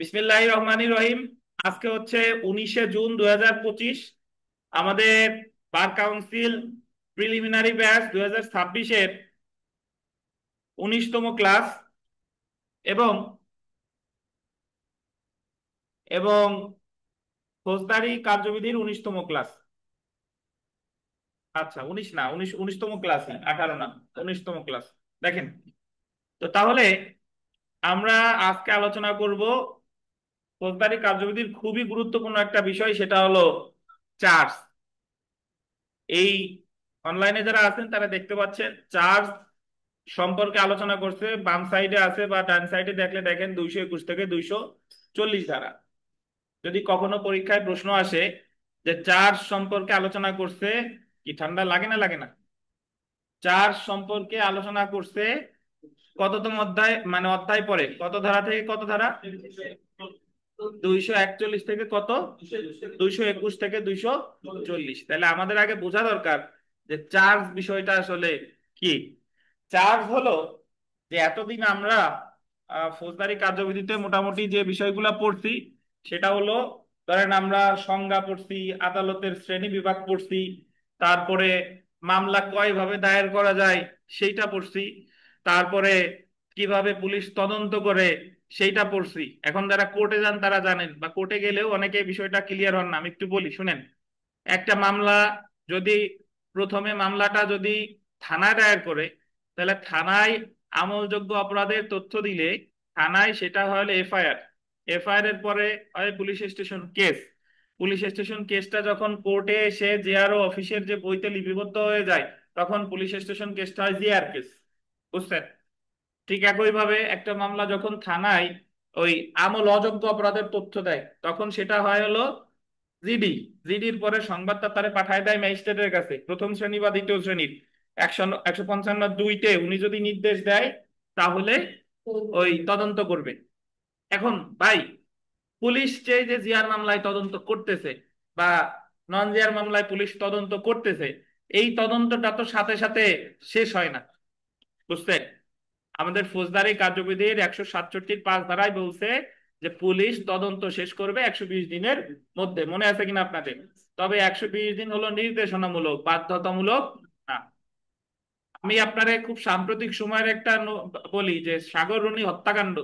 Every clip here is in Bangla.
বিসমিল্লাহির রহমানির রহিম। আজকে হচ্ছে 19শে জুন 2025। আমাদের বার কাউন্সিল প্রিলিমিনারি ব্যাচ 2026-এর 19তম ক্লাস এবং এবং ফৌজদারি কার্যবিধির 19তম ক্লাস। আচ্ছা, 19 না, 19তম ক্লাস, 18 না, 19তম ক্লাস। দেখেন, তো তাহলে আমরা আজকে আলোচনা করব ফৌজদারি কার্যবিধির খুবই গুরুত্বপূর্ণ একটা বিষয়, সেটা হলো চার্জ। এই অনলাইনে যারা আছেন তারা দেখতে পাচ্ছেন চার্জ সম্পর্কে আলোচনা করছে। বাম সাইডে আছে বা ডান সাইডে দেখলে দেখেন 221 থেকে 240 ধারা। যদি কখনো পরীক্ষায় প্রশ্ন আসে যে চার্জ সম্পর্কে আলোচনা করছে, কি ঠান্ডা লাগে না লাগে না? চার্জ সম্পর্কে আলোচনা করছে কততম অধ্যায়, মানে অধ্যায় পরে কত ধারা থেকে কত ধারা? 241 থেকে কত? 221 থেকে 240। তাহলে আমাদের আগে বোঝা দরকার যে চার্জ বিষয়টা আসলে কি। চার্জ হলো যে এতদিন আমরা ফৌজদারি কার্যবিধিতে মোটামুটি যে বিষয়গুলো পড়ছি সেটা হলো, ধরেন আমরা সংজ্ঞা পড়ছি, আদালতের শ্রেণী বিভাগ পড়ছি, তারপরে মামলা কয় ভাবে দায়ের করা যায় সেইটা পড়ছি, তারপরে কিভাবে পুলিশ তদন্ত করে সেইটা পড়ছি। এখন যারা কোর্টে যান তারা জানেন, বা কোর্টে গেলেও অনেকে এই বিষয়টা ক্লিয়ার হন না। আমি একটু বলি শুনেন। একটা মামলা যদি, প্রথমে মামলাটা যদি থানায় দায়ের করে, তাহলে থানায় আমলযোগ্য অপরাধের তথ্য দিলে থানায় সেটা হলো এফআইআর। এফআইআর এর পরে হয় police station case. Police station কেসটা যখন কোর্টে এসে জেআরও অফিসের যে বইতে লিপিবদ্ধ হয়ে যায়, তখন পুলিশ স্টেশন কেসটা হয় জিআর কেস। বুঝছেন? ঠিক একইভাবে একটা মামলা যখন থানায় ওই আমল অযোগ্য অপরাধের তথ্য দেয়, তখন সেটা হয় হলো জিডি। জিডির পরে সংবাদটা তারে পাঠায় দেয় ম্যাজিস্ট্রেটের কাছে, প্রথম শ্রেণী বা দ্বিতীয় শ্রেণীর। 155(2)তে উনি যদি নির্দেশ দেয় তাহলে ওই তদন্ত করবে। এখন ভাই, পুলিশ যে জিআর মামলায় তদন্ত করতেছে বা নন জিআর মামলায় পুলিশ তদন্ত করতেছে, এই তদন্তটা তো সাথে সাথে শেষ হয় না। বুঝছেন? আমাদের ফৌজদারি কার্যবিধির 167(5) ধারায় বলছে যে পুলিশ তদন্ত শেষ করবে 120 দিনের মধ্যে। মনে আছে কিনা আপনাদের? তবে 120 দিন হলো নির্দেশনামূলক, বাধ্যতামূলক না। আমি আপনারে খুব সাম্প্রতিক সময়ের একটা বলি যে সাগররুনি হত্যাকাণ্ড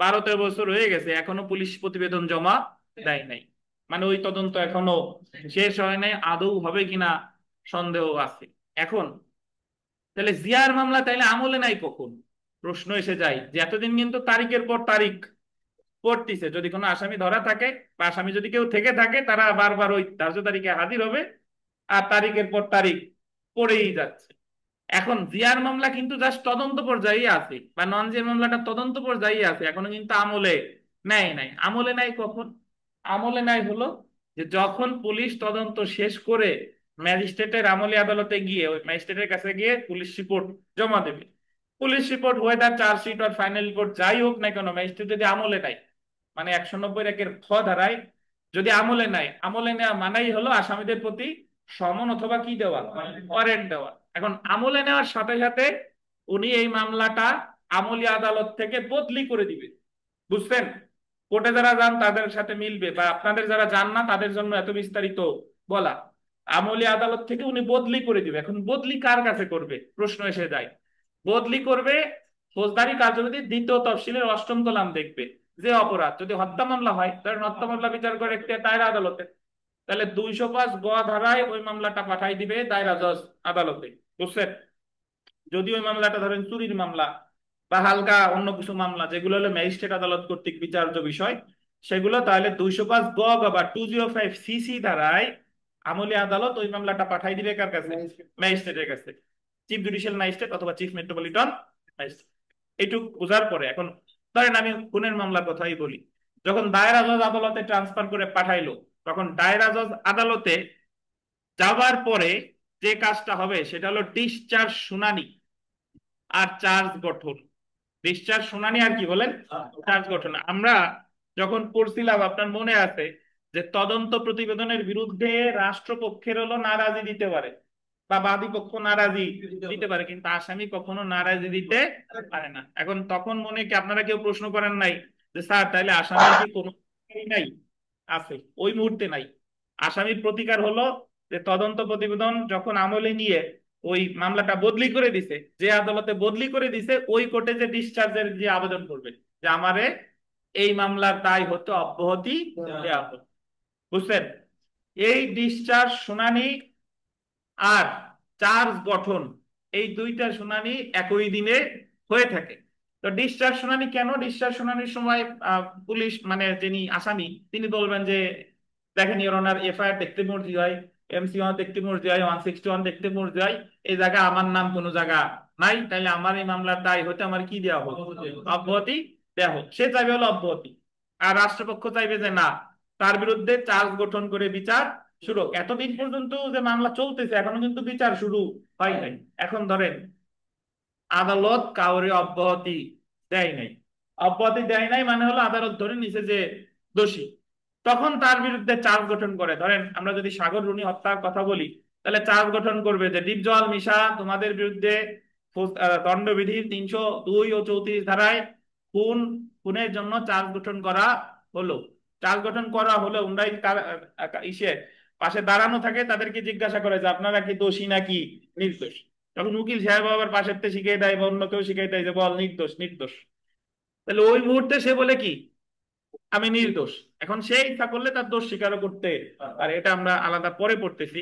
12-13 বছর হয়ে গেছে, এখনো পুলিশ প্রতিবেদন জমা দেয় নাই। মানে ওই তদন্ত এখনো শেষ হয় নাই, আদৌ হবে কিনা সন্দেহ আছে। এখন তাহলে জিয়ার মামলা তাইলে আমলে নাই কখন? প্রশ্ন এসে যায় যে এতদিন কিন্তু তারিখের পর তারিখ পড়তিছে, যদি কোনো আসামি ধরা থাকে বা আসামি যদি কেউ থেকে থাকে, তারা বারবার ওই ধার্য তারিখে হাজির হবে আর তারিখের পর তারিখ পড়েই যাচ্ছে। এখন জিয়ার মামলা কিন্তু জাস্ট তদন্ত পর্যায়ে আছে, বা নন জিয়ার মামলাটা তদন্ত পর্যায়ে আছে, এখনো কিন্তু আমলে নেয় নাই। আমলে নাই কখন? আমলে নাই হলো যে যখন পুলিশ তদন্ত শেষ করে ম্যাজিস্ট্রেটের আমলি আদালতে গিয়ে ওই ম্যাজিস্ট্রেটের কাছে গিয়ে পুলিশ রিপোর্ট জমা দেবে। পুলিশ রিপোর্ট, ওয়েদার চার্জশিট আর ফাইনাল রিপোর্ট যাই হোক না কেন, ম্যাজিস্ট্রেট যদি আমলে নাই, মানে 190(1)(খ) ধারায় যদি আমলে নাই, আমলে নেওয়া মানাই হলো আসামিদের প্রতি সমন অথবা কি দেওয়া, ওয়ারেন্ট দেওয়া। এখন আমলে নেওয়ার সাথে সাথে উনি এই মামলাটা আমলি আদালত থেকে বদলি করে দিবে। বুঝছেন? কোর্টে যারা যান তাদের সাথে মিলবে, বা আপনাদের যারা যান না তাদের জন্য এত বিস্তারিত বলা। আমলি আদালত থেকে উনি বদলি করে দিবে। এখন বদলি কার কাছে করবে প্রশ্ন এসে যায়। বদলি করবে ফৌজদারি কার্যবিধির 2য় তফসিলের 8ম কলাম দেখবে। যে অপরাধ যদি হত্যা মামলা হয়, ধরেন হত্যা মামলা বিচার করে একটি দায়রা আদালতে, তাহলে 205(গ)ধারায় ওই মামলাটা পাঠাই দিবে দায়রা জজ আদালতে। বুঝছেন? যদি ওই মামলাটা ধরেন চুরির মামলা বা হালকা অন্য কিছু মামলা, যেগুলো হলো ম্যাজিস্ট্রেট আদালত কর্তৃক বিচার্য বিষয়, সেগুলো তাহলে 205(গ) বা 205(c)(c) ধারায় আমলি আদালত ওই মামলাটা পাঠাই দিবে কার কাছে? ম্যাজিস্ট্রেটের কাছে। চিফ জুডিশিয়াল ম্যাজিস্ট্রেট অথবা চিফ মেট্রোপলিটন ম্যাজিস্ট্রেট। এইটুক বোঝার পরে এখন ধরেন আমি খুনের মামলার কথাই বলি। যখন দায়রা জজ আদালতে ট্রান্সফার করে পাঠাইলো, তখন দায়রা জজ আদালতে যাওয়ার পরে যে কাজটা হবে সেটা হলো ডিসচার্জ শুনানি আর চার্জ গঠন। ডিসচার্জ শুনানি আর কি বলেন? চার্জ গঠন। আমরা যখন পড়ছিলাম আপনার মনে আছে যে তদন্ত প্রতিবেদনের বিরুদ্ধে রাষ্ট্রপক্ষের হলো নারাজি দিতে পারে। বা বাদী পক্ষ নারাজি দিতে পারে, কিন্তু আসামি কখনো নারাজি দিতে পারে না। এখন তখন মনে কি আপনারা কেউ প্রশ্ন করেন নাই যে স্যার তাইলে আসামির কি কোনো প্রতিকারই নাই? আছে, ওই মুহূর্তে নাই। আসামির প্রতিকার হলো যে তদন্ত প্রতিবেদন যখন আমলে নিয়ে ওই মামলাটা বদলি করে দিছে, যে আদালতে বদলি করে দিছে ওই কোর্টে যে ডিসচার্জের যে আবেদন করবে যে আমারে এই মামলার দায় হতে অব্যাহতি দেওয়া হবে। বুঝছেন? এই ডিসচার্জ শুনানি আর চার্জ গঠন, এই দুইটা শুনানি একই দিনে হয়ে থাকে। তো ডিসচার্জ শুনানি কেন? ডিসচার্জ শুনানির সময় পুলিশ মানে যিনি আসামি তিনি বলবেন যে দেখেন ইওর অনার, এফআইআর দেখতে মর্জি হয়, MC1 দেখতে মর্জি হয়, 161 দেখতে মর্জি হয়, এই জায়গায় আমার নাম কোনো জায়গা নাই, তাইলে আমার এই মামলার দায় হতে আমার কি দেওয়া হোক, অব্যাহতি দেওয়া হোক। সে চাইবে হলো অব্যাহতি, আর রাষ্ট্রপক্ষ চাইবে যে না, তার বিরুদ্ধে চার্জ গঠন করে বিচার শুরু হোক। এতদিন পর্যন্ত যে মামলা চলতেছে এখনো কিন্তু বিচার শুরু হয় নাই। এখন ধরেন আদালত কাউরে অব্যাহতি দেয় নাই, অব্যাহতি দেয় নাই মানে হলো আদালত ধরে নিছে যে দোষী, তখন তার বিরুদ্ধে চার্জ গঠন করে। ধরেন আমরা যদি সাগর রুনি হত্যার কথা বলি, তাহলে চার্জ গঠন করবে যে ডিপজল মিশা তোমাদের বিরুদ্ধে দণ্ডবিধির 302 ও 34 ধারায় খুন খুনের জন্য চার্জ গঠন করা হলো। চার্জ গঠন করা হলো ওনারাই ইসে পাশে দাঁড়ানো থাকে, তাদেরকে জিজ্ঞাসা করে যে আপনারা কি দোষী নাকি নির্দোষ। তখন উকিল সাহেব আবার পাশের থেকে শিখিয়ে দেয় বা অন্য কেউ শিখিয়ে দেয় যে বল নির্দোষ নির্দোষ। তাহলে ওই মুহূর্তে সে বলে কি আমি নির্দোষ। এখন সে ইচ্ছা করলে তার দোষ স্বীকারও করতে পারে, এটা আমরা আলাদা পরে পড়তেছি।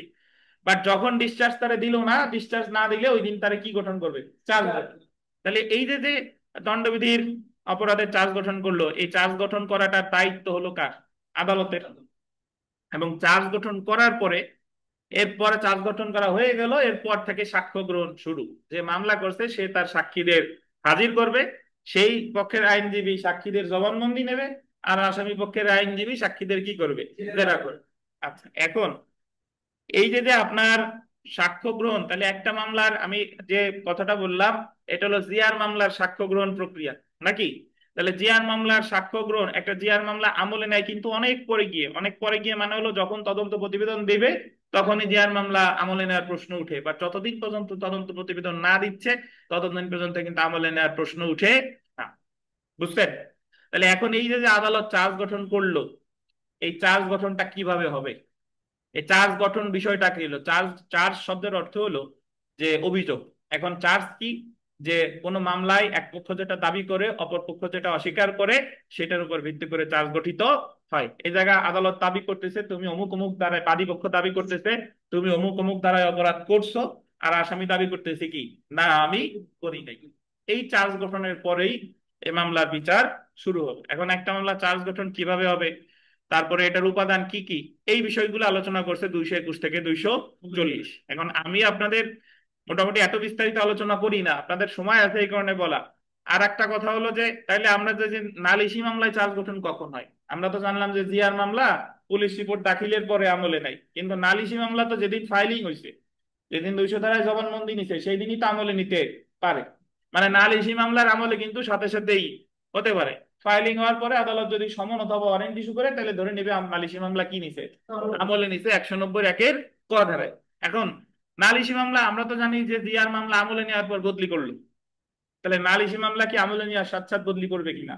বাট যখন ডিসচার্জ তারে দিল না, ডিসচার্জ না দিলে ওই দিন তারে কি গঠন করবে, চার্জ গঠন। তাহলে এই যে যে দণ্ডবিধির অপরাধের চার্জ গঠন করলো, এই চার্জ গঠন করাটার দায়িত্ব হলো কার? আদালতের। এবং চার্জ গঠন করার পরে এরপরে চার্জ গঠন করা হয়ে গেল, এরপর থেকে সাক্ষ্য গ্রহণ শুরু। যে মামলা করছে সে তার সাক্ষীদের হাজির করবে, সেই পক্ষের আইনজীবী সাক্ষীদের জবানবন্দি নেবে, আর আসামি পক্ষের আইনজীবী সাক্ষীদের কি করবে, জেরা করবে। আচ্ছা, এখন এই যে যে আপনার সাক্ষ্য গ্রহণ, তাহলে একটা মামলার আমি যে কথাটা বললাম এটা হলো জিআর মামলার সাক্ষ্য গ্রহণ প্রক্রিয়া নাকি? তাহলে জিআর মামলার সাক্ষ্য গ্রহণ, একটা জিআর মামলা আমলে নেয় কিন্তু অনেক পরে গিয়ে, অনেক পরে গিয়ে মানে হলো যখন তদন্ত প্রতিবেদন দেবে তখনই জিআর মামলা আমলে নেওয়ার প্রশ্ন উঠে, বা যতদিন পর্যন্ত তদন্ত প্রতিবেদন না দিচ্ছে ততদিন পর্যন্ত কিন্তু আমলে নেওয়ার প্রশ্ন উঠে না। বুঝছেন? তাহলে এখন এই যে যে আদালত চার্জ গঠন করলো, এই চার্জ গঠনটা কিভাবে হবে? এই চার্জ গঠন বিষয়টা কি হলো? চার্জ, চার্জ শব্দের অর্থ হলো যে অভিযোগ। এখন চার্জ কি? যে কোনো মামলায় এক পক্ষ যেটা দাবি করে অপর পক্ষ যেটা অস্বীকার করে সেটার উপর ভিত্তি করে চার্জ গঠিত হয়। এই জায়গায় আদালত দাবি করতেছে তুমি অমুক অমুক দ্বারায়, বাদী পক্ষ দাবি করতেছে তুমি অমুক অমুক দ্বারায় অপরাধ করছো, আর আসামি দাবি করতেছে কি না আমি করি নাই। এই চার্জ গঠনের পরেই এই মামলার বিচার শুরু হবে। এখন একটা মামলা চার্জ গঠন কিভাবে হবে, তারপরে এটার উপাদান কি কি, এই বিষয়গুলো আলোচনা করছে 221 থেকে 240। এখন আমি আপনাদের মোটামুটি এত বিস্তারিত আলোচনা করি না, আপনাদের সময় আছে এই কারণে বলা। আর একটা কথা হলো যে তাইলে আমরা যে যে নালিশি মামলায় চার্জ গঠন কখন হয়? আমরা তো জানলাম যে জিআর মামলা পুলিশ রিপোর্ট দাখিলের পরে আমলে নাই, কিন্তু নালিশি মামলা তো যেদিন ফাইলিং হয়েছে, যেদিন 200 ধারায় জবানবন্দি নিছে সেই দিনই তো আমলে নিতে পারে। মানে নালিশি মামলার আমলে কিন্তু সাথে সাথেই হতে পারে। ফাইলিং হওয়ার পরে আদালত যদি সমন অথবা ওয়ারেন্ট ইস্যু করে তাহলে ধরে নেবে নালিশি মামলা কি নিছে, আমলে নিছে 190 ক ধারায়। এখন নালিশি মামলা আমরা তো জানি যে জিআর মামলা আমলে নেওয়ার পর বদলি করলো, তাহলে নালিশি মামলা কি আমলে নেওয়ার সাথে সাথে বদলি করবে কিনা?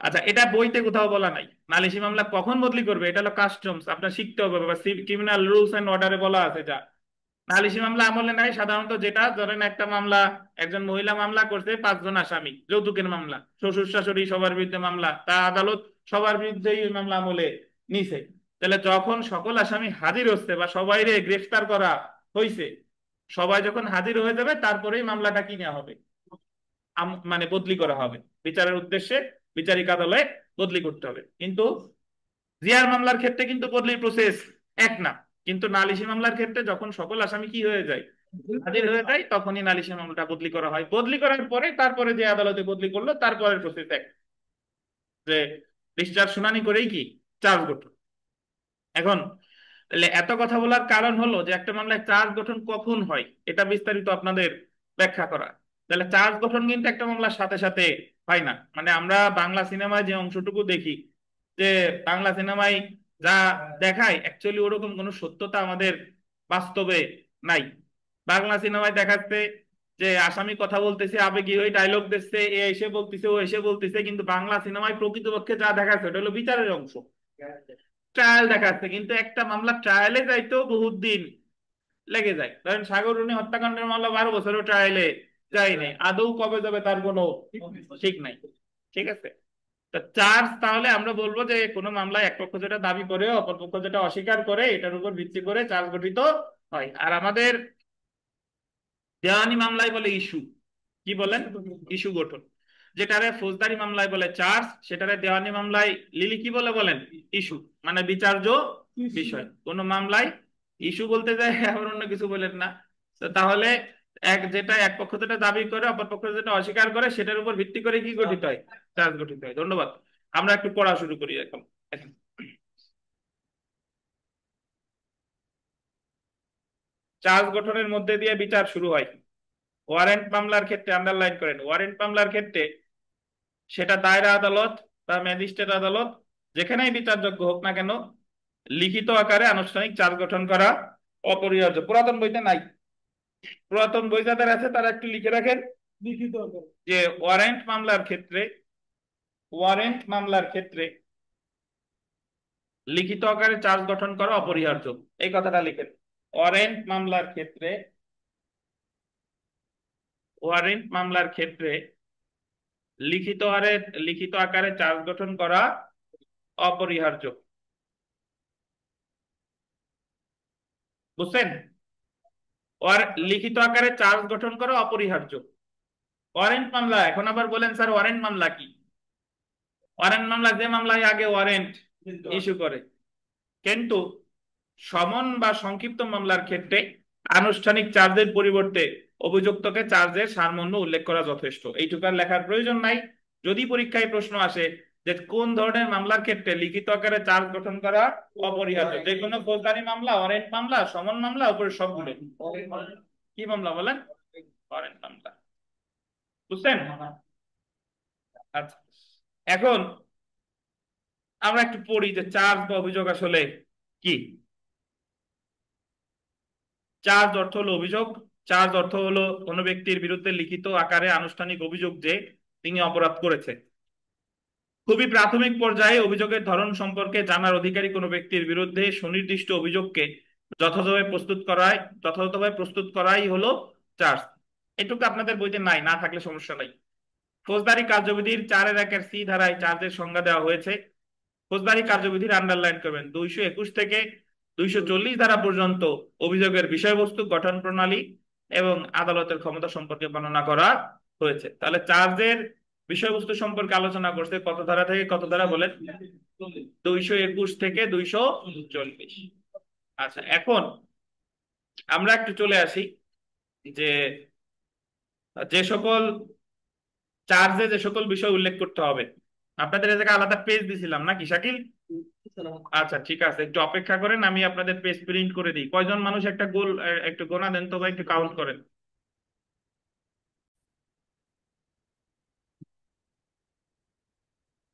আচ্ছা, এটা বইতে কোথাও বলা নাই নালিশি মামলা কখন বদলি করবে, এটা হলো কাস্টমস, আপনার শিখতে হবে, বা ক্রিমিনাল রুলস এন্ড অর্ডারে বলা আছে যা। নালিশি মামলা আমলে নাই সাধারণত যেটা, ধরেন একটা মামলা, একজন মহিলা মামলা করছে 5 জন আসামি, যৌতুকের মামলা, শ্বশুর শাশুড়ি সবার বিরুদ্ধে মামলা, তা আদালত সবার বিরুদ্ধেই ওই মামলা আমলে নিছে। তাহলে যখন সকল আসামি হাজির হচ্ছে বা সবাইরে গ্রেফতার করা হয়েছে, সবাই যখন হাজির হয়ে যাবে তারপরেই মামলাটা কি নেওয়া হবে, মানে বদলি করা হবে বিচারের উদ্দেশ্যে, বিচারিক আদালতে বদলি করতে হবে। কিন্তু জিয়ার মামলার ক্ষেত্রে কিন্তু বদলির প্রসেস এক না, কিন্তু নালিশি মামলার ক্ষেত্রে যখন সকল আসামি কি হয়ে যায়, হাজির হয়ে যায়, তখনই নালিশি মামলাটা বদলি করা হয়। বদলি করার পরে তারপরে যে আদালতে বদলি করলো তারপরের প্রসেস এক, যে ডিসচার্জ শুনানি করেই কি চার্জ গঠন। এখন তাহলে এত কথা বলার কারণ হলো যে একটা মামলায় চার্জ গঠন কখন হয় এটা বিস্তারিত আপনাদের ব্যাখ্যা করা। তাহলে চার্জ গঠন কিন্তু একটা মামলার সাথে সাথে হয় না। মানে আমরা বাংলা সিনেমায় যে অংশটুকু দেখি, যে বাংলা সিনেমায় যা দেখায় অ্যাকচুয়ালি ওরকম কোনো সত্যতা আমাদের বাস্তবে নাই। বাংলা সিনেমায় দেখাচ্ছে যে আসামি কথা বলতেছে, আবেগী হয়ে ডায়লগ দিচ্ছে, এ এসে বলতেছে, ও এসে বলতেছে, কিন্তু বাংলা সিনেমায় প্রকৃতপক্ষে যা দেখাচ্ছে ওটা হলো বিচারের অংশ। ট্রায়াল দেখাচ্ছে, কিন্তু একটা মামলা ট্রায়ালে যাইতেও বহুত দিন লেগে যায়। ধরেন সাগররুনি হত্যাকাণ্ডের মামলা 12 বছরও ট্রায়ালে যায়নি, আদৌ কবে যাবে তার কোনো ঠিক নাই। ঠিক আছে, তা চার্জ তাহলে আমরা বলবো যে কোনো মামলায় এক পক্ষ যেটা দাবি করে অপর পক্ষ যেটা অস্বীকার করে এটার উপর ভিত্তি করে চার্জ গঠিত হয়। আর আমাদের দেওয়ানি মামলায় বলে ইস্যু, কি বলেন, ইস্যু গঠন। যেটারে ফৌজদারি মামলায় বলে চার্জ, সেটারে দেওয়ানি মামলায় লিলি কি বলে বলেন, ইস্যু, মানে বিচার্য বিষয়। কোন মামলায় ইস্যু বলতে যায় আবার অন্য কিছু বলেন না। তো তাহলে যেটা এক পক্ষ যেটা দাবি করে অপর পক্ষ যেটা অস্বীকার করে সেটার উপর ভিত্তি করে কি গঠিত হয়, চার্জ গঠিত হয়। ধন্যবাদ। আমরা একটু পড়া শুরু করি এখন। এখন চার্জ গঠনের মধ্যে দিয়ে বিচার শুরু হয়। ওয়ারেন্ট মামলার ক্ষেত্রে আন্ডারলাইন করেন, ওয়ারেন্ট মামলার ক্ষেত্রে সেটা দায়রা আদালত বা ম্যাজিস্ট্রেট আদালত যেখানেই বিচারযোগ্য হোক না কেন, লিখিত আকারে আনুষ্ঠানিক চার্জ গঠন করা অপরিহার্য। পুরাতন বইতে নাই, পুরাতন বই যাদের আছে তারা একটু লিখে রাখেন লিখিত আকারে, যে ওয়ারেন্ট মামলার ক্ষেত্রে, ওয়ারেন্ট মামলার ক্ষেত্রে লিখিত আকারে চার্জ গঠন করা অপরিহার্য। এই কথাটা লিখেন, ওয়ারেন্ট মামলার ক্ষেত্রে, ওয়ারেন্ট মামলার ক্ষেত্রে লিখিত আকারে চার্জ গঠন করা অপরিহার্য। বুঝছেন? লিখিত আকারে চার্জ গঠন করা অপরিহার্য ওয়ারেন্ট মামলা। এখন আবার বলেন স্যার ওয়ারেন্ট মামলা কি? ওয়ারেন্ট মামলা যে মামলায় আগে ওয়ারেন্ট ইস্যু করে। কিন্তু সমন বা সংক্ষিপ্ত মামলার ক্ষেত্রে আনুষ্ঠানিক চার্জের পরিবর্তে অভিযুক্তকে চার্জের সারমর্ম উল্লেখ করা যথেষ্ট। এইটুকু আর লেখার প্রয়োজন নাই। যদি পরীক্ষায় প্রশ্ন আসে যে কোন ধরনের মামলার ক্ষেত্রে লিখিত আকারে চার্জ গঠন করা অপরিহার্য, যে কোনো ফৌজদারি মামলা, ওয়ারেন্ট মামলা, সমন মামলা, উপরে সবগুলো কি মামলা বলেন, ওয়ারেন্ট মামলা। বুঝছেন? আচ্ছা, এখন আমরা একটু পড়ি যে চার্জ বা অভিযোগ আসলে কি। চার্জ অর্থ হলো অভিযোগ। চার্জ অর্থ হলো কোনো ব্যক্তির বিরুদ্ধে লিখিত আকারে আনুষ্ঠানিক অভিযোগ যে তিনি অপরাধ করেছে। খুবই প্রাথমিক পর্যায়ে অভিযোগের ধরন সম্পর্কে জানার অধিকারী কোনো ব্যক্তির বিরুদ্ধে সুনির্দিষ্ট অভিযোগকে যথাযথভাবে প্রস্তুত করায়, যথাযথভাবে প্রস্তুত করাই হলো চার্জ। এটুকু আপনাদের বইতে নাই, না থাকলে সমস্যা নাই। ফৌজদারি কার্যবিধির 4-1 ধারায় চার্জের সংজ্ঞা দেওয়া হয়েছে। ফৌজদারি কার্যবিধির আন্ডারলাইন করবেন 221 থেকে 240 ধারা পর্যন্ত অভিযোগের বিষয়বস্তু, গঠন প্রণালী এবং আদালতের ক্ষমতা সম্পর্কে বর্ণনা করা হয়েছে। তাহলে চার্জের বিষয়বস্তু সম্পর্কে আলোচনা করছে কত ধারা থেকে কত ধারা বলেন, 221 থেকে 240। আচ্ছা, এখন আমরা একটু চলে আসি যে যে সকল চার্জে যে সকল বিষয় উল্লেখ করতে হবে। আপনাদের এ জায়গায় আলাদা পেজ দিছিলাম নাকি শাকিল? আচ্ছা ঠিক আছে, একটু অপেক্ষা করেন, আমি আপনাদের পেজ প্রিন্ট করে দিই। কয়জন মানুষ একটা গোল একটু গোনা দেন তো ভাই, একটু কাউন্ট করেন।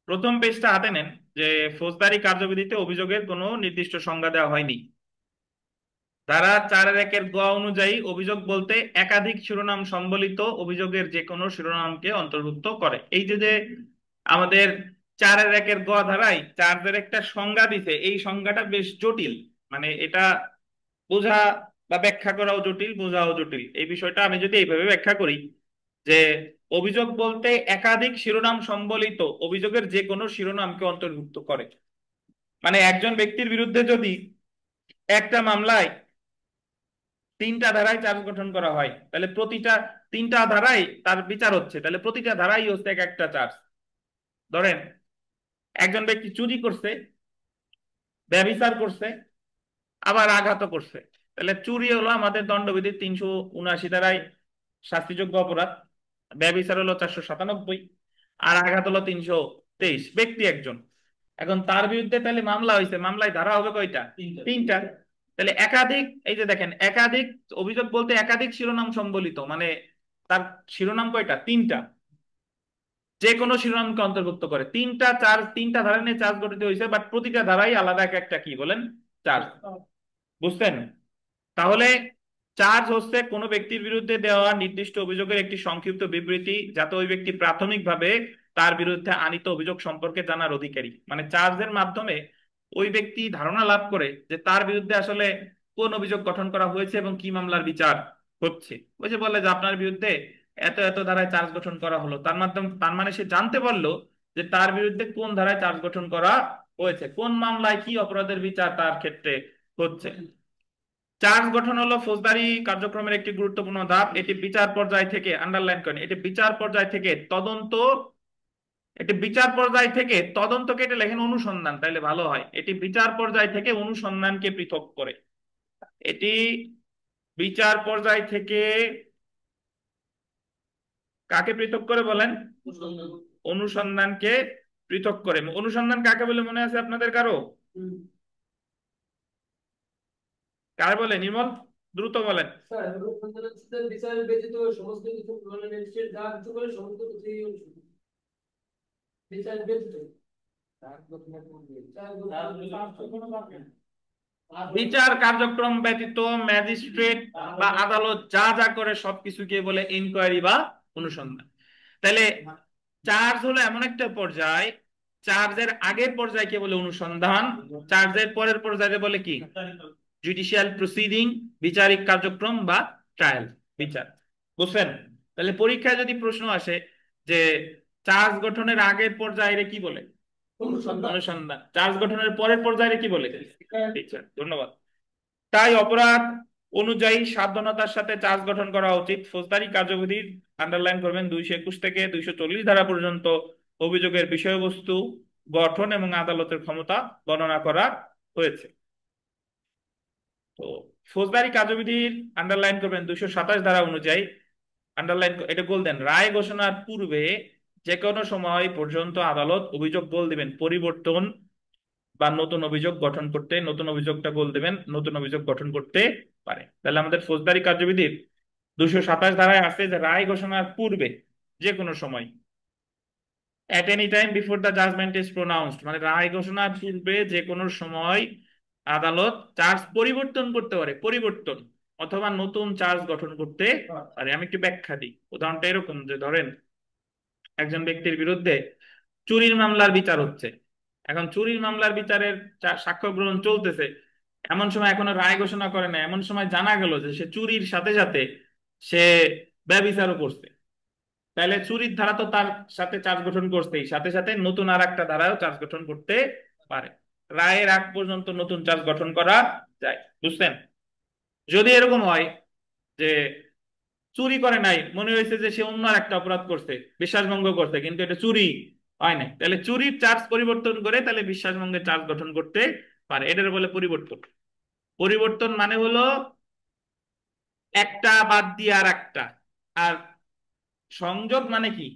প্রথম পেজটা হাতে নেন। যে ফৌজদারি কার্যবিধিতে অভিযোগের কোনো নির্দিষ্ট সংজ্ঞা দেওয়া হয়নি। ধারা 4-1 অনুযায়ী অভিযোগ বলতে একাধিক শিরোনাম সম্বলিত অভিযোগের যে কোনো শিরোনামকে অন্তর্ভুক্ত করে। এই যে যে আমাদের 4-1 ধারায় চার্জের একটা সংজ্ঞা দিছে, এই সংজ্ঞাটা বেশ জটিল। মানে এটা বোঝা বা ব্যাখ্যা করাও জটিল, বোঝাও জটিল। এই বিষয়টা আমি যদি এইভাবে ব্যাখ্যা করি যে অভিযোগ বলতে একাধিক শিরোনাম সম্বলিত অভিযোগের যে কোনো শিরোনামকে অন্তর্ভুক্ত করে। মানে একজন ব্যক্তির বিরুদ্ধে যদি একটা মামলায় 3টা ধারায় চার্জ গঠন করা হয়, তাহলে প্রতিটা 3টা ধারায় তার বিচার হচ্ছে, তাহলে প্রতিটা ধারাই হচ্ছে এক একটা চার্জ। ধরেন একজন ব্যক্তি চুরি করছে, ব্যভিচার করছে, আবার আঘাতও করছে, তাহলে চুরি হলো আমাদের দণ্ডবিধির 379 ধারায় শাস্তিযোগ্য অপরাধ, ব্যভিচার হলো 497, আর আঘাত হলো 323। ব্যক্তি একজন, এখন তার বিরুদ্ধে তাহলে মামলা হয়েছে, মামলায় ধারা হবে কয়টা, 3টা। তাহলে একাধিক, এই যে দেখেন একাধিক অভিযোগ বলতে একাধিক শিরোনাম সম্বলিত, মানে তার শিরোনাম কয়টা, 3টা। যে কোনো শিরোনামকে অন্তর্ভুক্ত করে। 3টা ধারা নিয়ে চার্জ গঠিত হয়েছে, বাট প্রতিটা ধারাই আলাদা এক একটা কি বলেন, চার্জ। বুঝছেন? তাহলে চার্জ হচ্ছে কোনো ব্যক্তির বিরুদ্ধে দেওয়া নির্দিষ্ট অভিযোগের একটি সংক্ষিপ্ত বিবৃতি যাতে ওই ব্যক্তি প্রাথমিকভাবে তার বিরুদ্ধে আনীত অভিযোগ সম্পর্কে জানার অধিকারী। মানে চার্জের মাধ্যমে ওই ব্যক্তি ধারণা লাভ করে যে তার বিরুদ্ধে আসলে কোন অভিযোগ গঠন করা হয়েছে এবং কি মামলার বিচার হচ্ছে। ওই যে বলে যে আপনার বিরুদ্ধে এত এত ধারায় চার্জ গঠন করা হলো, তার মানে সে জানতে পারলো যে তার বিরুদ্ধে কোন ধারায় চার্জ গঠন করা হয়েছে, কোন মামলায় কি অপরাধের বিচার তার ক্ষেত্রে হচ্ছে। চার্জ গঠন হলো ফৌজদারি কার্যক্রমের একটি গুরুত্বপূর্ণ ধাপ। এটি বিচার পর্যায় থেকে, আন্ডারলাইন করেন, এটি বিচার পর্যায় থেকে তদন্ত, এটি বিচার পর্যায় থেকে তদন্তকে, এটা লেখেন অনুসন্ধান তাইলে ভালো হয়, এটি বিচার পর্যায় থেকে অনুসন্ধানকে পৃথক করে। এটি বিচার পর্যায় থেকে কাকে পৃথক করে বলেন? অনুসন্ধানকে পৃথক করে। অনুসন্ধান কাকে বলে মনে আছে আপনাদের কারো? কার বলে? নির্মল, দ্রুত বলেন। স্যার অনুসন্ধান হচ্ছে বিচার ব্যতীত সমস্ত কিছু, মানে ম্যাজিস্ট্রেট যা কিছু করে সমস্ত কিছুই অনুসন্ধান বিচার ব্যতীত। বিচার কার্যক্রম ব্যতীত ম্যাজিস্ট্রেট বা আদালত যা যা করে সবকিছুকে বলে ইনকোয়ারি বা অনুসন্ধান। তাহলে চার্জ হলো এমন একটা পর্যায়, চার্জের আগের পর্যায়কে বলে অনুসন্ধান, চার্জের পরের পর্যায়ে বলে কি? জুডিশিয়াল প্রসিডিং, বিচারিক কার্যক্রম বা ট্রায়াল, বিচার। বুঝছেন? তাহলে পরীক্ষায় যদি প্রশ্ন আসে যে চার্জ গঠনের আগের পর্যায়ে কি বলে? অনুসন্ধান। চার্জ গঠনের পরের পর্যায়ে কি বলে? বিচার। ধন্যবাদ। তাই অপরাধ অনুযায়ী সাবধানতার সাথে চার্জ গঠন করা উচিত। ফৌজদারি কার্যবিধির, আন্ডারলাইন করবেন, 221 থেকে 240 ধারা পর্যন্ত অভিযোগের বিষয়বস্তু, গঠন এবং আদালতের ক্ষমতা বর্ণনা করা হয়েছে। তো ফৌজদারি কার্যবিধির আন্ডারলাইন করবেন 227 ধারা অনুযায়ী, আন্ডারলাইন, এটা গোল দেন, রায় ঘোষণার পূর্বে যে কোনো সময় পর্যন্ত আদালত অভিযোগ গোল দিবেন পরিবর্তন বা নতুন অভিযোগ গঠন করতে, নতুন অভিযোগটা গোল দেবেন নতুন অভিযোগ গঠন করতে পারে। তাহলে আমাদের ফৌজদারি কার্যবিধির 227 ধারায় আছে যে রায় ঘোষণার পূর্বে যে কোনো সময়, at any time before the judgment is pronounced, মানে রায় ঘোষণার পূর্বে যে কোনো সময় আদালত চার্জ পরিবর্তন করতে পারে, পরিবর্তন অথবা নতুন চার্জ গঠন করতে পারে। আমি একটু ব্যাখ্যা দিই। উদাহরণটা এরকম যে ধরেন একজন ব্যক্তির বিরুদ্ধে চুরির মামলার বিচার হচ্ছে, এখন চুরির মামলার বিচারের সাক্ষ্য গ্রহণ চলতেছে, এমন সময় এখনো রায় ঘোষণা করে না, এমন সময় জানা গেল যে সে চুরির সাথে সাথে সে ব্যভিচারও করছে, তাহলে চুরির ধারা তো তার সাথে চার্জ গঠন করতেই, সাথে সাথে নতুন আর একটা ধারাও চার্জ গঠন করতে পারে। রায়ের আগ পর্যন্ত নতুন চার্জ গঠন করা যায়। বুঝছেন? যদি এরকম হয় যে চুরি করে নাই, মনে হয়েছে যে সে অন্য আর একটা অপরাধ করছে, বিশ্বাসভঙ্গ করছে, কিন্তু এটা চুরি হয় নাই, তাহলে চুরির চার্জ পরিবর্তন করে তাহলে বিশ্বাসভঙ্গের চার্জ গঠন করতে পারে। এটার বলে পরিবর্তন। পরিবর্তন মানে হলো একটা বাদ দিয়ে আর একটা, আর সংযোগ মানে কি?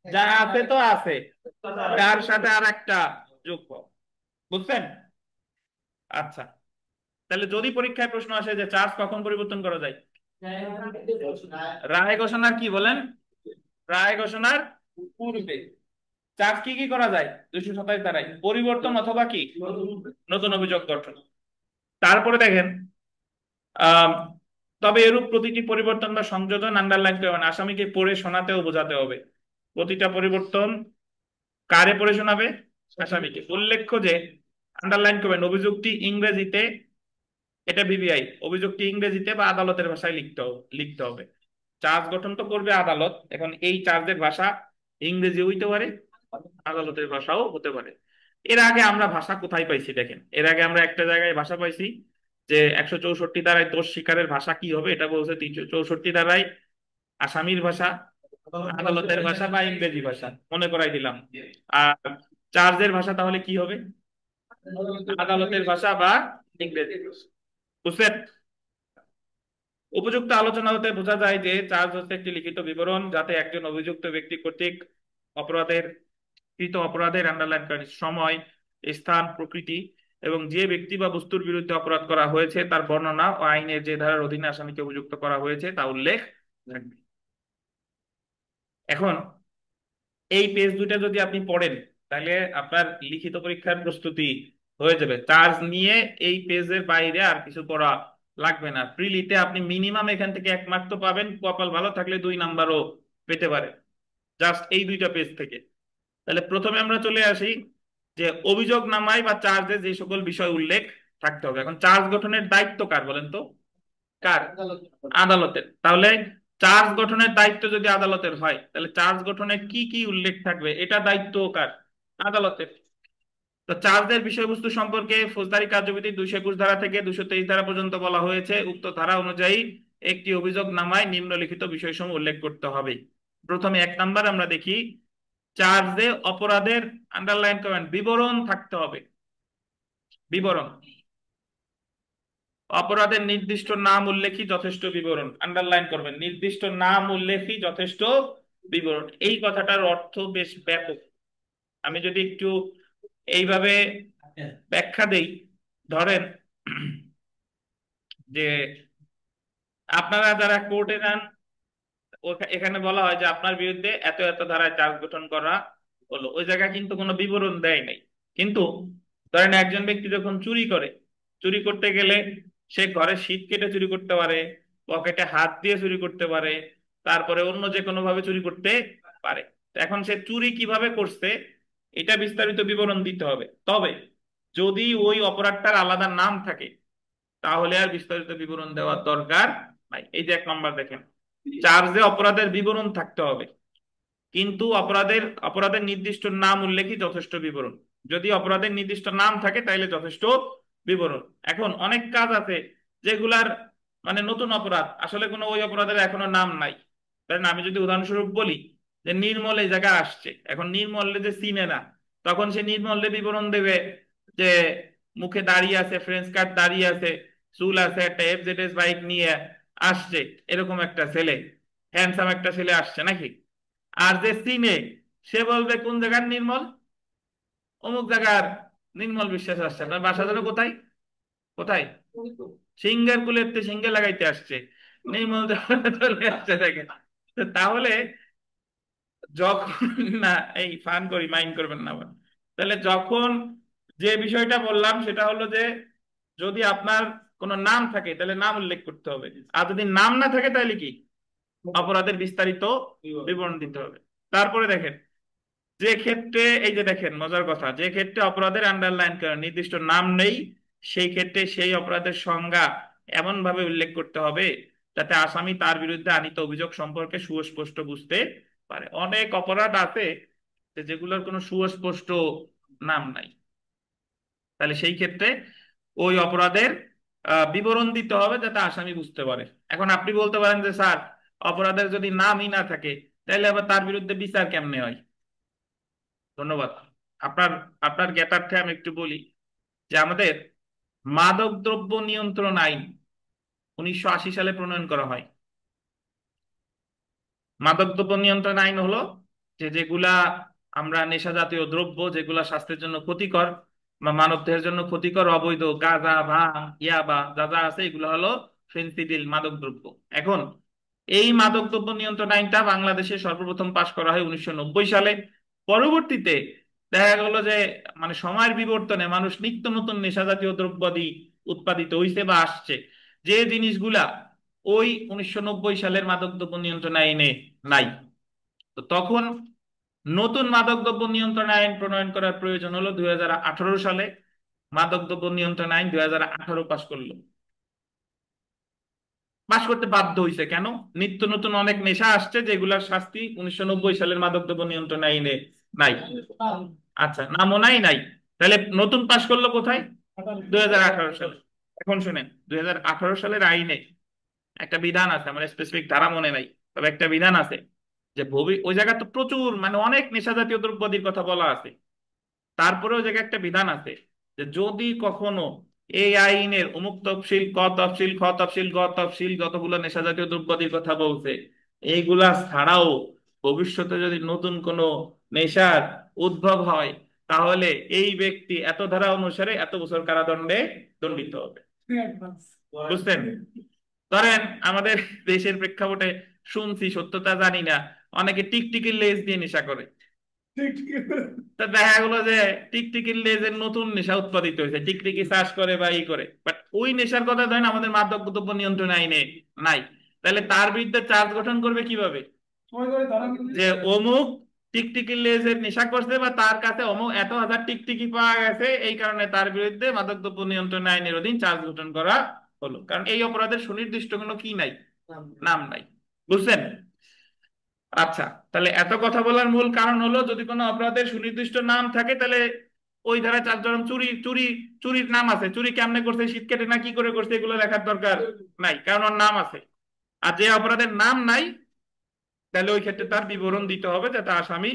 যা আছে তো আছে, তার সাথে আর একটা যোগ পাও। বুঝছেন? আচ্ছা, তাহলে যদি পরীক্ষায় প্রশ্ন আসে যে চার্জ কখন পরিবর্তন করা যায়, রায় ঘোষণার কি বলেন? রায় ঘোষণার পূর্বে। চার্জ কি কি করা যায়? 227 ধারায় পরিবর্তন অথবা কি নতুন অভিযোগ গঠন। তারপরে দেখেন, আহ তবে এরূপ প্রতিটি পরিবর্তন বা সংযোজন আন্ডারলাইন করবেন, আসামিকে পড়ে শোনাতে ও বোঝাতে হবে। প্রতিটা পরিবর্তন কারে পড়ে শোনাবে? আসামিকে। উল্লেখ্য যে, আন্ডারলাইন করবেন, অভিযোগটি ইংরেজিতে, এটা ভিভিআই, অভিযোগটি ইংরেজিতে বা আদালতের ভাষায় লিখতে হবে। চার্জ গঠন তো করবে আদালত, এখন এই চার্জের ভাষা ইংরেজি হইতে পারে, আদালতের ভাষাও হতে পারে। এর আগে আমরা ভাষা কোথায় পাইছি দেখেন, এর আগে আমরা একটা জায়গায় ভাষা পাইছি যে 164 ধারায় দোষ স্বীকারের ভাষা কি হবে, এটা বলছে 364 ধারায় আসামির ভাষা, আদালতের ভাষা বা ইংরেজি ভাষা, মনে করাই দিলাম। আর চার্জের ভাষা তাহলে কি হবে? আদালতের ভাষা বা ইংরেজি ভাষা। বুঝছেন? উপযুক্ত আলোচনা হতে বোঝা যায় যে চার্জ হচ্ছে একটি লিখিত বিবরণ যাতে একজন অভিযুক্ত ব্যক্তি কর্তৃক অপরাধের, কৃত অপরাধের, আন্ডারলাইন করেন, সময়, স্থান, প্রকৃতি এবং যে ব্যক্তি বা বস্তুর বিরুদ্ধে অপরাধ করা হয়েছে তার বর্ণনা ও আইনের যে ধারার অধীনে আসামিকে অভিযুক্ত করা হয়েছে তা উল্লেখ থাকবে। এখন এই পেজ দুইটা যদি আপনি পড়েন তাহলে আপনার লিখিত পরীক্ষার প্রস্তুতি হয়ে যাবে। চার্জ নিয়ে এই পেজের বাইরে আর কিছু পড়া লাগবে না। প্রিলিতে আপনি মিনিমাম এখান থেকে 1 মার্ক তো পাবেন, কপাল ভালো থাকলে 2 নাম্বারও পেতে পারে, জাস্ট এই দুইটা পেজ থেকে। তাহলে প্রথমে আমরা চলে আসি যে অভিযোগ নামায় বা চার্জে যে সকল বিষয় উল্লেখ থাকতে হবে। এখন চার্জ গঠনের দায়িত্ব কার বলেন তো? কার? আদালতের। তাহলে চার্জ গঠনের দায়িত্ব যদি আদালতের হয়, তাহলে চার্জ গঠনে কি কি উল্লেখ থাকবে এটা দায়িত্ব কার? আদালতের। তো চার্জের বিষয়বস্তু সম্পর্কে ফৌজদারি কার্যবিধি 221 ধারা থেকে 223 ধারা পর্যন্ত বলা হয়েছে, উক্ত ধারা অনুযায়ী একটি অভিযোগ নামায় নিম্নলিখিত বিষয়সমূহ উল্লেখ করতে হবে। প্রথমে 1 নাম্বার আমরা দেখি, চার্জে অপরাধের, আন্ডারলাইন করেন, বিবরণ থাকতে হবে। বিবরণ, অপরাধের নির্দিষ্ট নাম উল্লেখই যথেষ্ট বিবরণ। আন্ডারলাইন করবেন, নির্দিষ্ট নাম উল্লেখই যথেষ্ট বিবরণ। এই কথাটার অর্থ বেশ ব্যাপক। আমি যদি একটু এইভাবে ব্যাখ্যা দেই, ধরেন যে আপনারা যারা কোর্টে যান, এখানে বলা হয় যে আপনার বিরুদ্ধে এত এত ধারায় চার্জ গঠন করা হলো, ওই জায়গায় কিন্তু কোনো বিবরণ দেয় নাই। কিন্তু ধরেন একজন ব্যক্তি যখন চুরি করে, চুরি করতে গেলে সে ঘরে শীট কেটে চুরি করতে পারে, পকেটে হাত দিয়ে চুরি করতে পারে, তারপরে অন্য যে কোনো ভাবে চুরি করতে পারে। তো এখন সে চুরি কিভাবে করছে এটা বিস্তারিত বিবরণ দিতে হবে। তবে যদি ওই অপরাধটার আলাদা নাম থাকে, তাহলে আর বিস্তারিত বিবরণ দেওয়ার দরকার নাই। এই যে 1 নম্বর দেখেন, চার্জে অপরাধের বিবরণ থাকতে হবে, কিন্তু অপরাধের নির্দিষ্ট নাম উল্লেখই যথেষ্ট বিবরণ। যদি অপরাধের নির্দিষ্ট নাম থাকে তাহলে যথেষ্ট বিবরণ। এখন অনেক কাজ আছে যেগুলার মানে নতুন অপরাধ, আসলে কোনো ওই অপরাধের এখনো নাম নাই। কারণ আমি যদি উদাহরণস্বরূপ বলি যে নির্মল এই জায়গায় আসছে, এখন নির্মলে যে চিনে না, তখন সে নির্মলে বিবরণ দেবে যে মুখে দাঁড়িয়ে আছে, ফ্রেঞ্চ কাট দাঁড়িয়ে আছে, চুল আছে, একটা এফজেডএস বাইক নিয়ে আসছে, এরকম একটা ছেলে, হ্যান্ডসাম একটা ছেলে আসছে নাকি। আর যে চিনে সে বলবে কোন জায়গার নির্মল, অমুক জায়গার নির্মল বিশ্বাস আসছে। আপনার বাসা যেন কোথায়? কোথায়? সিংহের কুলেতে সিংহে লাগাইতে আসছে, নির্মল চলে আসছে দেখেন। তো তাহলে যখন না, এই ফান করি, মাইন্ড করবেন না আবার। তাহলে যখন যে বিষয়টা বললাম সেটা হলো যে যদি আপনার কোনো নাম থাকে তাহলে নাম উল্লেখ করতে হবে, আর যদি নাম না থাকে তাহলে কি? অপরাধের বিস্তারিত বিবরণ দিতে হবে। তারপরে দেখেন, যে ক্ষেত্রে, এই যে দেখেন মজার কথা, যে ক্ষেত্রে অপরাধের আন্ডারলাইন করা নির্দিষ্ট নাম নেই, সেই ক্ষেত্রে সেই অপরাধের সংজ্ঞা এমন ভাবে উল্লেখ করতে হবে যাতে আসামি তার বিরুদ্ধে আনীত অভিযোগ সম্পর্কে সুস্পষ্ট বুঝতে পারে। অনেক অপরাধ আছে যে যেগুলোর কোনো সুস্পষ্ট নাম নাই, তাহলে সেই ক্ষেত্রে ওই অপরাধের বিবরণ দিতে হবে যাতে আসামি বুঝতে পারে। এখন আপনি বলতে পারেন যে স্যার, অপরাধের যদি নামই না থাকে তাহলে আবার তার বিরুদ্ধে বিচার কেমনে হয়? ধন্যবাদ। আপনার আপনার জ্ঞাতার্থে আমি একটু বলি যে আমাদের মাদকদ্রব্য নিয়ন্ত্রণ আইন 1980 সালে প্রণয়ন করা হয়। মাদকদ্রব্য নিয়ন্ত্রণ আইন হলো যে যেগুলা আমরা নেশা জাতীয় দ্রব্য, যেগুলা স্বাস্থ্যের জন্য ক্ষতিকর বা মানবদেহের জন্য ক্ষতিকর, অবৈধ গাঁজা, ভাঙ, ইয়াবা যা যা আছে, এগুলো হলো ফেন্সিডিল মাদক দ্রব্য। এখন এই মাদকদ্রব্য নিয়ন্ত্রণ আইনটা বাংলাদেশে সর্বপ্রথম পাশ করা হয় 1990 সালে। পরবর্তীতে দেখা গেল যে মানে সময়ের বিবর্তনে মানুষ নিত্য নতুন নেশা জাতীয় দ্রব্যাদি উৎপাদিত হইছে বা আসছে, যে জিনিসগুলা ওই 1990 সালের মাদকদ্রব্য নিয়ন্ত্রণ আইনে নাই। তো তখন নতুন মাদকদ্রব্য নিয়ন্ত্রণ আইন প্রণয়ন করার প্রয়োজন হলো 2018 সালে। মাদকদ্রব্য নিয়ন্ত্রণ আইন 2018 পাশ করলো। পাশ করতে বাধ্য হয়েছে কেন? নিত্য নতুন অনেক নেশা আসছে যেগুলার শাস্তি 1990 সালের মাদকদ্রব্য নিয়ন্ত্রণ আইনে নাই। আচ্ছা, নামও নাই। তাহলে নতুন পাশ করলো কোথায়? 2018 সালে। এখন শুনেন, 2018 সালের আইনে একটা বিধান আছে, আমার স্পেসিফিক ধারা মনে নাই, তবে একটা বিধান আছে যে ওই জায়গায় তো প্রচুর মানে অনেক নেশা জাতীয় দ্রব্যাদির কথা বলা আছে। তারপরে ওই জায়গায় একটা বিধান আছে যে যদি কখনো এই আইনের অমুক তফসিল, ক তফসিল, খ তফসিল, গ তফসিল, যতগুলো নেশা জাতীয় দ্রব্যাদির কথা বলছে এইগুলা ছাড়াও ভবিষ্যতে যদি নতুন কোনো নেশার উদ্ভব হয়, তাহলে এই ব্যক্তি এত ধারা অনুসারে এত বছর কারাদণ্ডে দণ্ডিত হবে। বুঝছেন? ধরেন আমাদের দেশের প্রেক্ষাপটে শুনছি, সত্যতা জানি না, অনেকে টিকটিকির লেজ দিয়ে নেশা করে। তা দেখা গেলো যে টিকটিকির লেজের নতুন নেশা উৎপাদিত হয়েছে, টিকটিকি চাষ করে বা ই করে, বাট ওই নেশার কথা ধরেন আমাদের মাদক দ্রব্য নিয়ন্ত্রণ আইনে নাই, তাহলে তার বিরুদ্ধে চার্জ গঠন করবে কিভাবে? যে অমুক টিকটিকি লেজের নেশা করছে, বা তার কাছে অমুক এত হাজার টিকটিকি পাওয়া গেছে, এই কারণে তার বিরুদ্ধে মাদকদ্রব্য নিয়ন্ত্রণ আইনের অধীন চার্জ গঠন করা হলো, কারণ এই অপরাধের সুনির্দিষ্ট কোনো কি নাই, নাম নাই। বুঝছেন? আচ্ছা, তাহলে এত কথা বলার মূল কারণ হলো যদি কোনো অপরাধের সুনির্দিষ্ট নাম থাকে তাহলে ওই ধারা চার, ধরুন চুরি, চুরির নাম আছে, চুরি কেমনে করছে, শীত কেটে না কি করে করছে, এগুলো লেখার দরকার নাই, কারণ ওর নাম আছে। আর যে অপরাধের নাম নাই, তাহলে ওই ক্ষেত্রে তার বিবরণ দিতে হবে যাতে আসামি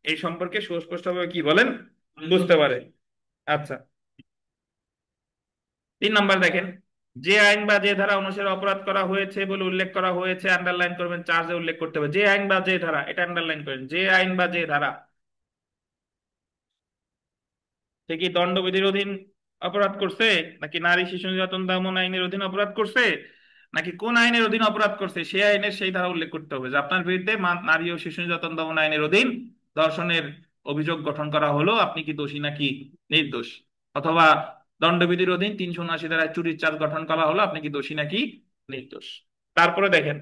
এই সম্পর্কে সুস্পষ্টভাবে কি বলেন বুঝতে পারে। আচ্ছা, 3 নম্বর দেখেন, যে আইন বা যে ধারা অনুসারে অপরাধ করা হয়েছে বলে উল্লেখ করা হয়েছে, আন্ডারলাইন করবেন, চার্জে উল্লেখ করতে হবে যে আইন বা যে ধারা, এটা আন্ডারলাইন করেন, যে আইন বা যে ধারা। সে কি দণ্ডবিধির অধীন অপরাধ করছে, নাকি নারী শিশু নির্যাতন দমন আইনের অধীন অপরাধ করছে, নাকি কোন আইনের অধীন অপরাধ করছে, সেই আইনের সেই ধারা উল্লেখ করতে হবে যে আপনার বিরুদ্ধে নারী ও শিশু নির্যাতন দমন আইনের অধীন ধর্ষণের অভিযোগ গঠন করা হলো, আপনি কি দোষী নাকি নির্দোষ। অথবা দণ্ডবিধির অধীন 379 ধারায় চুরির চার্জ গঠন করা হলো, আপনি কি দোষী নাকি নির্দোষ। তারপরে দেখেন,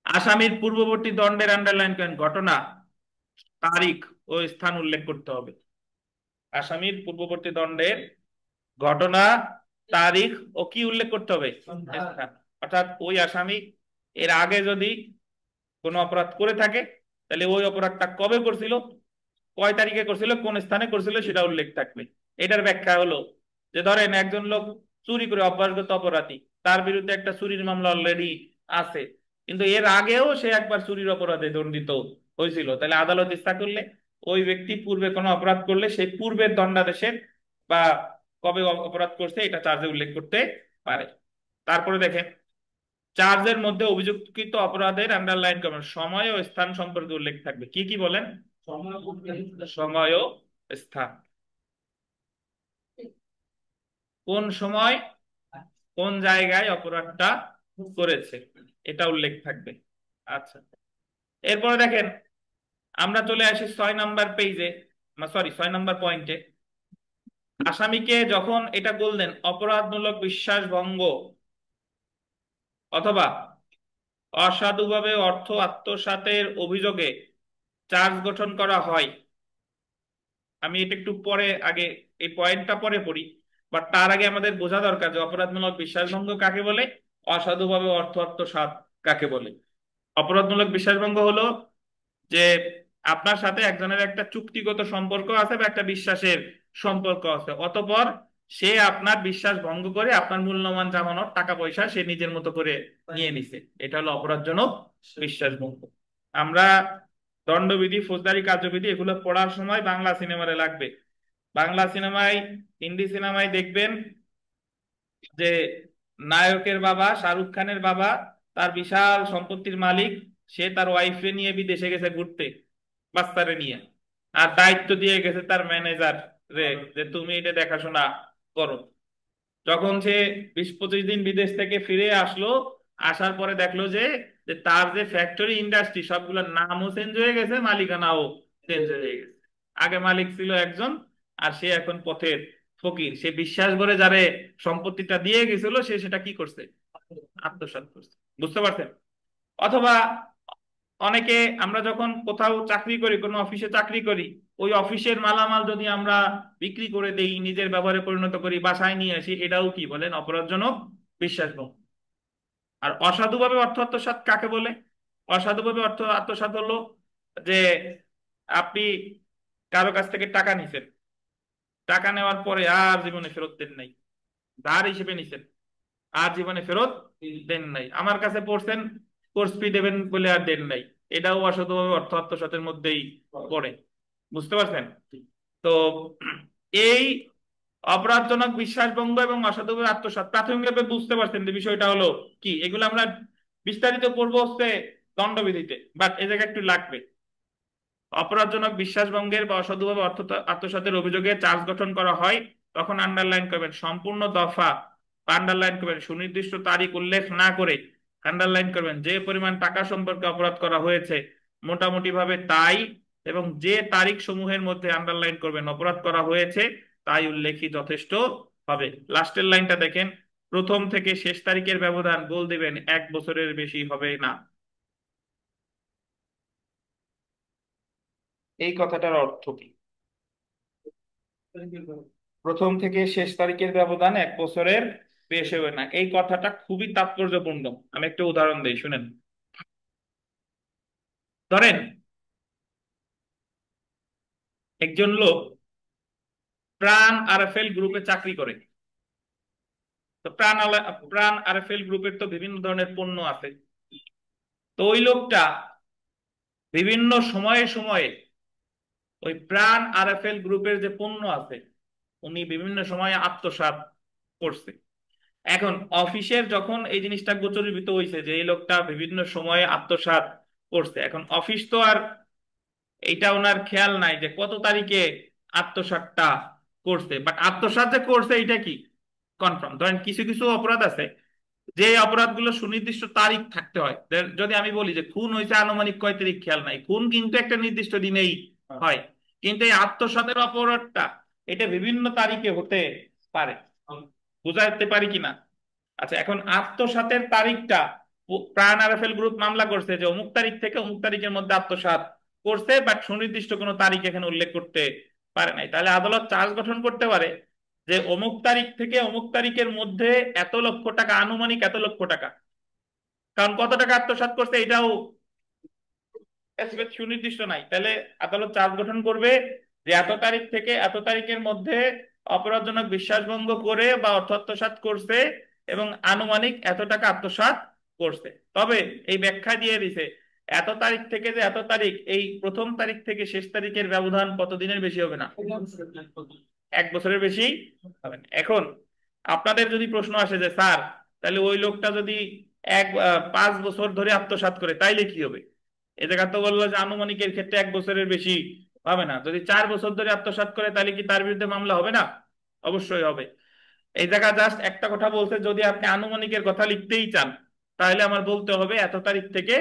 আসামির পূর্ববর্তী দণ্ডের আন্ডারলাইন করেন, ঘটনা, তারিখ ও স্থান উল্লেখ করতে হবে। আসামির পূর্ববর্তী দণ্ডের ঘটনা, তারিখ ও কি উল্লেখ করতে হবে, স্থান। অর্থাৎ ওই আসামি এর আগে যদি কোনো অপরাধ করে থাকে, তাহলে ওই অপরাধটা কবে করছিল, কয় তারিখে করছিল, কোন স্থানে করছিল, সেটা উল্লেখ থাকবে। এটার ব্যাখ্যা হলো যে ধরেন একজন লোক চুরি করে অভ্যাসগত অপরাধী, তার বিরুদ্ধে একটা চুরির মামলা অলরেডি আছে, কিন্তু এর আগেও সে একবার চুরির অপরাধে দণ্ডিত হয়েছিল, তাহলে আদালত ইচ্ছা করলে ওই ব্যক্তি পূর্বে কোনো অপরাধ করলে সেই পূর্বের দণ্ডাদেশের বা কবে অপরাধ করছে এটা চার্জে উল্লেখ করতে পারে। তারপরে দেখেন, চার্জের মধ্যে অভিযুক্তকৃত অপরাধের আন্ডারলাইন করবেন, সময় ও স্থান সম্পর্কে উল্লেখ থাকবে। কি কি বলেন? সময় ও স্থান, কোন সময় কোন জায়গায় অপরাধটা করেছে এটা উল্লেখ থাকবে। আচ্ছা, এরপরে দেখেন, আমরা চলে আসি 6 নম্বর পেজে, সরি 6 নম্বর পয়েন্টে। আসামিকে যখন এটা বললেন অপরাধমূলক বিশ্বাস ভঙ্গ অথবা অসাধুভাবে অর্থ আত্মসাতের অভিযোগে চার্জ গঠন করা হয়, আমি এটা একটু পরে, আগে এই পয়েন্টটা পরে পড়ি, বাট তার আগে আমাদের বোঝা দরকার যে অপরাধমূলক বিশ্বাসভঙ্গ কাকে বলে, অসাধুভাবে অর্থ আত্মসাৎ কাকে বলে। অপরাধমূলক বিশ্বাসভঙ্গ হলো যে আপনার সাথে একজনের একটা চুক্তিগত সম্পর্ক আছে বা একটা বিশ্বাসের সম্পর্ক আছে, অতঃপর সে আপনার বিশ্বাস ভঙ্গ করে আপনার মূল্যবান জামানত টাকা পয়সা সে নিজের মতো করে নিয়ে নিছে, এটা হলো অপরাধজনক বিশ্বাসভঙ্গ। আমরা দণ্ডবিধি, ফৌজদারি কার্যবিধি এগুলো পড়ার সময় বাংলা সিনেমারে লাগবে। বাংলা সিনেমায়, হিন্দি সিনেমায় দেখবেন যে নায়কের বাবা, শাহরুখ খানের বাবা, তার বিশাল সম্পত্তির মালিক, সে তার ওয়াইফে নিয়ে বিদেশে গেছে ঘুরতে, বাচ্চারে নিয়ে, আর দায়িত্ব দিয়ে গেছে তার ম্যানেজার রে যে তুমি এটা দেখাশোনা করো। যখন সে 20-25 দিন বিদেশ থেকে ফিরে আসলো, আসার পরে দেখলো যে যে তার যে ফ্যাক্টরি ইন্ডাস্ট্রি সবগুলোর নামও চেঞ্জ হয়ে গেছে, মালিকানাও চেঞ্জ হয়ে গেছে। আগে মালিক ছিল একজন, আর সে এখন পথের ফকির। সে বিশ্বাস করে যারে সম্পত্তিটা দিয়ে গেছিল সে সেটা কি করছে, আত্মসাৎ করছে। বুঝতে পারছেন? অথবা অনেকে, আমরা যখন কোথাও চাকরি করি, কোনো অফিসে চাকরি করি, ওই অফিসের মালামাল যদি আমরা বিক্রি করে দেই, নিজের ব্যবহারে পরিণত করি, বাসায় নিয়ে আসি, এটাও কি বলেন, অপরাধজনক বিশ্বাসভঙ্গ। আর অসাধুভাবে অর্থ আত্মসাৎ কাকে বলে? অসাধুভাবে অর্থ আত্মসাৎ হলো যে আপনি কারো কাছ থেকে টাকা নিছেন, টাকা নেওয়ার পরে আর জীবনে ফেরত দেন নাই, ধার হিসেবে নিছেন, আর জীবনে ফেরত দেন নাই, আমার কাছে পড়ছেন কোর্স ফি দেবেন বলে আর দেন নাই, এটাও অসাধুভাবে অর্থ আত্মসাতের মধ্যেই পড়ে। বুঝতে পারছেন? তো এই অপরাধজনক বিশ্বাসভঙ্গ এবং অসাধুভাবে আত্মসাৎ প্রাথমিকভাবে বুঝতে পারছেন যে বিষয়টা হলো কি, এগুলো আমরা বিস্তারিত পড়বো হচ্ছে দণ্ডবিধিতে, বাট এ জায়গায় একটু লাগবে। অপরাধজনক বিশ্বাসভঙ্গের বা অসাধুভাবে অর্থ আত্মসাতের অভিযোগে চার্জ গঠন করা হয়, তখন আন্ডারলাইন করবেন সম্পূর্ণ দফা, আন্ডারলাইন করবেন সুনির্দিষ্ট তারিখ উল্লেখ না করে, আন্ডারলাইন করবেন যে পরিমাণ টাকা সম্পর্কে অপরাধ করা হয়েছে মোটামুটি ভাবে তাই, এবং যে তারিখ সমূহের মধ্যে আন্ডারলাইন করবেন অপরাধ করা হয়েছে তাই উল্লেখই যথেষ্ট হবে। লাস্টের লাইনটা দেখেন, প্রথম থেকে শেষ তারিখের ব্যবধান বল দিবেন 1 বছরের বেশি হবে না। এই কথাটার অর্থ কি? প্রথম থেকে শেষ তারিখের ব্যবধান 1 বছরের বেশি হবে না, এই কথাটা খুবই তাৎপর্যপূর্ণ। আমি একটা উদাহরণ দিই, শুনেন। ধরেন একজন লোক প্রাণ আরএফএল গ্রুপে চাকরি করে। তো প্রাণ আরএফএল গ্রুপের তো বিভিন্ন ধরনের পণ্য আছে। তো ওই লোকটা বিভিন্ন সময়ে সময়ে ওই প্রাণ আরএফএল গ্রুপের যে পণ্য আছে উনি বিভিন্ন সময়ে আত্মসাৎ করছে। এখন অফিসের যখন এই জিনিসটা গোচরীভূত হয়েছে যে এই লোকটা বিভিন্ন সময়ে আত্মসাৎ করছে, এখন অফিস তো আর এইটা ওনার খেয়াল নাই যে কত তারিখে আত্মসাৎটা করছে, বাট আত্মসাৎ যে করছে এটা কি কনফার্ম। ধরেন কিছু কিছু অপরাধ আছে যে অপরাধগুলো সুনির্দিষ্ট তারিখ থাকতে হয়। যদি আমি বলি যে খুন হয়েছে আনুমানিক কয় তারিখ খেয়াল নাই, খুন কিন্তু একটা নির্দিষ্ট দিনেই হয়। কিন্তু এই আত্মসাতের অপরাধটা এটা বিভিন্ন তারিখে হতে পারে। বুঝাতে পারি কিনা? আচ্ছা, এখন আত্মসাতের তারিখটা প্রাণ আরএফএল গ্রুপ মামলা করছে যে অমুক তারিখ থেকে অমুক তারিখের মধ্যে আত্মসাৎ করছে, বাট সুনির্দিষ্ট কোনো তারিখ এখানে উল্লেখ করতে পারে নাই। তাহলে আদালত চার্জ গঠন করতে পারে যে অমুক তারিখ থেকে অমুক তারিখের মধ্যে এত লক্ষ টাকা, আনুমানিক এত লক্ষ টাকা। কারণ কত টাকা আত্মসাৎ করছে এটাও সুনির্দিষ্ট নাই। তাহলে আদালত চার্জ গঠন করবে যে এত তারিখ থেকে এত তারিখের মধ্যে অপরাধজনক বিশ্বাসভঙ্গ করে বা অর্থ আত্মসাৎ করছে এবং আনুমানিক এত টাকা আত্মসাৎ করছে। তবে এই ব্যাখ্যা দিয়ে দিছে এত তারিখ থেকে যে এত তারিখ, এই প্রথম তারিখ থেকে শেষ তারিখের ব্যবধান কত দিনের বেশি হবে না, 1 বছরের বেশি হবে না। এখন আপনাদের যদি প্রশ্ন আসে যে স্যার তাহলে ওই লোকটা যদি 5 বছর ধরে আত্মসাৎ করে তাইলে কি হবে? এ জায়গা তো বললো যে আনুমানিকের ক্ষেত্রে 1 বছরের বেশি হবে না। যদি 4 বছর ধরে আত্মসাৎ করে তাহলে কি তার বিরুদ্ধে মামলা হবে না? অবশ্যই হবে। এই জায়গা জাস্ট একটা কথা বলছে, যদি আপনি আনুমানিকের কথা লিখতেই চান তাহলে আমার বলতে হবে এত তারিখ থেকে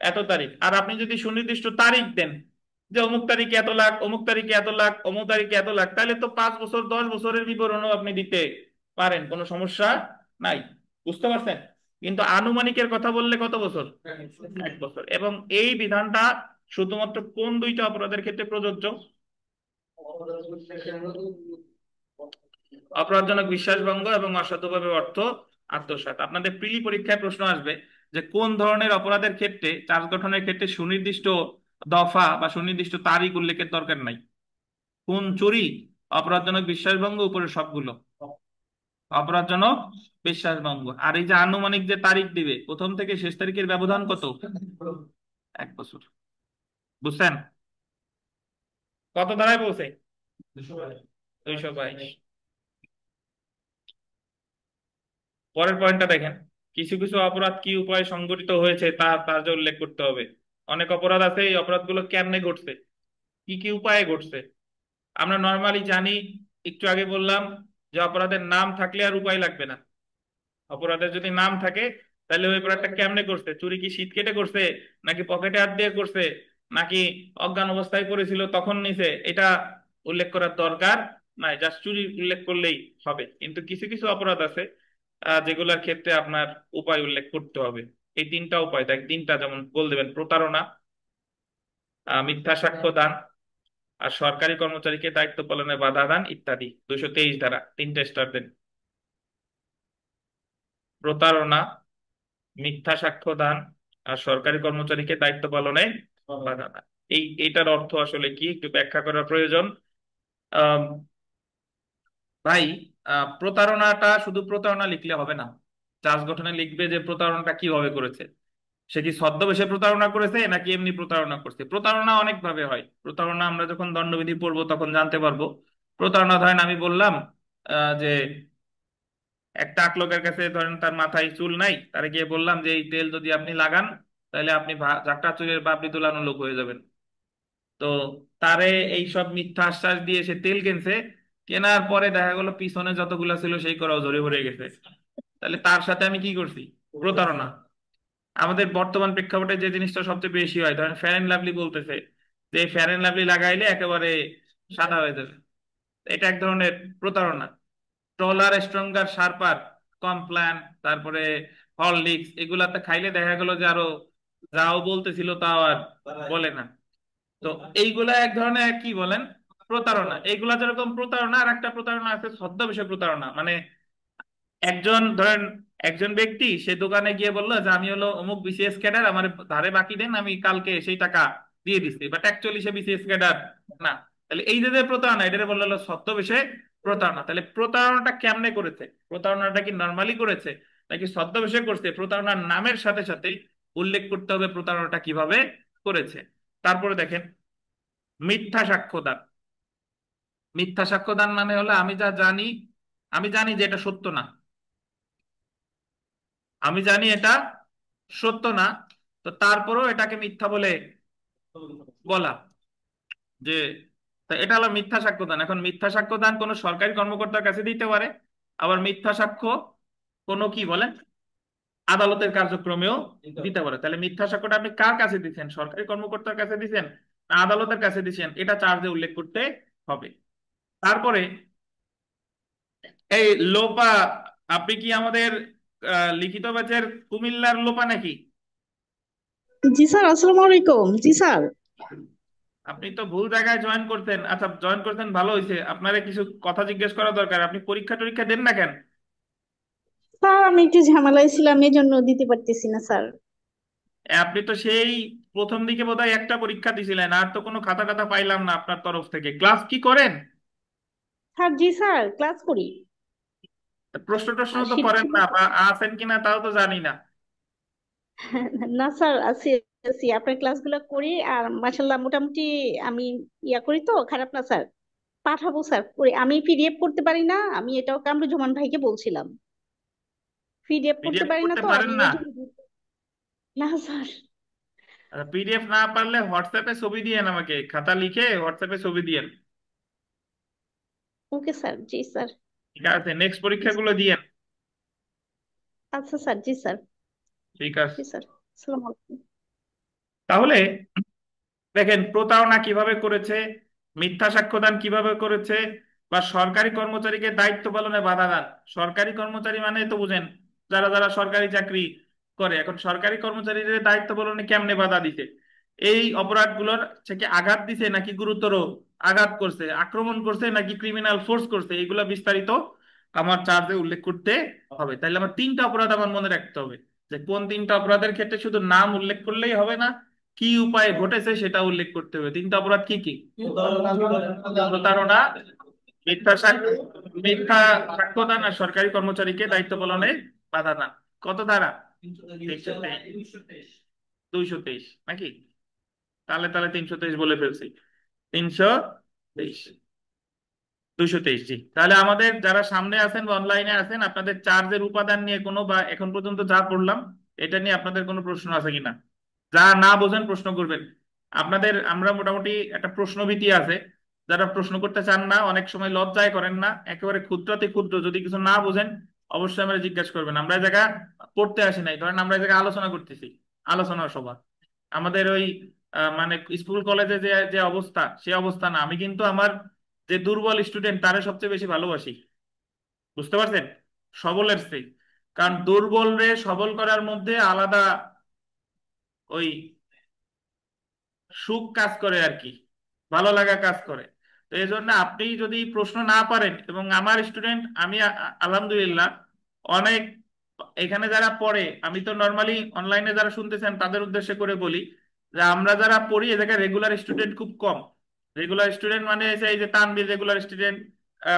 এত তারিখ। আর আপনি যদি সুনির্দিষ্ট তারিখ দেন যে অমুক তারিখে এত লাখ, অমুক তারিখে এত লাখ, অমুক তারিখে এত লাখ, তাহলে তো 5 বছর 10 বছরের বিবরণও আপনি দিতে পারেন, কোনো সমস্যা নাই। বুঝতে পারছেন? কিন্তু আনুমানিকের কথা বললে কত বছর? 1 বছর। এবং এই বিধানটা শুধুমাত্র কোন দুইটা অপরাধের ক্ষেত্রে প্রযোজ্য? অপরাধজনক বিশ্বাসভঙ্গ এবং অসাধুভাবে অর্থ আত্মসাৎ। আপনাদের প্রিলি পরীক্ষায় প্রশ্ন আসবে যে কোন ধরনের অপরাধের ক্ষেত্রে চার্জ গঠনের ক্ষেত্রে সুনির্দিষ্ট দফা বা সুনির্দিষ্ট তারিখ উল্লেখের দরকার নাই। কোন চুরি? অপরাধজনক বিশ্বাসভঙ্গ, উপরে সবগুলো অপরাধজনক বিশ্বাসভঙ্গ। আর এই যে আনুমানিক যে তারিখ দিবে প্রথম থেকে শেষ তারিখের ব্যবধান কত? 1 বছর। বুঝছেন? কত ধারায় পৌঁছে? 222। পরের পয়েন্টটা দেখেন, কিছু কিছু অপরাধ কি উপায়ে সংঘটিত হয়েছে তা তার উল্লেখ করতে হবে। অনেক অপরাধ আছে, এই অপরাধগুলো কেমনে ঘটছে, কি কি উপায়ে ঘটছে। আমরা নর্মালি জানি, একটু আগে বললাম যে অপরাধের নাম থাকলে আর উপায় লাগবে না। অপরাধের যদি নাম থাকে তাহলে ওই অপরাধটা কেমনে করছে, চুরি কি শীত কেটে করছে, নাকি পকেটে হাত দিয়ে করছে, নাকি অজ্ঞান অবস্থায় করেছিল তখন নিছে, এটা উল্লেখ করার দরকার নাই, জাস্ট চুরি উল্লেখ করলেই হবে। কিন্তু কিছু কিছু অপরাধ আছে যেগুলোর ক্ষেত্রে আপনার উপায় উল্লেখ করতে হবে। এই তিনটা উপায় দেখ, তিনটা যেমন বল দেবেন: প্রতারণা, মিথ্যা সাক্ষ্য দান, আর সরকারি কর্মচারীকে দায়িত্ব পালনে বাধা দান ইত্যাদি। 223 ধারা, তিনটে স্টার দেন। প্রতারণা, মিথ্যা সাক্ষ্য দান, আর সরকারি কর্মচারীকে দায়িত্ব পালনে বাধা দান। এইটার অর্থ আসলে কি একটু ব্যাখ্যা করা প্রয়োজন। আম, ভাই, প্রতারণাটা শুধু প্রতারণা লিখলে হবে না, চার্জ গঠনে লিখবে যে প্রতারণাটা কিভাবে করেছে। সে কি ছদ্মবেশে প্রতারণা করেছে নাকি এমনি প্রতারণা করছে। প্রতারণা অনেক ভাবে হয়। প্রতারণা আমরা যখন দণ্ডবিধি পড়বো তখন জানতে পারবো। প্রতারণা ধরেন আমি বললাম যে একটা লোকের কাছে, ধরেন তার মাথায় চুল নাই, তারে গিয়ে বললাম যে এই তেল যদি আপনি লাগান তাহলে আপনি ঝাঁকড়া চুলের বাবরি তোলানো লোক হয়ে যাবেন। তো তারে এই সব মিথ্যা আশ্বাস দিয়ে সে তেল কিনছে। কেনার পরে দেখা গেল পিছনে যতগুলা ছিল সেই করাও ঝরে ভরে গেছে। তাহলে তার সাথে আমি কি করছি? প্রতারণা। আমাদের বর্তমান প্রেক্ষাপটে যে জিনিসটা সবচেয়ে বেশি হয়, ধরেন ফেয়ার এন্ড লাভলি বলতেছে যে ফেয়ার এন্ড লাভলি লাগাইলে একেবারে সাদা হয়ে যাবে। এটা এক ধরনের প্রতারণা। ট্রলার স্ট্রঙ্গার শার্পার, কমপ্ল্যান, তারপরে হরলিক্স, এগুলাতে খাইলে দেখা গেল যে আরো যাও বলতেছিল তাও আর বলে না। তো এইগুলা এক ধরনের কি বলেন, প্রতারণা। এইগুলা যেরকম প্রতারণা, আর একটা প্রতারণা আছে ছদ্মবেশে প্রতারণা। মানে একজন ধরেন, একজন ব্যক্তি সে দোকানে গিয়ে বললো যে আমি হলো অমুক বিসিএস ক্যাডার, আমার ধারে বাকি দেন, আমি কালকে সেই টাকা দিয়ে দিচ্ছি, but actually say BCS cadre না। তাহলে এই যে যে প্রতারণা, এটা বললো হলো ছদ্মবেশে প্রতারণা। তাহলে প্রতারণাটা কেমনে করেছে? প্রতারণাটা কি নর্মালি করেছে নাকি ছদ্মবেশে করছে? প্রতারণার নামের সাথে সাথে উল্লেখ করতে হবে প্রতারণাটা কিভাবে করেছে। তারপরে দেখেন, মিথ্যা সাক্ষ্যদান। মিথ্যা সাক্ষ্যদান মানে হলো আমি যা জানি, আমি জানি যে এটা সত্য না, আমি জানি এটা সত্য না, তো তারপরেও এটাকে মিথ্যা বলে বলা, যে তা এটা হলো মিথ্যা সাক্ষ্যদান। এখন মিথ্যা সাক্ষ্যদান কোনো সরকারি কর্মকর্তার কাছে দিতে পারে, আবার মিথ্যা সাক্ষ্য কোনো কি বলেন আদালতের কার্যক্রমেও দিতে পারে। তাহলে মিথ্যা সাক্ষ্যটা আপনি কার কাছে দিচ্ছেন, সরকারি কর্মকর্তার কাছে দিচ্ছেন না আদালতের কাছে দিচ্ছেন, এটা চার্জে উল্লেখ করতে হবে। তারপরে এই লোপা, আপনি কি আমাদের লিখিত ব্যাচের কুমিল্লার লোপা নাকি? জি স্যার, আসসালামু আলাইকুম। জি স্যার। আপনি তো ভুল জায়গায় জয়েন করতেন। আচ্ছা, জয়েন করতেন ভালো হয়েছে, আপনারে কিছু কথা জিজ্ঞেস করা দরকার। আপনি পরীক্ষা টরীক্ষা দেন না কেন? স্যার আমি একটু ঝামেলায় ছিলাম, এই জন্য দিতে পারতেছি না স্যার। আপনি তো সেই প্রথম দিকে বোধহয় একটা পরীক্ষা দিছিলেন, আর তো কোনো খাতা টাতা পাইলাম না আপনার তরফ থেকে। ক্লাস কি করেন? স্যার জি স্যার, ক্লাস করি। প্রশ্ন টশ্ন আর তো শীত করেন ছিল না, তো। বা আছেন কিনা তাও তো জানি না। না স্যার, আছি আছি, আপনার ক্লাসগুলো করি আর মাশাল্লাহ মোটামুটি আমি ইয়া করি তো, খারাপ না স্যার। পাঠাবো স্যার করি, আমি পিডিএফ করতে পারি না, আমি এটাও কামরুজ্জামান ভাইকে বলছিলাম। পিডিএফ করতে পিডিএফ পারি না করতে তো পারেন আমি না? এই জন্য। না স্যার। পিডিএফ না পারলে হোয়াটসঅ্যাপে ছবি দিয়েন, আমাকে খাতা লিখে হোয়াটসঅ্যাপে ছবি দিয়েন। ওকে স্যার, জি স্যার। ঠিক আছে, নেক্সট জি স্যার। পরীক্ষাগুলো দিয়েন। আচ্ছা স্যার, জি স্যার। ঠিক আছে। জি স্যার। আসসালামু আলাইকুম। তাহলে দেখেন প্রতারণা কিভাবে করেছে, মিথ্যা সাক্ষ্যদান কিভাবে করেছে, বা সরকারি কর্মচারীকে দায়িত্ব পালনে বাধা দান। সরকারি কর্মচারী মানে তো বুঝেন, যারা যারা সরকারি চাকরি করে। এখন সরকারি কর্মচারীদের দায়িত্ব পালনে কেমনে বাধা দিছে, এই অপরাধগুলোর থেকে আঘাত দিছে নাকি গুরুতর আঘাত করছে, আক্রমণ করছে নাকি ক্রিমিনাল ফোর্স করছে, এগুলা বিস্তারিত আমার চার্জে উল্লেখ করতে হবে। তাহলে আমার তিনটা অপরাধ আমার মনে রাখতে হবে, যে কোন তিনটা অপরাধের ক্ষেত্রে শুধু নাম উল্লেখ করলেই হবে না, কি উপায়ে ঘটেছে সেটা উল্লেখ করতে হবে। তিনটা অপরাধ কি কি? প্রতারণা, মিথ্যা সাক্ষ্য, মিথ্যা সাক্ষ্যদান, আর সরকারি কর্মচারীকে দায়িত্ব পালনে বাধা দান। কত ধারা? 223 নাকি? তাহলে তাহলে 323 বলে ফেলছি। 323, 223, জি। তাহলে আমাদের যারা সামনে আছেন বা অনলাইনে আছেন, আপনাদের চার্জের উপাদান নিয়ে কোনো, বা এখন পর্যন্ত যা পড়লাম এটা নিয়ে আপনাদের কোনো প্রশ্ন আছে কিনা? যা না বোঝেন প্রশ্ন করবেন। আপনাদের আমরা মোটামুটি একটা প্রশ্নভীতি আছে, যারা প্রশ্ন করতে চান না, অনেক সময় লজ্জায় করেন না, একেবারে ক্ষুদ্রাতি ক্ষুদ্র যদি কিছু না বোঝেন অবশ্যই আমরা জিজ্ঞাসা করবেন। আমরা এই জায়গা পড়তে আসি নাই, ধরেন আমরা এই জায়গায় আলোচনা করতেছি, আলোচনা সভা। আমাদের ওই মানে স্কুল কলেজে যে যে অবস্থা সে অবস্থা না। আমি কিন্তু আমার যে দুর্বল স্টুডেন্ট তারে সবচেয়ে বেশি ভালোবাসি, বুঝতে পারছেন, সবলের চেয়ে। কারণ দুর্বল রে সবল করার মধ্যে আলাদা ওই সুখ কাজ করে আর কি, ভালো লাগা কাজ করে। তো এই জন্য আপনি যদি প্রশ্ন না পারেন, এবং আমার স্টুডেন্ট আমি আলহামদুলিল্লাহ অনেক, এখানে যারা পড়ে, আমি তো নর্মালি অনলাইনে যারা শুনতেছেন তাদের উদ্দেশ্যে করে বলি যে আমরা যারা পড়ি এ জায়গায় রেগুলার স্টুডেন্ট খুব কম। রেগুলার স্টুডেন্ট মানে হচ্ছে এই যে তানভীর রেগুলার স্টুডেন্ট,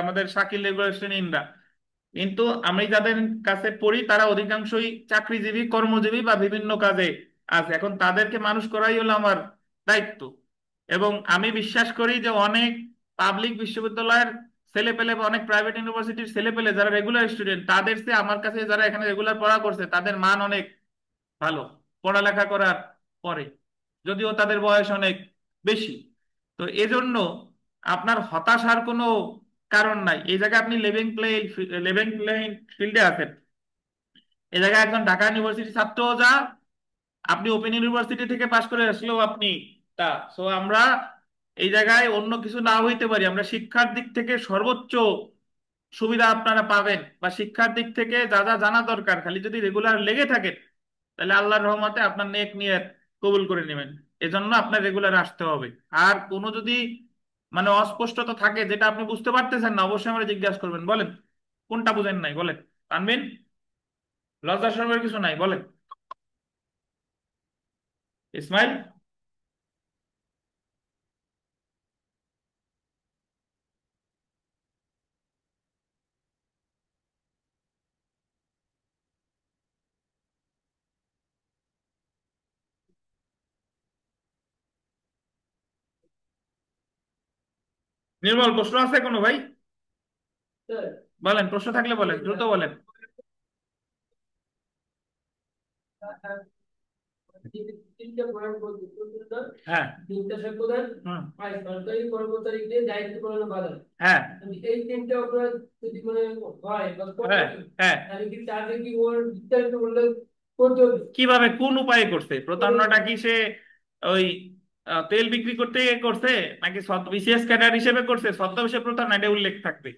আমাদের শাকিল রেগুলার স্টুডেন্ট, ইমরান। কিন্তু আমি যাদের কাছে পড়ি তারা অধিকাংশই চাকরিজীবী, কর্মজীবী বা বিভিন্ন কাজে আছে। এখন তাদেরকে মানুষ করাই হলো আমার দায়িত্ব। এবং আমি বিশ্বাস করি যে অনেক পাবলিক বিশ্ববিদ্যালয়ের ছেলে পেলে বা অনেক প্রাইভেট ইউনিভার্সিটির ছেলে পেলে যারা রেগুলার স্টুডেন্ট, তাদের চেয়ে আমার কাছে যারা এখানে রেগুলার পড়া করছে তাদের মান অনেক ভালো পড়ালেখা করার পরে, যদিও তাদের বয়স অনেক বেশি। তো এজন্য আপনার হতাশার কোনো কারণ নাই। এই জায়গায় আপনি লেভেল প্লেইং ফিল্ডে আছেন। এই জায়গায় একজন ঢাকা ইউনিভার্সিটির ছাত্র যা, আপনি ওপেন ইউনিভার্সিটি থেকে পাশ করে আসলেও আপনি তা। সো আমরা এই জায়গায় অন্য কিছু না হইতে পারি, আমরা শিক্ষার দিক থেকে সর্বোচ্চ সুবিধা আপনারা পাবেন, বা শিক্ষার দিক থেকে যা যা জানা দরকার খালি যদি রেগুলার লেগে থাকেন, তাহলে আল্লাহর রহমতে আপনার নেক নিয়ত কবুল করে নেবেন। এজন্য আপনার রেগুলার আসতে হবে। আর কোনো যদি মানে অস্পষ্টতা থাকে যেটা আপনি বুঝতে পারতেছেন না, অবশ্যই আমরা জিজ্ঞাসা করবেন, বলেন কোনটা বুঝেন নাই বলেন। আনবেন, লজ্জা শরমের কিছু নাই, বলেন। ইসমাইল, নির্মল, প্রশ্ন আছে কোনো ভাই? স্যার, বলেন, প্রশ্ন থাকলে বলেন, দ্রুত বলেন। তিনটা পয়েন্ট বলতে প্রথমটা হ্যাঁ। তিনটা প্রধান হুম। আর সরকারি কর্মচারীদের দায়িত্ব পালন বাধা। হ্যাঁ। এই তিনটা অপরাধ যদি মানে হয় বা করে, হ্যাঁ। হ্যাঁ। তাহলে কি তাদের কি ওর বিস্তারিত বললে করতে হবে? কিভাবে, কোন উপায়ে করছে প্রতারণাটা? কি সে ওই তেল বিক্রি করতে গিয়ে করছে, নাকি বিসিএস ক্যাডার হিসেবে করছে, ছদ্মবেশে প্রতারণা, এটা উল্লেখ থাকবে।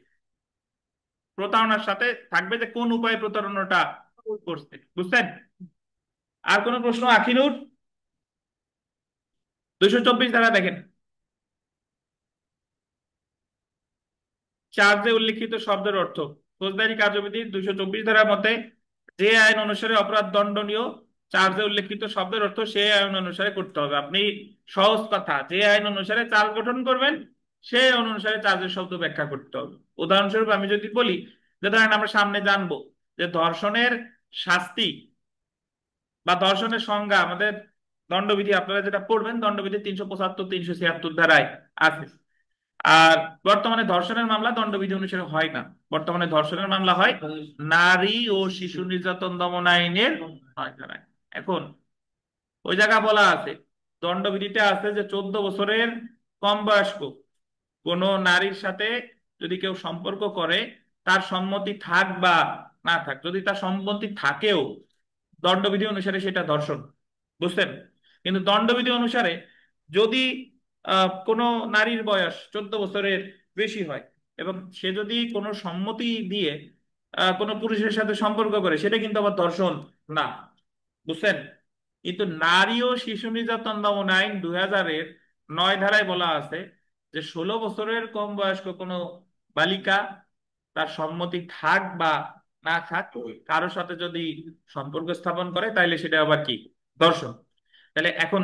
প্রতারণার সাথে থাকবে যে কোন উপায়ে প্রতারণাটা করছে, বুঝছেন? আর কোন প্রশ্ন? আখিনুর, 224 ধারা দেখেন, চার্জে উল্লিখিত শব্দের অর্থ। ফৌজদারি কার্যবিধির 224 ধারার মতে যে আইন অনুসারে অপরাধ দণ্ডনীয়, চার্জে উল্লিখিত শব্দের অর্থ সেই আইন অনুসারে করতে হবে। আপনি সহজ কথা, যে আইন অনুসারে চার্জ গঠন করবেন সেই আইন অনুসারে চার্জের শব্দ ব্যাখ্যা করতে হবে। উদাহরণস্বরূপ আমি যদি বলি যে ধরেন আমরা সামনে জানবো যে ধর্ষণের শাস্তি বা ধর্ষণের সংজ্ঞা আমাদের দণ্ডবিধি, আপনারা যেটা পড়বেন দণ্ডবিধি 375 376 ধারায় আছে। আর বর্তমানে ধর্ষণের মামলা দণ্ডবিধি অনুসারে হয় না, বর্তমানে ধর্ষণের মামলা হয় নারী ও শিশু নির্যাতন দমন আইনের 9 ধারায়। এখন ওই জায়গা বলা আছে, দণ্ডবিধিতে আছে যে 14 বছরের কম বয়স্ক কোন নারীর সাথে যদি কেউ সম্পর্ক করে, তার সম্মতি থাক বা না থাক, যদি তার সম্মতি থাকেও দণ্ডবিধি অনুসারে সেটা ধর্ষণ, বুঝছেন? কিন্তু দণ্ডবিধি অনুসারে যদি কোনো নারীর বয়স 14 বছরের বেশি হয় এবং সে যদি কোনো সম্মতি দিয়ে কোনো পুরুষের সাথে সম্পর্ক করে, সেটা কিন্তু আবার ধর্ষণ না, বুঝছেন? কিন্তু নারী ও শিশু নির্যাতন দমন আইন 2000-এর 9 ধারায় বলা আছে যে 16 বছরের কম বয়স্ক কোনো বালিকা তার সম্মতি থাক বা না থাক কারোর সাথে যদি সম্পর্ক স্থাপন করে, তাইলে সেটা আবার কি? ধর্ষণ। তাহলে এখন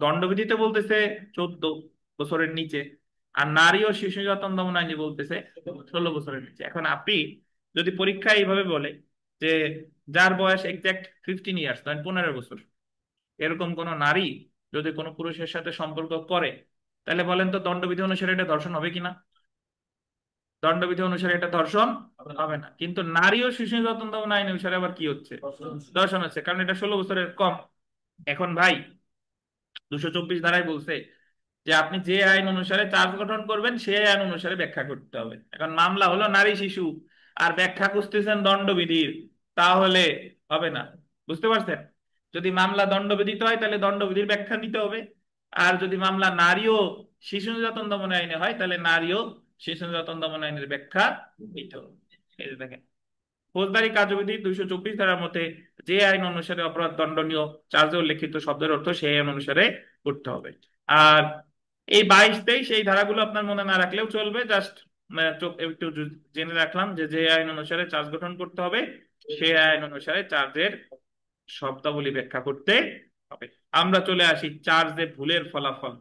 দণ্ডবিধিতে বলতেছে 14 বছরের নিচে, আর নারী ও শিশু নির্যাতন দমন আইনে বলতেছে 16 বছরের নিচে। এখন আপনি যদি পরীক্ষায় এইভাবে বলে যে যার বয়স এক্সাক্ট 15 ইয়ার্স, ধরেন 15 বছর, এরকম কোন নারী যদি কোনো পুরুষের সাথে সম্পর্ক করে, তাহলে বলেন তো দণ্ডবিধি অনুসারে এটা ধর্ষণ হবে কিনা? দণ্ডবিধি অনুসারে এটা ধর্ষণ হবে না। কিন্তু নারী ও শিশু নির্যাতন দমন আইন অনুসারে আবার কি হচ্ছে? ধর্ষণ হচ্ছে, কারণ এটা 16 বছরের কম। এখন ভাই 224 ধারায় বলছে যে আপনি যে আইন অনুসারে চার্জ গঠন করবেন সেই আইন অনুসারে ব্যাখ্যা করতে হবে। এখন মামলা হলো নারী শিশু আর ব্যাখ্যা খুঁজতেছেন দণ্ডবিধির, তাহলে হবে না, বুঝতে পারছেন? যদি মামলা দণ্ডবিধিতে হয় তাহলে দণ্ডবিধির ব্যাখ্যা নিতে হবে, আর যদি মামলা নারী ও শিশু নির্যাতন দমন আইনে হয় তাহলে নারী ও শিশু নির্যাতন দমন আইনের ব্যাখ্যা নিতে হবে। এই যে দেখেন, ফৌজদারি কার্যবিধি 224 ধারার মতে যে আইন অনুসারে অপরাধ দণ্ডনীয়, চার্জে উল্লেখিত শব্দের অর্থ সেই আইন অনুসারে করতে হবে। আর এই 22-23 এই ধারাগুলো আপনার মনে না রাখলেও চলবে, জাস্ট একটু জেনে রাখলাম যে যে আইন অনুসারে চার্জ গঠন করতে হবে সেই আইন অনুসারে চার্জের শব্দাবলী ব্যাখ্যা করতে হবে। আমরা চলে আসি চার্জে ভুলের ফলাফল।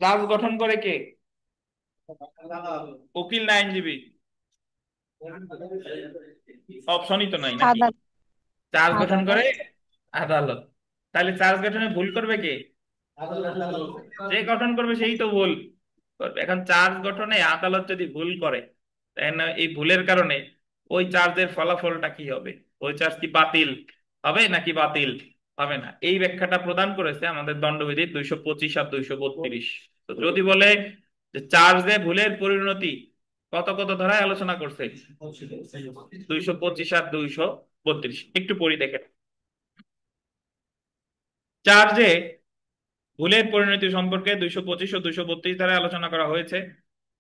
চার্জ গঠন করে কে? উকিল না আইনজীবী? অপশনই তো নাই নাকি? আদালত। চার্জ গঠন করে আদালত। আদালত। তাহলে চার্জ গঠনে ভুল করবে কে? যে গঠন করবে সেই তো ভুল করবে। এখন চার্জ গঠনে আদালত যদি ভুল করে, তাই না, এই ভুলের কারণে ওই চার্জের ফলাফলটা কি হবে? ওই চার্জ কি বাতিল হবে নাকি বাতিল হবে না? এই ব্যাখ্যাটা প্রদান করেছে আমাদের দণ্ডবিধি 225 আর 232। তো যদি বলে যে চার্জে ভুলের পরিণতি কত কত ধারায় আলোচনা করছে, 225 আর 32। একটু পড়ি দেখেন। চার্জে ভুলের পরিণতি সম্পর্কে 225 ও 232 ধারায় আলোচনা করা হয়েছে।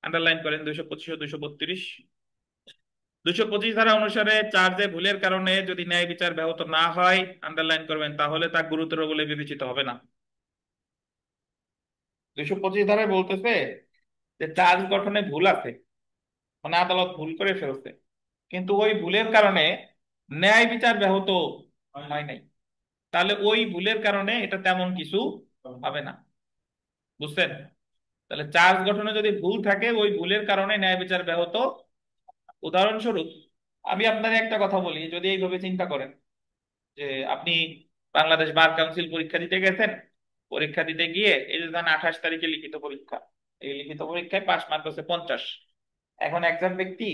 আন্ডারলাইন করেন 225 ও 232। 225 ধারা অনুসারে চার্জে ভুলের কারণে যদি ন্যায় বিচার ব্যাহত না হয়, আন্ডারলাইন করবেন, তাহলে তা গুরুতর বলে বিবেচিত হবে না। 225 ধারায় বলতেছে যে চার্জ গঠনে ভুল আছে, মানে আদালত ভুল করে ফেলছে, কিন্তু ওই ভুলের কারণে ন্যায় বিচার ব্যাহত হয় নাই, তাহলে ওই ভুলের কারণে এটা তেমন কিছু হবে না। বুঝছেন? তাহলে চার্জ গঠনে যদি ভুল থাকে, ওই ভুলের কারণে ন্যায় বিচার ব্যাহত। উদাহরণস্বরূপ আমি আপনাকে একটা কথা বলি, যদি এইভাবে চিন্তা করেন যে আপনি বাংলাদেশ বার কাউন্সিল পরীক্ষা দিতে গেছেন, পরীক্ষা দিতে গিয়ে এই যে ধরেন 28 তারিখে লিখিত পরীক্ষা, এই লিখিত পরীক্ষায় পাস মার্ক হচ্ছে 50। এখন একজন ব্যক্তি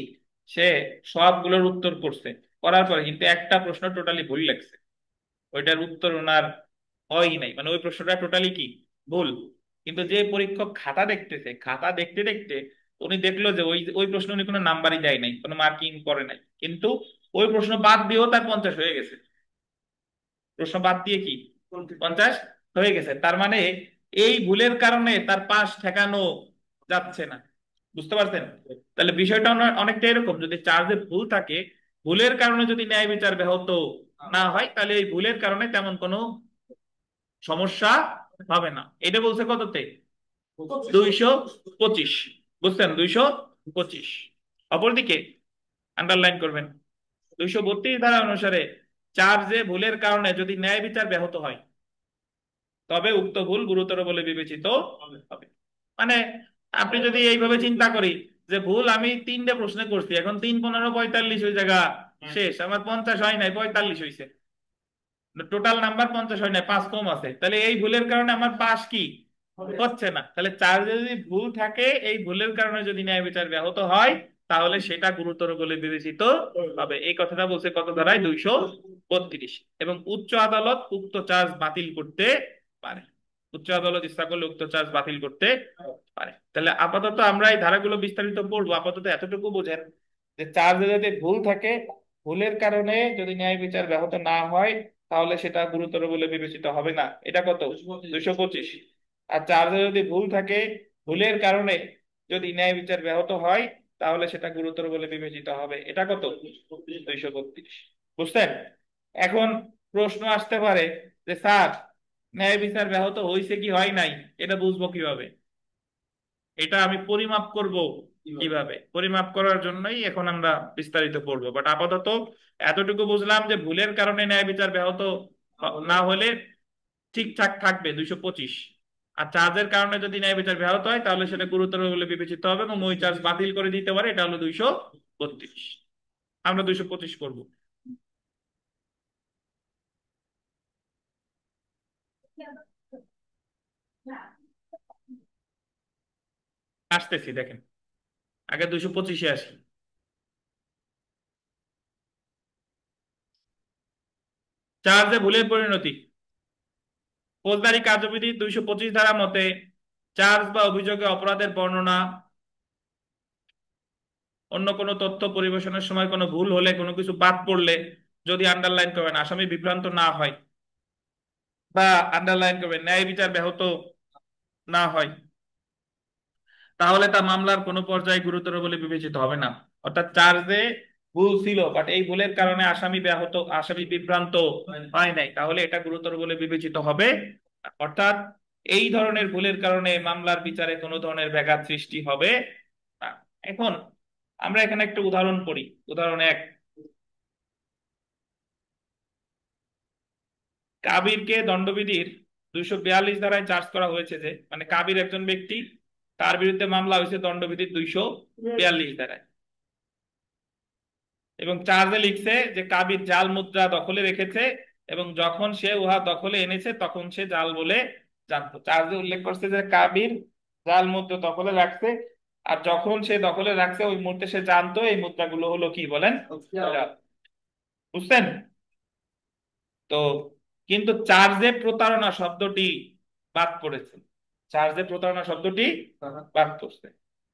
সে সবগুলোর উত্তর করছে, করার পরে কিন্তু একটা প্রশ্ন টোটালি ভুল লাগছে, ওইটার উত্তর ওনার হয়ই নাই, মানে ওই প্রশ্নটা টোটালি কি ভুল। কিন্তু যে পরীক্ষক খাতা দেখতেছে, খাতা দেখতে দেখতে উনি দেখলো যে ওই ওই প্রশ্ন উনি কোনো নাম্বারই দেয় নাই, কোনো মার্কিং করে নাই, কিন্তু ওই প্রশ্ন বাদ দিয়েও তার 50 হয়ে গেছে। প্রশ্ন বাদ দিয়ে কি 50 হয়ে গেছে, তার মানে এই ভুলের কারণে তার পাশ ঠেকানো যাচ্ছে না। বুঝতে পারছেন? তাহলে বিষয়টা অনেকটা এরকম, যদি চার্জে ভুল থাকে, ভুলের কারণে যদি ন্যায় বিচার ব্যাহত না হয়, তাহলে এই ভুলের কারণে তেমন কোনো সমস্যা হবে না। এটা বলছে কততে? 225। বুঝছেন? 225। অপরদিকে আন্ডারলাইন করবেন 232 ধারা অনুসারে চার্জে ভুলের কারণে যদি ন্যায় বিচার ব্যাহত হয়, তবে উক্ত ভুল গুরুতর বলে বিবেচিত হবে। মানে আপনি যদি এইভাবে চিন্তা করি যে ভুল আমি 3টে প্রশ্নে করছি, এখন 3 15 45 ওই জায়গা শেষ, আমার 50 হয় নাই, 45 হয়েছে, টোটাল নাম্বার 50 হয় নাই, 5 কম আছে, তাহলে এই ভুলের কারণে আমার পাস কি হচ্ছে না। তাহলে চার্জে যদি ভুল থাকে, এই ভুলের কারণে যদি ন্যায় বিচার ব্যাহত হয়, তাহলে সেটা গুরুতর বলে বিবেচিত হবে। এই কথাটা বলছে কত ধারায়? 232। এবং উচ্চ আদালত উক্ত চার্জ বাতিল করতে পারে। উচ্চ আদালত ইচ্ছা করলে উক্ত চার্জ বাতিল করতে পারে। তাহলে আপাতত আমরা এই ধারাগুলো বিস্তারিত পড়বো, আপাতত এতটুকু বোঝেন যে চার্জে যদি ভুল থাকে, ভুলের কারণে যদি ন্যায় বিচার ব্যাহত না হয়, তাহলে সেটা গুরুতর বলে বিবেচিত হবে না। এটা কত? 225। আর চার্জে যদি ভুল থাকে, ভুলের কারণে যদি ন্যায় বিচার ব্যাহত হয়, তাহলে সেটা গুরুতর বলে বিবেচিত হবে। এটা কত? 232। বুঝছেন? এখন প্রশ্ন আসতে পারে যে স্যার, ন্যায় বিচার ব্যাহত হয়েছে কি হয় নাই, এটা বুঝবো কিভাবে? এটা আমি পরিমাপ করব কিভাবে? পরিমাপ করার জন্যই এখন আমরা বিস্তারিত পড়বো, বাট আপাতত এতটুকু বুঝলাম যে ভুলের কারণে ন্যায় বিচার ব্যাহত না হলে ঠিকঠাক থাকবে 225। আর চার্জের কারণে যদি ন্যায় বিচার ব্যাহত হয়, তাহলে সেটা গুরুতর বলে বিবেচিত হবে এবং ওই চার্জ বাতিল করে দিতে পারে। এটা হলো 232। আমরা 225 করব। আসতেছি, দেখেন, আগে 225-এ আসি। চার্জে ভুলের পরিণতি। ফৌজদারি কার্যবিধি 225 ধারা মতে চার্জ বা অভিযোগে অপরাধের বর্ণনা, অন্য কোনো তথ্য পরিবেশনের সময় কোনো ভুল হলে, কোনো কিছু বাদ পড়লে, যদি আন্ডারলাইন করবেন আসামি বিভ্রান্ত না হয়, বা আন্ডারলাইন করবেন ন্যায় বিচার ব্যাহত না হয়, তাহলে তা মামলার কোনো পর্যায়ে গুরুতর বলে বিবেচিত হবে না। অর্থাৎ চার্জে ভুল ছিল, বাট এই ভুলের কারণে আসামি বিভ্রান্ত হয় নাই, তাহলে এটা গুরুতর বলে বিবেচিত হবে। অর্থাৎ এই ধরনের ভুলের কারণে মামলার বিচারে কোনো ধরনের ব্যাঘাত সৃষ্টি হবে না। এখন আমরা এখানে একটা উদাহরণ পড়ি। উদাহরণ 1, কাবিরকে দণ্ডবিধির 242 ধারায় চার্জ করা হয়েছে, যে মানে কাবির একজন ব্যক্তি, তার বিরুদ্ধে মামলা হয়েছে দণ্ডবিধির 242 ধারায়, এবং চার্জে লিখছে যে কাবির জাল মুদ্রা দখলে রেখেছে এবং যখন সে উহা দখলে এনেছে তখন সে জাল বলে জানতো। চার্জে উল্লেখ করছে যে কাবির জাল মুদ্রা দখলে রাখছে, আর যখন সে দখলে রাখছে ওই মুহূর্তে সে জানতো এই মুদ্রাগুলো হলো কি বলেন জাল। বুঝছেন? তো কিন্তু চার্জে প্রতারণা শব্দটি বাদ পড়েছে। চার্জে প্রতারণা শব্দটি বাদ পড়ছে,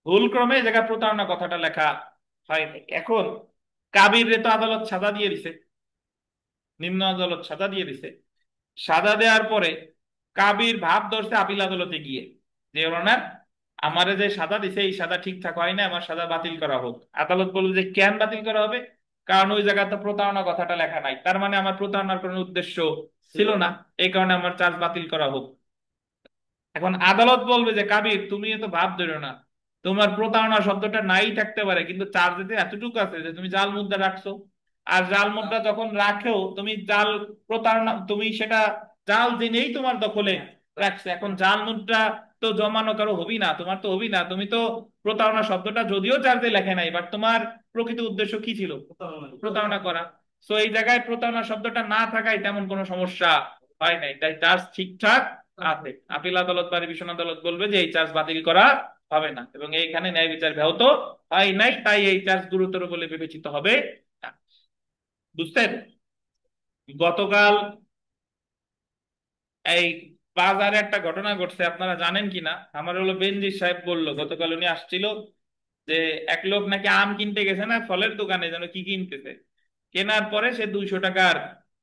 ভুল ক্রমে এই জায়গায় প্রতারণা কথাটা লেখা হয়নি। এখন কাবির রে তো আদালত সাজা দিয়ে দিছে, নিম্ন আদালত সাজা দিয়ে দিছে। সাজা দেওয়ার পরে কাবির ভাব ধরছে আপিল আদালতে গিয়ে যে ওনার আমারে যে সাজা দিছে এই সাজা ঠিকঠাক হয় না, আমার সাজা বাতিল করা হোক। আদালত বলল যে কেন বাতিল করা হবে? কারণ ওই জায়গাতে প্রতারণা কথাটা লেখা নাই, তার মানে আমার প্রতারণার কোনো উদ্দেশ্য ছিল না, এই কারণে আমার চার্জ বাতিল করা হোক। এখন আদালত বলবে যে কাবির তুমি এত ভাব ধরো না, তোমার প্রতারণা শব্দটা নাই থাকতে পারে কিন্তু চার্জেতে এতটুকু আছে যে তুমি জাল মুদ্রা রাখছো। আর জাল মুদ্রা যখন রাখেও তুমি জাল প্রতারণা, তুমি সেটা জাল জেনেই তোমার দখলে রাখছো। এখন জাল মুদ্রা তো জমানো কারো হবি না, তোমার তো হবি না, তুমি তো প্রতারণা শব্দটা যদিও চার্জে লেখে নাই, বাট তোমার প্রকৃত উদ্দেশ্য কি ছিল? প্রতারণা করা। তো এই জায়গায় প্রতারণা শব্দটা না থাকায় তেমন কোনো সমস্যা হয় নাই, তাই চার্জ ঠিকঠাক আছে। আপিল আদালত বা রিভিশন আদালত বলবে যে এই চার্জ বাতিল করা হবে না, এবং এইখানে ন্যায় বিচার ব্যাহত হয় নাই, তাই এই চার্জ গুরুতর বলে বিবেচিত হবে না। বুঝছেন? গতকাল এই বাজারে একটা ঘটনা ঘটছে, আপনারা জানেন কিনা আমার হলো বেনজির সাহেব বললো, গতকাল উনি আসছিল যে এক লোক নাকি আম কিনতে গেছে না ফলের দোকানে, যেন কি কিনতেছে, কেনার পরে সে 200 টাকার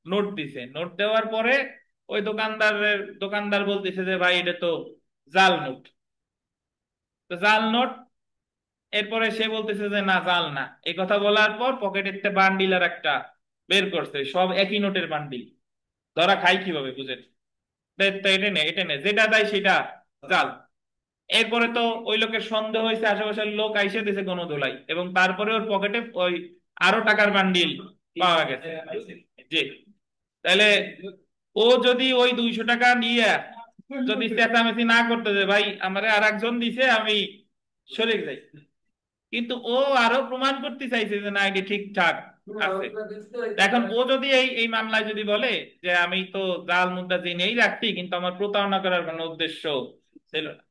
নোট দিছে। নোট দেওয়ার পরে ওই দোকানদার বলতেছে যে ভাই এটা তো জাল নোট। তো জাল নোট, এরপরে সে বলতেছে যে না জাল না। এই কথা বলার পর পকেটের একটা বান্ডিল আর একটা বের করছে, সব একই নোটের বান্ডিল। ধরা খাই কিভাবে বুঝেন? তো এটা নে এটা নে, যেটা দেয় সেটা জাল। এরপরে তো ওই লোকের সন্দেহ হয়েছে, আশেপাশের লোক আইসে দিছে কোনো দোলাই, এবং তারপরে ওর পকেটে ওই আরো টাকার বান্ডিল পাওয়া গেছে। জি। তাহলে ও যদি ওই 200 টাকা নিয়ে যদি চেঁচামেচি না করতে যে ভাই আমারে আর একজন দিছে আমি সরে যাই, কিন্তু ও আরো প্রমাণ করতে চাইছে যে না এটি ঠিকঠাক আছে। এখন ও যদি এই এই মামলায় যদি বলে যে আমি তো জাল মুদ্রা জেনেই রাখছি কিন্তু আমার প্রতারণা করার কোনো উদ্দেশ্য ছিল না,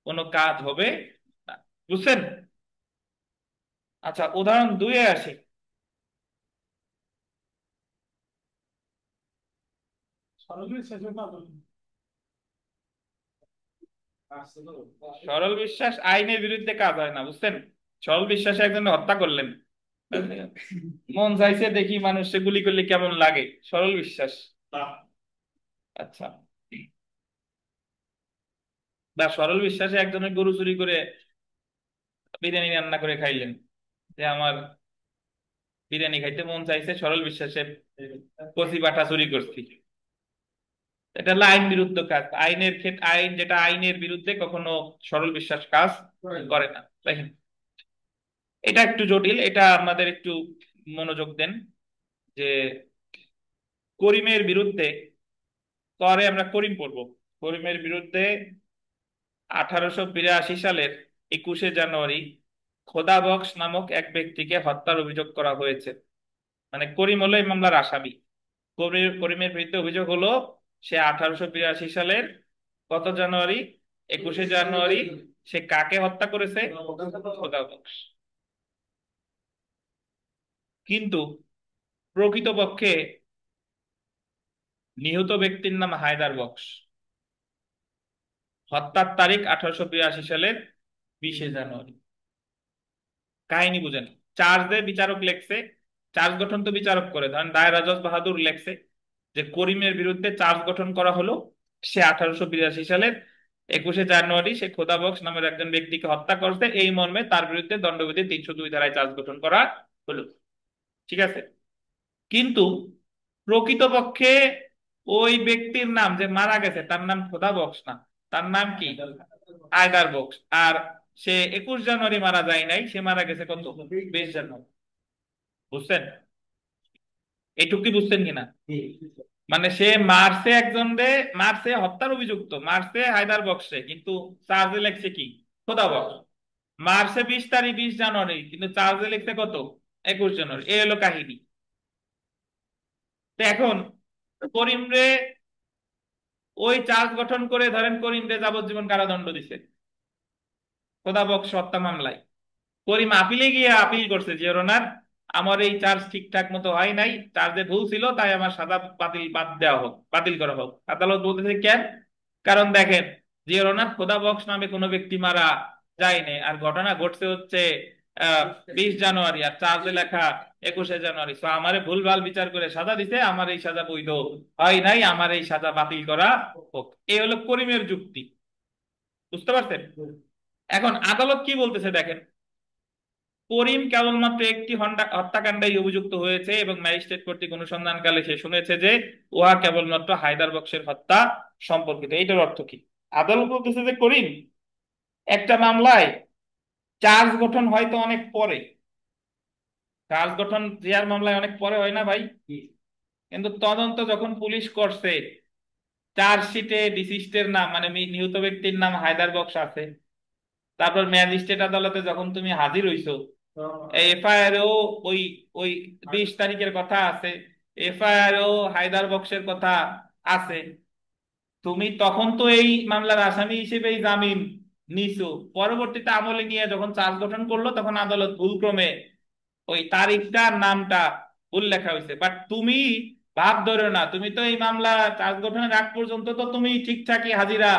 কোনো কাজ হবে না। বুঝছেন? আচ্ছা, উদাহরণ 2-এ আসি। সরল বিশ্বাস আইনের বিরুদ্ধে কাজ হয় না, বুঝছেন? সরল বিশ্বাসে একজন হত্যা করলেন, মন চাইছে দেখি মানুষকে গুলি করলে কেমন লাগে, সরল বিশ্বাস। আচ্ছা, বা সরল বিশ্বাসে একজনের গরু চুরি করে বিরিয়ানি রান্না করে খাইলেন, যে আমার বিরিয়ানি খাইতে মন চাইছে, সরল বিশ্বাসে কচি পাঠা চুরি করছি। এটা হলো আইন বিরুদ্ধ কাজ। আইনের ক্ষেত্রে আইন যেটা আইনের বিরুদ্ধে কখনো সরল বিশ্বাস কাজ করে না। দেখেন, এটা একটু জটিল, এটা আমাদের একটু মনোযোগ দেন। যে করিমের বিরুদ্ধে, পরে আমরা করিম পড়বো, করিমের বিরুদ্ধে 1882 সালের 21শে জানুয়ারি খোদা বক্স নামক এক ব্যক্তিকে হত্যার অভিযোগ করা হয়েছে। মানে করিম হলো এই মামলার আসামি। করিমের বিরুদ্ধে অভিযোগ হলো সে 1882 সালের কত জানুয়ারি, 21শে জানুয়ারি, সে কাকে হত্যা করেছে? খোদা বক্স। কিন্তু প্রকৃতপক্ষে নিহত ব্যক্তির নাম হায়দার বক্স। হত্যার তারিখ 1882 সালের 20শে জানুয়ারি। কাহিনী বুঝেন। চার্জে বিচারক লেখছে, চার্জ গঠন তো বিচারক করে, ধরেন দায় রাজস বাহাদুর লেখছে যে করিমের বিরুদ্ধে চার্জ গঠন করা হলো, সে 1882 সালের 21শে জানুয়ারি সে খোদা বক্স নামের একজন ব্যক্তিকে হত্যা করছে, এই মর্মে তার বিরুদ্ধে দণ্ডবিধি 302 ধারায় চার্জ গঠন করা হলো। ঠিক আছে? কিন্তু প্রকৃতপক্ষে ওই ব্যক্তির নাম যে মারা গেছে তার নাম খোদা বক্স না, তার নাম কি? হায়দার বক্স। আর সে 21 জানুয়ারি মারা যায় নাই, সে মারা গেছে কত? 20 জানুয়ারি। বুঝছেন? এইটুকু কি বুঝছেন কিনা? মানে সে মারছে একজন রে, মারছে, হত্যার অভিযুক্ত মারছে হায়দার বক্সে, কিন্তু চার্জে লেখছে কি? খোদা বক্স। মারছে 20 তারিখ, 20 জানুয়ারি, কিন্তু চার্জে লিখছে কত? 21 জানুয়ারি। এই হলো কাহিনী। তো এখন করিম রে ওই চার্জ গঠন করে ধরেন করিম রে যাবজ্জীবন কারাদণ্ড দিছে খোদা বক্স হত্যা মামলায়। করিম আপিলে গিয়ে আপিল করছে যে ওনার আমার এই চার্জ ঠিকঠাক মতো হয় নাই, চার্জে ভুল ছিল, তাই আমার সাজা বাতিল বাদ দেওয়া হোক, বাতিল করা হোক। আদালত বলতেছে কেন? কারণ দেখেন, যে ওনার খোদা বক্স নামে কোনো ব্যক্তি মারা যায়নি, আর ঘটনা ঘটছে হচ্ছে 20 জানুয়ারি, আর চার্জে লেখা 21 জানুয়ারি। তো আমারে ভুলভাল বিচার করে সাজা দিতে, আমার এই সাজা বৈধ হয় নাই, আমার এই সাজা বাতিল করা হোক। এই হলো করিমের যুক্তি। বুঝতে পারছেন? এখন আদালত কি বলতেছে দেখেন, করিম কেবলমাত্র একটি হত্যাকাণ্ডে অভিযুক্ত হয়েছে এবং ম্যাজিস্ট্রেট কর্তৃক অনুসন্ধানকালে সে শুনেছে যে উহা কেবলমাত্র হায়দার বক্সের হত্যা সম্পর্কিত। এইটার অর্থ কি? আদালত বলতেছে যে করিম একটা মামলায় চার্জ গঠন হয়তো অনেক পরে, চার্জ গঠন জিয়ার মামলায় অনেক পরে হয় না ভাই? কিন্তু তদন্ত যখন পুলিশ করছে, চার্জশিটে ডিসিস্টের নাম মানে নিহত ব্যক্তির নাম হায়দার বক্স আছে, তারপর ম্যাজিস্ট্রেট আদালতে যখন তুমি হাজির হইছো, এফআইআর ও ওই ওই 20 তারিখের কথা আছে, এফআইআর ও হায়দার বক্সের কথা আছে, তুমি তখন তো এই মামলার আসামি হিসেবেই জামিন নিছো। পরবর্তীতে আমলে নিয়ে যখন চার্জ গঠন করলো, তখন আদালত ভুলক্রমে ওই তারিখটা আর নামটা ভুল লেখা হয়েছে। বাট তুমি ভাব ধরো না, তুমি তো এই মামলা চার্জ গঠনের আগ পর্যন্ত তো তুমি ঠিকঠাকই হাজিরা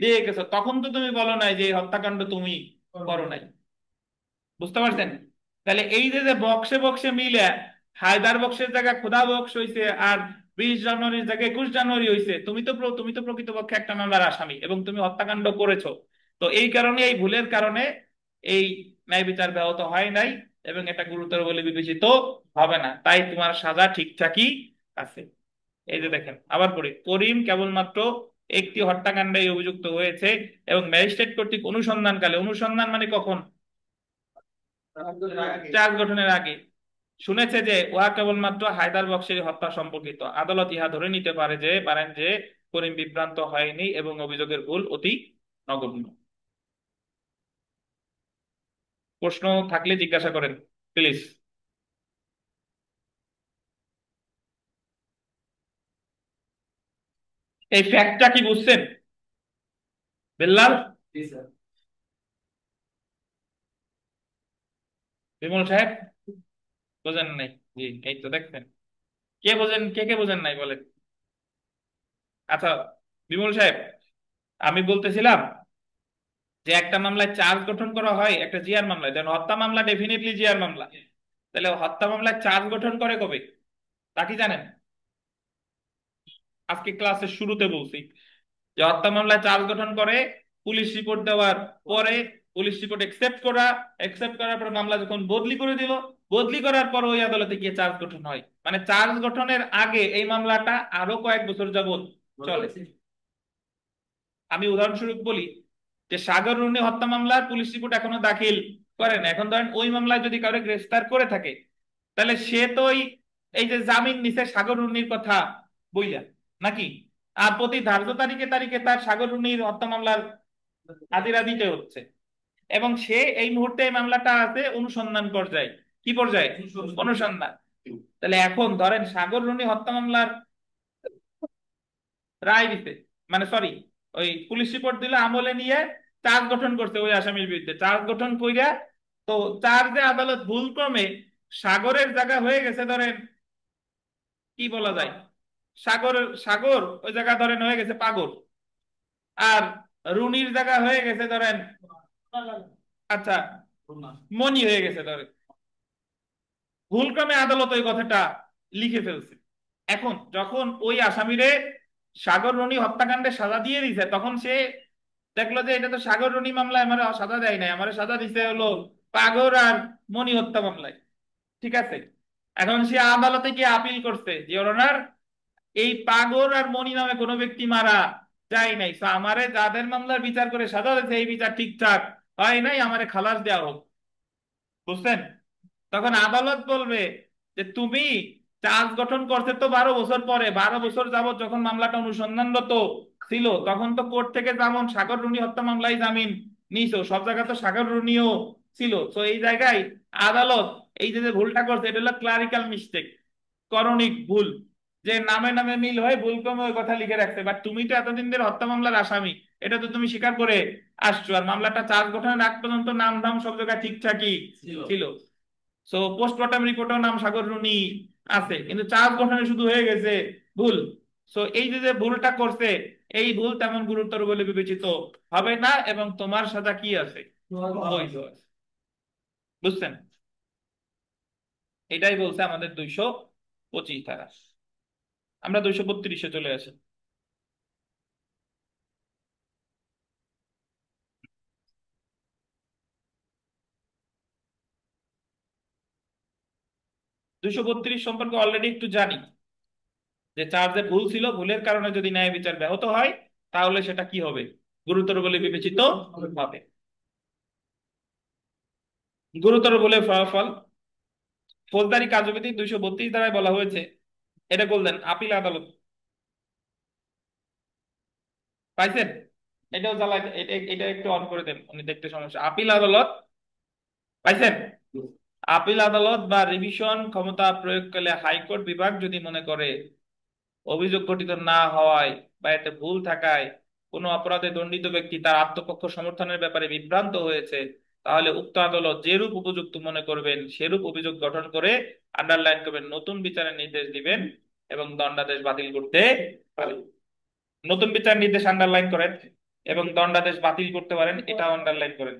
দিয়ে গেছো, তখন তো তুমি বলো নাই যে এই হত্যাকাণ্ড তুমি করো নাই। বুঝতে পারছেন? তাহলে এই যে যে বক্সে বক্সে মিলে হায়দার বক্সের জায়গায় খোদা বক্স হইছে, আর 20 জানুয়ারির জায়গায় 21 জানুয়ারি হইছে, তুমি তো প্রকৃতপক্ষে একটা মামলার আসামি এবং তুমি হত্যাকাণ্ড করেছো। তো এই কারণে, এই ভুলের কারণে এই ন্যায় বিচার ব্যাহত হয় নাই এবং এটা গুরুতর বলে বিবেচিত হবে না, তাই তোমার সাজা ঠিকঠাকই আছে। এই যে দেখেন, আবার পড়ি, করিম কেবলমাত্র একটি হত্যাকাণ্ডে অভিযুক্ত হয়েছে এবং ম্যাজিস্ট্রেট কর্তৃক অনুসন্ধানকালে, অনুসন্ধান মানে কখন? চার্জ গঠনের আগে শুনেছে যে উহা কেবলমাত্র হায়দার বক্সের হত্যা সম্পর্কিত। আদালত ইহা ধরে নিতে পারেন যে করিম বিভ্রান্ত হয়নি এবং অভিযোগের ভুল অতি নগণ্য। প্রশ্ন থাকলে জিজ্ঞাসা করেন প্লিজ। এই ফ্যাক্টটা কি বুঝছেন বেল্লাল? জি স্যার। বিমল সাহেব বোঝেন নাই? জি, এই তো দেখছেন। কে বোঝেন, কে কে বোঝেন নাই বলেন। আচ্ছা বিমল সাহেব, আমি বলতেছিলাম যে একটা মামলায় চার্জ গঠন করা হয় একটা জিআর মামলায়, যেন হত্যা মামলা ডেফিনেটলি জিআর মামলা, তাহলে হত্যা মামলায় চার্জ গঠন করে কবে তা কি জানেন? আজকে ক্লাসের শুরুতে বলছি যে হত্যা মামলায় চার্জ গঠন করে পুলিশ রিপোর্ট দেওয়ার পরে, পুলিশ রিপোর্ট একসেপ্ট করার পর মামলা যখন বদলি করে দিল, বদলি করার পর ওই আদালতে গিয়ে চার্জ গঠন হয়। মানে চার্জ গঠনের আগে এই মামলাটা আরো কয়েক বছর যাবত চলে। আমি উদাহরণস্বরূপ বলি যে সাগর রুনি হত্যা মামলার পুলিশ রিপোর্ট এখনো দাখিল করে না। এখন ধরেন ওই মামলায় যদি কাউকে গ্রেফতার করে থাকে, তাহলে সে তো এই যে জামিন নিছে সাগর রুনির কথা বইলা, নাকি? আর প্রতি ধার্য তারিখে তারিখে তার সাগর রুনির হত্যা মামলার হাজিরা দিতে হচ্ছে, এবং সে এই মুহূর্তে এই মামলাটা আছে অনুসন্ধান পর্যায়ে। কি পর্যায়ে? অনুসন্ধান। তাহলে এখন ধরেন সাগর রুনি হত্যা মামলার রায় দিতে, মানে সরি, ওই পুলিশ রিপোর্ট দিলে আমলে নিয়ে চার্জ গঠন করছে ওই আসামির বিরুদ্ধে, চার্জ গঠন কইরা, তো চার্জে আদালত ভুলক্রমে সাগরের জায়গা হয়ে গেছে ধরেন, কি বলা যায়, সাগর, সাগর ওই জায়গা ধরেন হয়ে গেছে পাগর, আর রুনির জায়গা হয়ে গেছে ধরেন, আচ্ছা, মনি হয়ে গেছে ধরেন। ভুলক্রমে আদালত ওই কথাটা লিখে ফেলছে। এখন যখন ওই আসামিরে সাগর রনি হত্যাকাণ্ডে সাজা দিয়ে দিছে, তখন সে দেখলো যে এটা তো সাগর রনি মামলায় আমার সাজা দেয় নাই, আমার সাজা দিছে হলো পাগর আর মনি হত্যা মামলায়। ঠিক আছে, এখন সে আদালতে গিয়ে আপিল করছে যে ওর অনার, এই পাগর আর মনি নামে কোনো ব্যক্তি মারা যায় নাই, তো আমারে যাদের মামলার বিচার করে সাজা দিয়েছে এই বিচার ঠিকঠাক হয় নাই, আমারে খালাস দেওয়া হোক। বুঝছেন? তখন আদালত বলবে যে তুমি চার্জ গঠন করতে তো 12 বছর পরে, 12 বছর যাবত যখন মামলাটা অনুসন্ধানরত ছিল, তখন তো কোর্ট থেকে যেমন সাগর রুনি হত্যা মামলায় জামিন নিছো, সব জায়গায় তো সাগর রুনিও ছিল। তো এই জায়গায় আদালত এই যে যে ভুলটা করছে, এটা হলো ক্লারিক্যাল মিস্টেক, করণিক ভুল, যে নামে নামে মিল হয় ভুল ক্রমে ওই কথা লিখে রাখছে। বাট তুমি তো এতদিন ধরে হত্যা মামলার আসামি, এটা তো তুমি স্বীকার করে আসছো, আর মামলাটা চার্জ গঠনের আগ পর্যন্ত নাম ধাম সব জায়গায় ঠিকঠাকই ছিল। সো পোস্টমর্টম রিপোর্টেও নাম সাগর রুনি আছে, কিন্তু চার্জ গঠনে শুধু হয়ে গেছে ভুল। সো এই যে যে ভুলটা করছে, এই ভুল তেমন গুরুতর বলে বিবেচিত হবে না এবং তোমার সাথে কি আছে, বৈধ আছে। বুঝছেন? এটাই বলছে আমাদের 225 ধারা। আমরা 232-এ চলে আসি। 232 সম্পর্কে অলরেডি একটু জানি, যে চার্জে ভুল ছিল, ভুলের কারণে যদি ন্যায় বিচার ব্যাহত হয় তাহলে সেটা কি হবে? গুরুতর বলে বিবেচিত হবে। গুরুতর বলে ফলাফল ফৌজদারি কার্যবিধি 232 ধারায় বলা হয়েছে, এটা বললেন আপিল আদালত। পাইছেন? এটাও জ্বালাই, এটা এটা একটু অন করে দেন, উনি দেখতে সমস্যা। আপিল আদালত পাইছেন? আপিল আদালত বা রিভিশন ক্ষমতা প্রয়োগকালে হাইকোর্ট বিভাগ যদি মনে করে অভিযোগ গঠিত না হওয়ায় বা এতে ভুল থাকায় কোনো অপরাধে দণ্ডিত ব্যক্তি তার আত্মপক্ষ সমর্থনের ব্যাপারে বিভ্রান্ত হয়েছে, তাহলে উক্ত আদালত যেরূপ উপযুক্ত মনে করবেন সেরূপ অভিযোগ গঠন করে, আন্ডারলাইন করবেন, নতুন বিচারের নির্দেশ দিবেন এবং দণ্ডাদেশ বাতিল করতে পারেন। নতুন বিচার নির্দেশ আন্ডারলাইন করেন এবং দণ্ডাদেশ বাতিল করতে পারেন, এটাও আন্ডারলাইন করেন।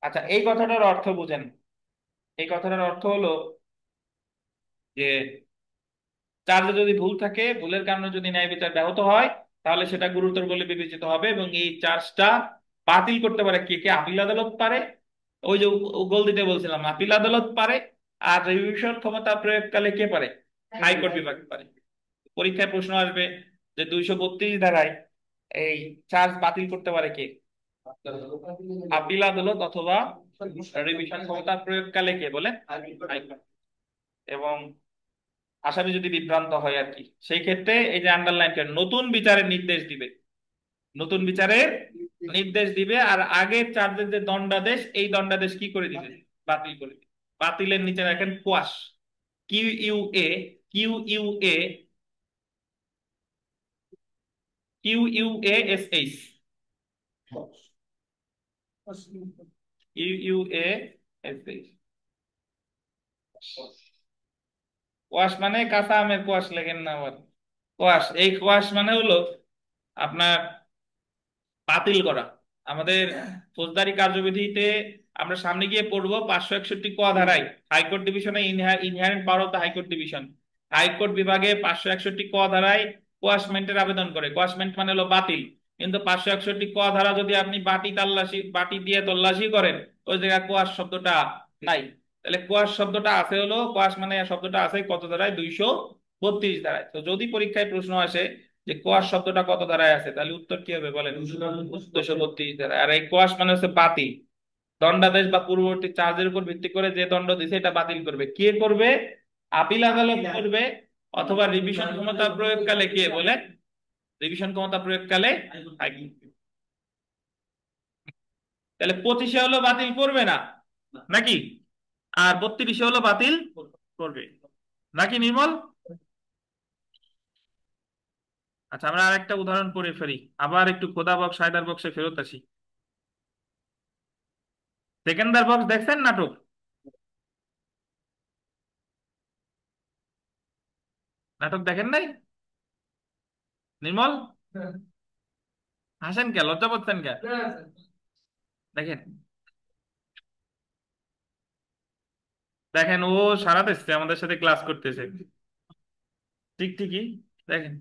আচ্ছা, এই কথাটার অর্থ বুঝেন। এই কথাটার অর্থ হলো যে চার্জে যদি ভুল থাকে, ভুলের কারণে যদি ন্যায় বিচার ব্যাহত হয়, তাহলে সেটা গুরুতর বলে বিবেচিত হবে এবং এই চার্জটা বাতিল করতে পারে কে কে? আপিল আদালত পারে। ওই যে গোল দিতে বলছিলাম, আপিল আদালত পারে। আর রিভিশন ক্ষমতা প্রয়োগকালে কে পারে? হাইকোর্ট বিভাগ পারে। পরীক্ষায় প্রশ্ন আসবে যে 232 ধারায় এই চার্জ বাতিল করতে পারে কে? আপিল আদালত, অথবা রিভিশন ক্ষমতা প্রয়োগকালে কে বলে? হাইকোর্ট। এবং আসামি যদি বিভ্রান্ত হয় আর কি, সেই ক্ষেত্রে এই যে আন্ডারলাইন করে নতুন বিচারের নির্দেশ দিবে, নতুন বিচারের নির্দেশ দিবে। আর আগের চার্জের যে দণ্ডাদেশ, এই দণ্ডাদেশ কি করে দিবে? বাতিল করে দিবে। বাতিলের নিচে রাখেন quash, Q U A QUASH, QUASH। Quash মানে কাঁচা আমের কোয়াশ লেখেন না আবার। কোয়াশ, এই কোয়াশ মানে হলো আপনার বাতিল করা। আমাদের ফৌজদারি কার্যবিধিতে আমরা সামনে গিয়ে পড়বো 561 ক ধারায়, হাইকোর্ট ডিভিশনে inherent power of the high court division. High court বিভাগে 561 ক ধারায় কোয়াশমেন্টের আবেদন করে। কোয়াশমেন্ট মানে হলো বাতিল। কিন্তু 561 ক ধারা যদি আপনি বাটি দিয়ে তল্লাশি করেন, ওই জায়গায় কোয়াশ শব্দটা নাই। তাহলে কোয়াশ শব্দটা আছে হলো, কোয়াশ মানে শব্দটা আছে কত ধারায়? 232 ধারায়। তো যদি পরীক্ষায় প্রশ্ন আসে যে কোয়াশ শব্দটা কত ধারায় আছে, তাহলে উত্তর কি হবে বলেন? 232 ধারায়। আর এই কোয়াশ মানে হচ্ছে বাতিল। দণ্ডাদেশ বা পূর্ববর্তী চার্জের উপর ভিত্তি করে যে দণ্ড দিছে এটা বাতিল করবে কে করবে? আপিল আদালত করবে। অথবা রিভিশন ক্ষমতা প্রয়োগকালে কে বলে? রিভিশন ক্ষমতা প্রয়োগকালে হাইকোর্ট। তাহলে 25-এ হলো বাতিল করবে না নাকি? আর 32-এ হলো বাতিল করবে নাকি নির্মল? আচ্ছা, আমরা আরেকটা উদাহরণ পড়ে ফেলি, আবার একটু খোদা বক্স হায়দার বক্সে ফেরত আসি। সেকেন্দার বক্স দেখছেন নাটক? নাটক দেখেন নাই নির্মল? হাসেন কে? লজ্জা পাচ্ছেন কে? দেখেন, দেখেন ও সারা দিচ্ছে, আমাদের সাথে ক্লাস করতেছে। ঠিক ঠিকই। দেখেন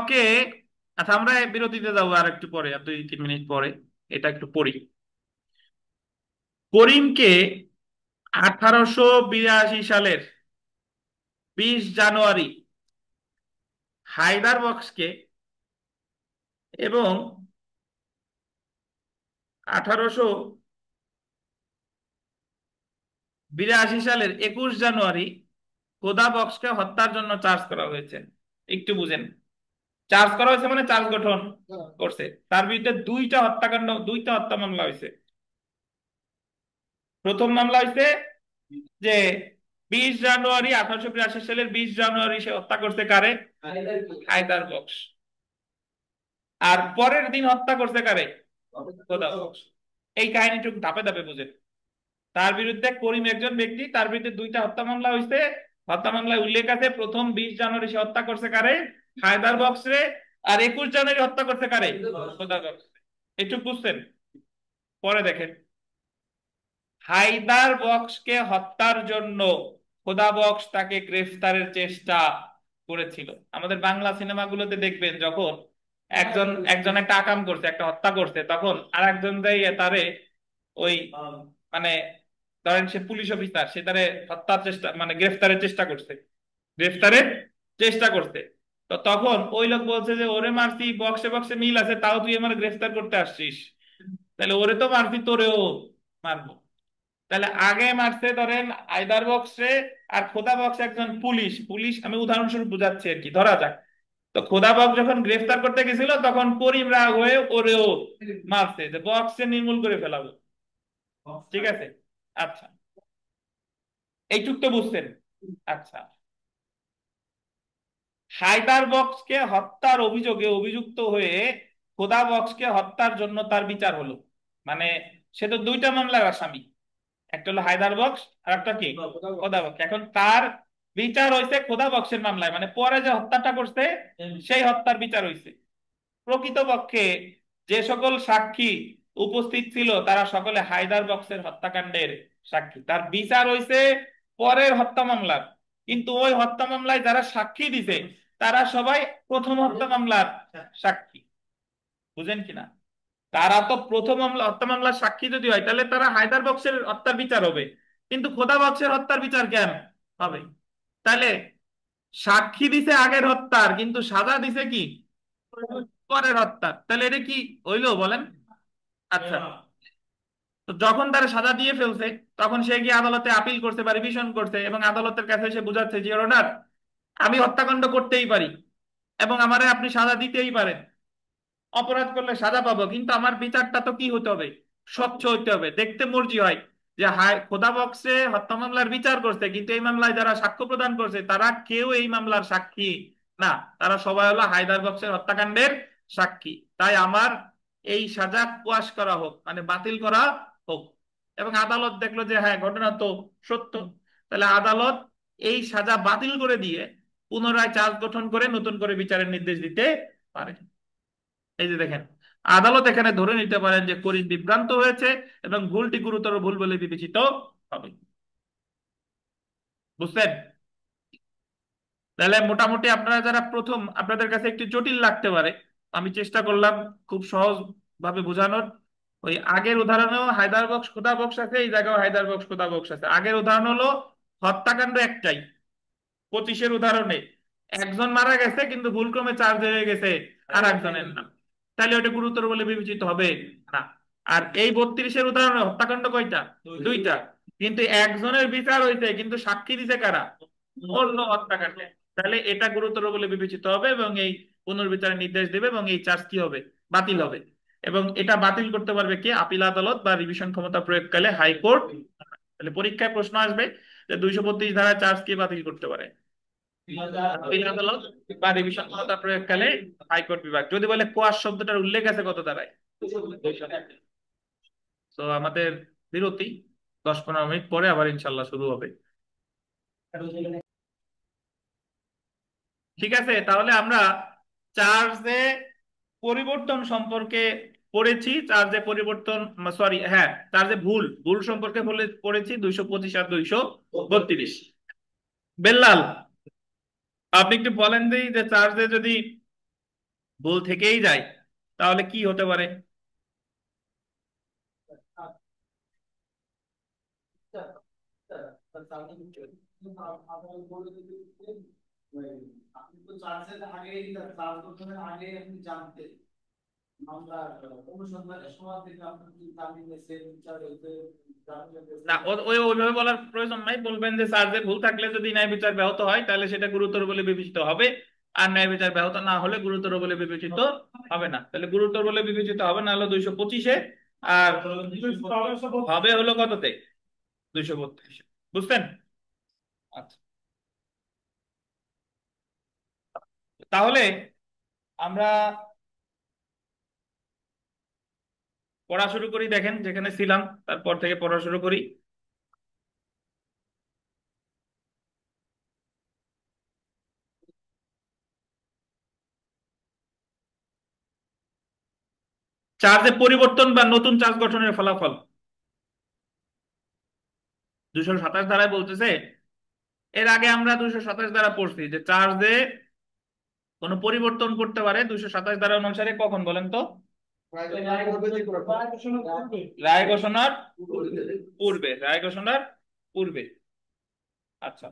কে, আচ্ছা আমরা বিরতিতে যাবো আর একটু পরে, আর 2-3 মিনিট পরে। এটা একটু পড়ি। করিমকে 1882 সালের 20 জানুয়ারি হায়দার বক্সকে এবং 1882 সালের 21 জানুয়ারি খোদা বক্সকে হত্যার জন্য চার্জ করা হয়েছে। একটু বুঝেন, চার্জ করা হয়েছে মানে চার্জ গঠন করছে। তার বিরুদ্ধে দুইটা হত্যা মামলা হয়েছে। প্রথম মামলা হয়েছে যে 1882 সালের 20 জানুয়ারি সে হত্যা করছে কারে? হায়দার বক্স। আর পরের দিন হত্যা করছে কারে? খোদা বক্স। এই কাহিনীটুকু ধাপে ধাপে বুঝেন। তার বিরুদ্ধে, করিম একজন ব্যক্তি, তার বিরুদ্ধে দুইটা হত্যা মামলা হয়েছে। হত্যা মামলায় উল্লেখ আছে প্রথম 20 জানুয়ারি সে হত্যা করছে কারে? হায়দার বক্স রে, আর 21 জনের হত্যা করছে কারে? খোদা বক্স। একটু বুঝছেন? পরে দেখেন, হায়দার বক্সকে হত্যার জন্য খোদা বক্স তাকে গ্রেফতারের চেষ্টা করেছিল। আমাদের বাংলা সিনেমাগুলোতে দেখবেন যখন একজন একটা আকাম করছে, একটা হত্যা করছে, তখন আর একজন যাইয়ে তারে ওই মানে ধরেন সে পুলিশ অফিসার, সে তারে হত্যার চেষ্টা মানে গ্রেফতারের চেষ্টা করছে। তো তখন ওই লোক বলছে যে ওরে মারছি, বক্সে বক্সে মিল আছে, তাও তুই আমার গ্রেফতার করতে আসছিস, তাহলে ওরে তো মারছি, তোরেও মারবো। তাহলে আগে মারছে ধরেন আইদার বক্সে, আর খোদা বক্স একজন পুলিশ পুলিশ আমি উদাহরণস্বরূপ বুঝাচ্ছি আর কি, ধরা যাক। তো খোদা বক্স যখন গ্রেফতার করতে গেছিল তখন করিম রাগ হয়ে ওরেও মারছে যে বক্সে নির্মূল করে ফেলাবো। ঠিক আছে, আচ্ছা, এইটুক তো বুঝছেন। আচ্ছা, হায়দার বক্সকে হত্যার অভিযোগে অভিযুক্ত হয়ে খোদা বক্সকে হত্যার জন্য তার বিচার হলো। মানে সে তো দুইটা মামলার আসামি, একটা হলো হায়দার বক্স আর একটা কি খোদা বক্স। এখন তার বিচার হয়েছে খোদা বক্সের মামলায়, মানে পরে যে হত্যাটা করছে সেই হত্যার বিচার হয়েছে। প্রকৃতপক্ষে যে সকল সাক্ষী উপস্থিত ছিল তারা সকলে হায়দার বক্সের হত্যাকাণ্ডের সাক্ষী, তার বিচার হয়েছে পরের হত্যা মামলার। কিন্তু ওই হত্যা মামলায় যারা সাক্ষী দিছে তারা সবাই প্রথম হত্যা মামলার সাক্ষী। বুঝেন কিনা? তারা তো প্রথম মামলা হত্যা মামলার সাক্ষী যদি হয় তাহলে তারা হায়দার বক্সের হত্যার বিচার হবে, কিন্তু খোদা বক্সের হত্যার বিচার কেন হবে? তাহলে সাক্ষী দিছে আগের হত্যার, কিন্তু সাজা দিছে কি পরের হত্যার, তাহলে এটা কি হইলো বলেন? আচ্ছা, তো যখন তারা সাজা দিয়ে ফেলছে তখন সে গিয়ে আদালতে আপিল করছে বা রিভিশন করছে, এবং আদালতের কাছে সে বুঝাচ্ছে যে অর্ডার, আমি হত্যাকাণ্ড করতেই পারি এবং আমারে আপনি সাজা দিতেই পারেন, অপরাধ করলে সাজা পাবো, কিন্তু আমার বিচারটা তো কি হতে হবে, স্বচ্ছ হইতে হবে। দেখতে মর্জি হয় যে হায় খোদা বক্সে হত্যা মামলার বিচার করছে, কিন্তু এই মামলায় যারা সাক্ষ্য প্রদান করছে তারা কেউ এই মামলার সাক্ষী না, তারা সবাই হলো হায়দার বক্সের হত্যাকাণ্ডের সাক্ষী। তাই আমার এই সাজা কোয়াশ করা হোক, মানে বাতিল করা হোক। এবং আদালত দেখলো যে হ্যাঁ ঘটনা তো সত্য, তাহলে আদালত এই সাজা বাতিল করে দিয়ে পুনরায় চার্জ গঠন করে নতুন করে বিচারের নির্দেশ দিতে পারে। এই যে দেখেন, আদালত এখানে ধরে নিতে পারেন যে করিম বিভ্রান্ত হয়েছে এবং ভুলটি গুরুতর ভুল বলে বিবেচিত হবে। বুঝছেন? তাহলে মোটামুটি আপনারা যারা প্রথম, আপনাদের কাছে একটু জটিল লাগতে পারে, আমি চেষ্টা করলাম খুব সহজ ভাবে বোঝানোর। ওই আগের উদাহরণেও হায়দার বক্স খোদা বক্স আছে, এই জায়গাও হায়দার বক্স খোদা বক্স আছে। আগের উদাহরণ হলো হত্যাকাণ্ড একটাই, 25-এর উদাহরণে একজন মারা গেছে কিন্তু ভুলক্রমে চার্জ হয়ে গেছে আর একজনের নাম, তাহলে ওটা গুরুতর বলে বিবেচিত হবে না। আর এই 32-এর উদাহরণে হত্যাকাণ্ড কয়টা? দুইটা, কিন্তু একজনের বিচার হইছে কিন্তু সাক্ষী দিছে কারা? অন্য হত্যাকাণ্ডে, তাহলে এটা গুরুতর বলে বিবেচিত হবে এবং এই পুনর্বিচারের নির্দেশ দেবে এবং এই চার্জ কি হবে? বাতিল হবে। এবং এটা বাতিল করতে পারবে কি? আপিল আদালত বা রিভিশন ক্ষমতা প্রয়োগকালে হাইকোর্ট। তাহলে পরীক্ষায় প্রশ্ন আসবে যে 232 ধারা চার্জ কে বাতিল করতে পারে? আপিল আদালত বা রিভিশন ক্ষমতা প্রয়োগকালে হাইকোর্ট বিভাগ। যদি বলে কোয়াশ শব্দটার উল্লেখ আছে কত ধারায়? 201। তো আমাদের বিরতি, 10-15 মিনিট পরে আবার ইনশাল্লাহ শুরু হবে। ঠিক আছে, তাহলে আমরা চার্জে পরিবর্তন সম্পর্কে পড়েছি, চার্জে পরিবর্তন, সরি হ্যাঁ, চার্জে ভুল ভুল সম্পর্কে পড়েছি 225 আর 232। বেল্লাল, আপনি একটু বলেন দিই যে চার্জে যদি ভুল থেকেই যায় তাহলে কি হতে পারে? আপনি তো চার্জের আগে চার্জ গঠনের আগে আপনি জানতেন আমরা অনুসন্ধানের সময় থেকে আপনার কি জামিন নিয়েছে বিচার হইতে না, ওই ওইভাবে বলার প্রয়োজন নাই, বলবেন যে চার্জে ভুল থাকলে যদি ন্যায় বিচার ব্যাহত হয় তাহলে সেটা গুরুতর বলে বিবেচিত হবে, আর ন্যায় বিচার ব্যাহত না হলে গুরুতর বলে বিবেচিত হবে না। তাহলে গুরুতর বলে বিবেচিত হবে না হলো 225-এ, আর হবে হলো কততে? 232। বুঝছেন? আচ্ছা, তাহলে আমরা পড়া শুরু করি। দেখেন যেখানে ছিলাম তারপর থেকে পড়া শুরু করি। চার্জে পরিবর্তন বা নতুন চার্জ গঠনের ফলাফল 227 ধারায় বলতেছে। এর আগে আমরা 227 দ্বারা পড়ছি যে চার্জে কোনো পরিবর্তন করতে পারে 227 ধারা অনুসারে কখন বলেন তো? রায় ঘোষণার পূর্বে, রায় ঘোষণার পূর্বে। আচ্ছা,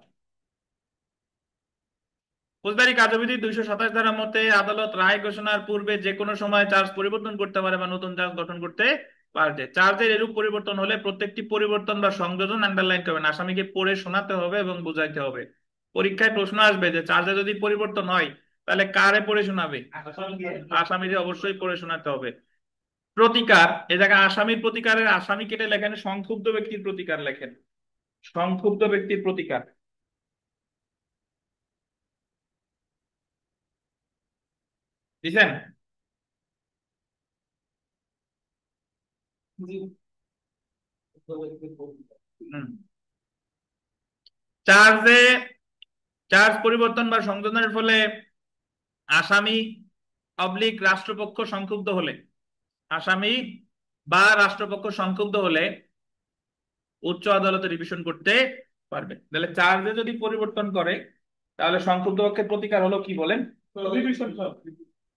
ফৌজদারি কার্যবিধি 227 ধারা মতে আদালত রায় ঘোষণার পূর্বে যে কোনো সময় চার্জ পরিবর্তন করতে পারে বা নতুন চার্জ গঠন করতে পারে। চার্জের এরূপ পরিবর্তন হলে প্রত্যেকটি পরিবর্তন বা সংযোজন আন্ডারলাইন করবেন, আসামিকে পড়ে শোনাতে হবে এবং বুঝাইতে হবে। পরীক্ষায় প্রশ্ন আসবে যে চার্জে যদি পরিবর্তন হয় তাহলে কারে পড়ে শোনাবে? আসামিকে অবশ্যই পড়ে শোনাতে হবে। প্রতিকার, এ জায়গায় আসামির প্রতিকারের আসামি কেটে লেখেন সংক্ষুব্ধ ব্যক্তির প্রতিকার লেখেন, সংক্ষুব্ধ ব্যক্তির প্রতিকার দিছেন? হুম। চার্জে চার্জ পরিবর্তন বা সংযোজনের ফলে আসামি অবলিক রাষ্ট্রপক্ষ সংক্ষুব্ধ হলে, আসামি বা রাষ্ট্রপক্ষ সংক্ষুব্ধ হলে উচ্চ আদালতে রিভিশন করতে পারবে। তাহলে চার্জে যদি পরিবর্তন করে তাহলে সংক্ষুব্ধ পক্ষের প্রতিকার হলো কি বলেন? রিভিশন,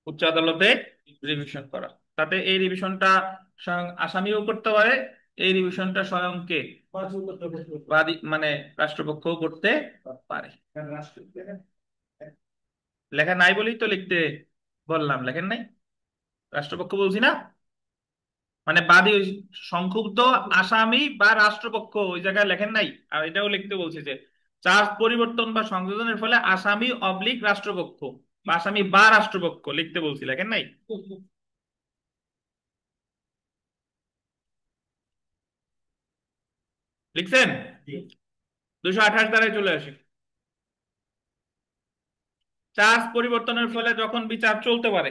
উচ্চ আদালতে রিভিশন করা। তাতে এই রিভিশনটা স্বয়ং আসামিও করতে পারে, এই রিভিশনটা স্বয়ং কে বাদী মানে রাষ্ট্রপক্ষও করতে পারে। লেখা নাই বলেই তো লিখতে বললাম, লেখেন নাই? রাষ্ট্রপক্ষ বলছি না, মানে বাদী সংক্ষুব্ধ আসামি বা রাষ্ট্রপক্ষ ওই জায়গায় লেখেন নাই। আর এটাও লিখতে বলছি যে চার্জ পরিবর্তন বা সংযোজনের ফলে আসামি অবলিক রাষ্ট্রপক্ষ বা আসামি বা রাষ্ট্রপক্ষ লিখতে বলছি, লেখেন নাই? লিখছেন? 228 দ্বারাই চলে আসি। চার্জ পরিবর্তনের ফলে যখন বিচার চলতে পারে,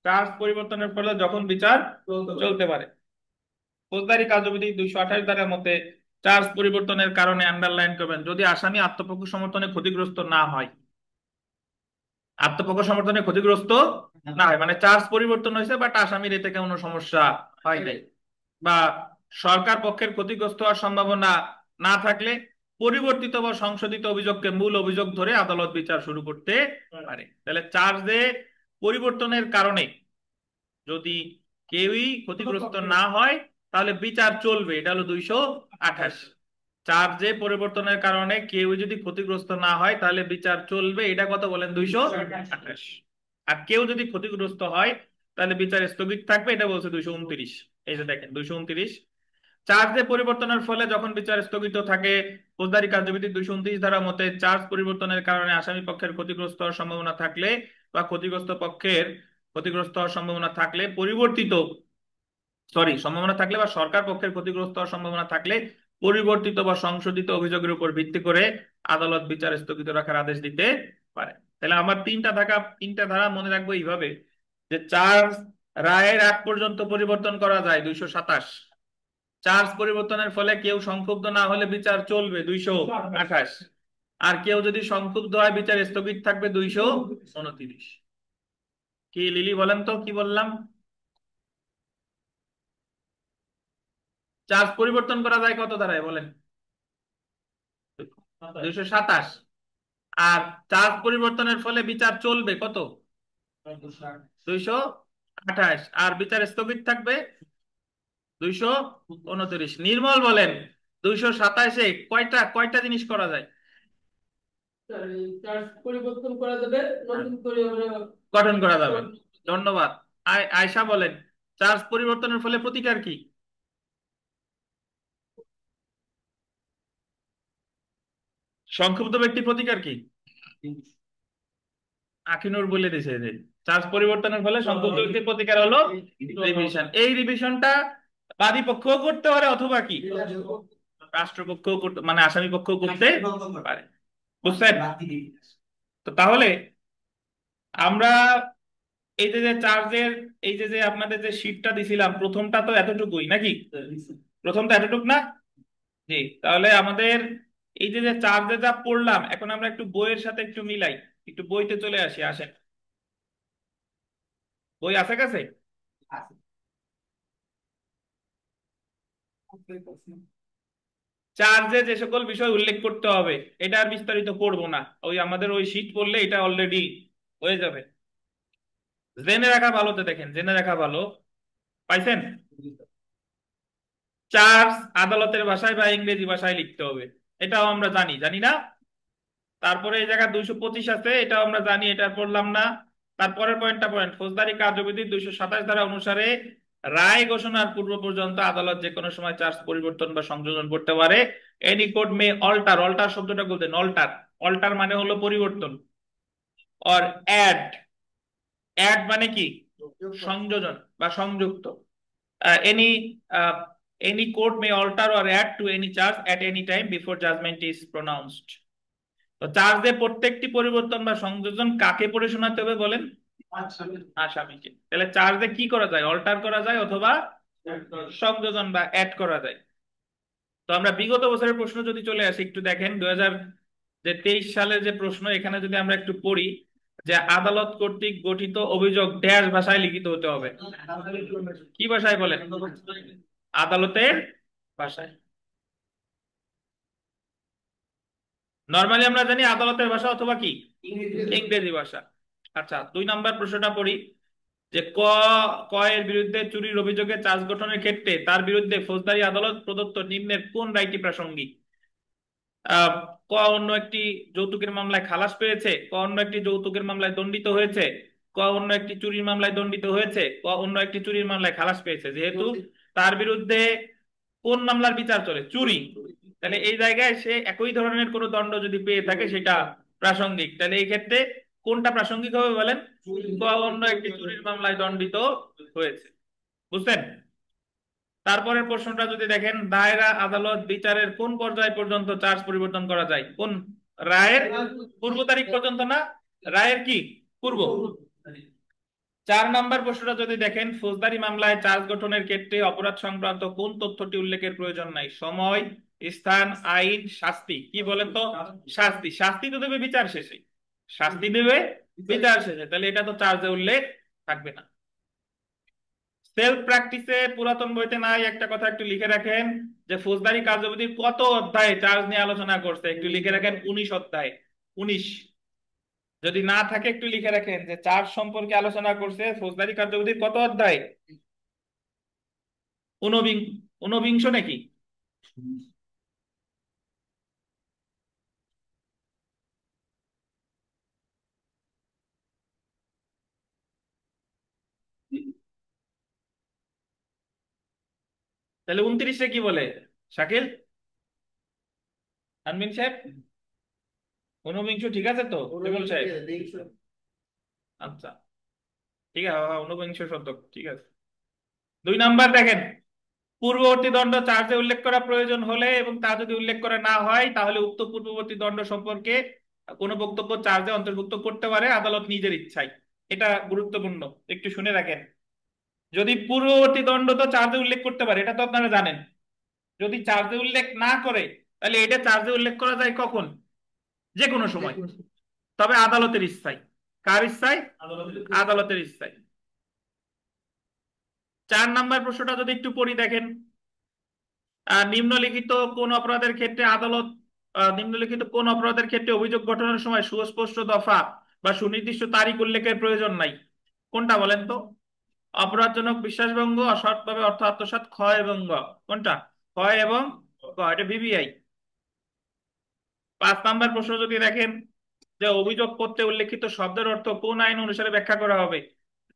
চার্জ পরিবর্তনের ফলে যখন বিচার চলতে পারে, ফৌজদারি কার্যবিধি 228 ধারার মধ্যে চার্জ পরিবর্তনের কারণে আন্ডারলাইন করবেন যদি আসামি আত্মপক্ষ সমর্থনে ক্ষতিগ্রস্ত না হয়, আত্মপক্ষ সমর্থনে ক্ষতিগ্রস্ত না হয়, মানে চার্জ পরিবর্তন হয়েছে বাট আসামির এতে কোনো সমস্যা হয় নাই, বা সরকার পক্ষের ক্ষতিগ্রস্ত হওয়ার সম্ভাবনা না থাকলে পরিবর্তিত বা সংশোধিত অভিযোগকে মূল অভিযোগ ধরে আদালত বিচার শুরু করতে পারে। তাহলে চার্জে পরিবর্তনের কারণে যদি কেউই ক্ষতিগ্রস্ত না হয় তাহলে বিচার চলবে, এটা হলো 228। চার্জে পরিবর্তনের কারণে কেউ যদি ক্ষতিগ্রস্ত না হয় তাহলে বিচার চলবে, এটা কত বলেন? 228। আর কেউ যদি ক্ষতিগ্রস্ত হয় তাহলে বিচার স্থগিত থাকবে, এটা বলছে 229। এই যে দেখেন 229। চার্জে পরিবর্তনের ফলে যখন বিচার স্থগিত থাকে, ফৌজদারি কার্যবিধি 229 ধারা মতে চার্জ পরিবর্তনের কারণে আসামি পক্ষের ক্ষতিগ্রস্ত হওয়ার সম্ভাবনা থাকলে বা ক্ষতিগ্রস্ত হওয়ার সম্ভাবনা থাকলে পরিবর্তিত সম্ভাবনা থাকলে বা সরকার পক্ষের ক্ষতিগ্রস্ত হওয়ার সম্ভাবনা থাকলে পরিবর্তিত বা সংশোধিত অভিযোগের উপর ভিত্তি করে আদালত বিচার স্থগিত রাখার আদেশ দিতে পারে। তাহলে আমার তিনটা ধারা মনে রাখবো এইভাবে যে চার্জ রায়ের আগ পর্যন্ত পরিবর্তন করা যায় 227, চার্জ পরিবর্তনের ফলে কেউ সংক্ষুব্ধ না হলে বিচার চলবে 228, আর কেউ যদি সংক্ষুব্ধ হয় বিচার স্থগিত থাকবে 229। কি লিলি বলেন তো কি বললাম? চার্জ পরিবর্তন করা যায় কত ধারায় বলেন? 227। আর চার্জ পরিবর্তনের ফলে বিচার চলবে কত? 228। আর বিচার স্থগিত থাকবে 229। নির্মল বলেন 227-এ কয়টা কয়টা জিনিস করা যায়? পরিবর্তন করা যাবে, নতুন করে গঠন করা যাবে। ধন্যবাদ। আয়শা বলেন চার্জ পরিবর্তনের ফলে প্রতিকার কি? সংক্ষুব্ধ ব্যক্তি প্রতিকার কি? আখিনুর বলে দিছে যে চার্জ পরিবর্তনের ফলে সংক্ষুব্ধ ব্যক্তির প্রতিকার হলো রিভিশন। এই রিভিশনটা বাদী পক্ষও করতে পারে অথবা কি রাষ্ট্রপক্ষও করতে, মানে আসামি পক্ষও করতে পারে। বুঝছেন? তো তাহলে আমরা এই যে যে চার্জের এই যে যে আপনাদের যে শীটটা দিছিলাম প্রথমটা তো এতটুকুই নাকি? প্রথমটা এতটুক না? জি। তাহলে আমাদের এই যে যে চার্জে যা পড়লাম এখন আমরা একটু বইয়ের সাথে একটু মিলাই, একটু বইতে চলে আসি, আসেন। বই আছে কাছে? চার্জে যে সকল বিষয় উল্লেখ করতে হবে এটা আর বিস্তারিত পড়বো না, ওই আমাদের ওই শীট পড়লে এটা অলরেডি হয়ে যাবে। জেনে রাখা ভালোতে দেখেন, জেনে রাখা ভালো, পাইছেন? চার্জ আদালতের ভাষায় বা ইংরেজি ভাষায় লিখতে হবে, এটাও আমরা জানি, জানি না? তারপরে এই জায়গায় 225 আছে, এটাও আমরা জানি, এটা আর পড়লাম না। তারপরের পয়েন্টটা পয়েন্ট, ফৌজদারি কার্যবিধি 227 ধারা অনুসারে রায় ঘোষণার পূর্ব পর্যন্ত আদালত যে কোনো সময় চার্জ পরিবর্তন বা সংযোজন করতে পারে। Any court may alter, alter শব্দটা বলতেন, অল্টার, অল্টার মানে হলো পরিবর্তন, অর অ্যাড, অ্যাড মানে কি সংযোজন বা সংযুক্ত। Any any court may alter or add to any charge at any time before judgment is pronounced. তো চার্জে প্রত্যেকটি পরিবর্তন বা সংযোজন কাকে পড়ে শোনাতে হবে বলেন? আসামিকে। তাহলে চার্জে কি করা যায়? অল্টার করা যায় অথবা সংযোজন বা অ্যাড করা যায়। তো আমরা বিগত বছরের প্রশ্ন যদি চলে আসি, একটু দেখেন 2023 সালের যে প্রশ্ন, এখানে যদি আমরা একটু পড়ি যে আদালত কর্তৃক গঠিত অভিযোগ ড্যাশ ভাষায় লিখিত হতে হবে। কি ভাষায় বলেন? আদালতের ভাষায়। নর্মালি আমরা জানি আদালতের ভাষা অথবা কি ইংরেজি ভাষা। আচ্ছা, 2 নম্বর প্রশ্নটা পড়ি যে ক এর বিরুদ্ধে চুরির অভিযোগে চার্জ গঠনের ক্ষেত্রে তার বিরুদ্ধে ফৌজদারি আদালত প্রদত্ত নিম্নের কোন রায়টি প্রাসঙ্গিক? আহ, ক অন্য একটি যৌতুকের মামলায় খালাস পেয়েছে, ক অন্য একটি যৌতুকের মামলায় দণ্ডিত হয়েছে, ক অন্য একটি চুরির মামলায় দণ্ডিত হয়েছে, ক অন্য একটি চুরির মামলায় খালাস পেয়েছে। যেহেতু তার বিরুদ্ধে কোন মামলার বিচার চলে? চুরি। তাহলে এই জায়গায় সে একই ধরনের কোন দণ্ড যদি পেয়ে থাকে সেটা প্রাসঙ্গিক। তাহলে এই ক্ষেত্রে কোনটা প্রাসঙ্গিক হবে বলেন? ক অন্য একটি চুরির মামলায় দণ্ডিত হয়েছে। বুঝছেন? তারপরের প্রশ্নটা যদি দেখেন, দায়রা আদালত বিচারের কোন পর্যায় পর্যন্ত চার্জ পরিবর্তন করা যায়? কোন রায়ের পূর্ব তারিখ পর্যন্ত না, রায়ের কি পূর্ব। 4 নম্বর প্রশ্নটা যদি দেখেন, ফৌজদারি মামলায় চার্জ গঠনের ক্ষেত্রে অপরাধ সংক্রান্ত কোন তথ্যটি উল্লেখের প্রয়োজন নাই? সময়, স্থান, আইন, শাস্তি। কি বলেন তো? শাস্তি। শাস্তি তো দেবে বিচার শেষে, শাস্তি দেবে বিচার শেষে, তাহলে এটা তো চার্জে উল্লেখ থাকবে না। সেলফ প্র্যাকটিসে পুরাতন বইতে নাই, একটা কথা একটু লিখে রাখেন যে ফৌজদারি কার্যবিধির কত অধ্যায়ে চার্জ নিয়ে আলোচনা করছে, একটু লিখে রাখেন 19 অধ্যায়। 19। যদি না থাকে একটু লিখে রাখেন যে চার্জ সম্পর্কে আলোচনা করছে ফৌজদারি কার্যবিধির কত অধ্যায়? ঊনবিংশ নাকি? তাহলে 29-এ কি বলে শাকিল, আনবিন সাহেব? ঊনবিংশ ঠিক আছে তো বিমল সাহেব? আচ্ছা, ঠিক আছে, হ্যাঁ, ঊনবিংশ শতক ঠিক আছে। 2 নম্বর দেখেন, পূর্ববর্তী দণ্ড চার্জে উল্লেখ করা প্রয়োজন হলে এবং তা যদি উল্লেখ করা না হয় তাহলে উক্ত পূর্ববর্তী দণ্ড সম্পর্কে কোনো বক্তব্য চার্জে অন্তর্ভুক্ত করতে পারে আদালত নিজের ইচ্ছায়। এটা গুরুত্বপূর্ণ, একটু শুনে রাখেন। যদি পূর্ববর্তী দণ্ড তো চার্জে উল্লেখ করতে পারে, এটা তো আপনারা জানেন। যদি চার্জে উল্লেখ না করে তাহলে এটা চার্জে উল্লেখ করা যায় কখন? যে কোনো সময়, তবে আদালতের ইচ্ছায়। কার ইচ্ছায়? আদালতের ইচ্ছায়। 4 নম্বর প্রশ্নটা যদি একটু পড়ি দেখেন, নিম্নলিখিত কোন অপরাধের ক্ষেত্রে আদালত নিম্নলিখিত কোন অপরাধের ক্ষেত্রে অভিযোগ গঠনের সময় সুস্পষ্ট দফা বা সুনির্দিষ্ট তারিখ উল্লেখের প্রয়োজন নাই? কোনটা বলেন তো? অপরাধজনক বিশ্বাসভঙ্গ, অসৎভাবে অর্থ আত্মসাৎ, ক্ষয় এবং গ। কোনটা? ক্ষয় এবং গ, এটা ভিভিআই। 5 নম্বর প্রশ্ন যদি দেখেন যে অভিযোগ পত্রে উল্লেখিত শব্দের অর্থ কোন আইন অনুসারে ব্যাখ্যা করা হবে?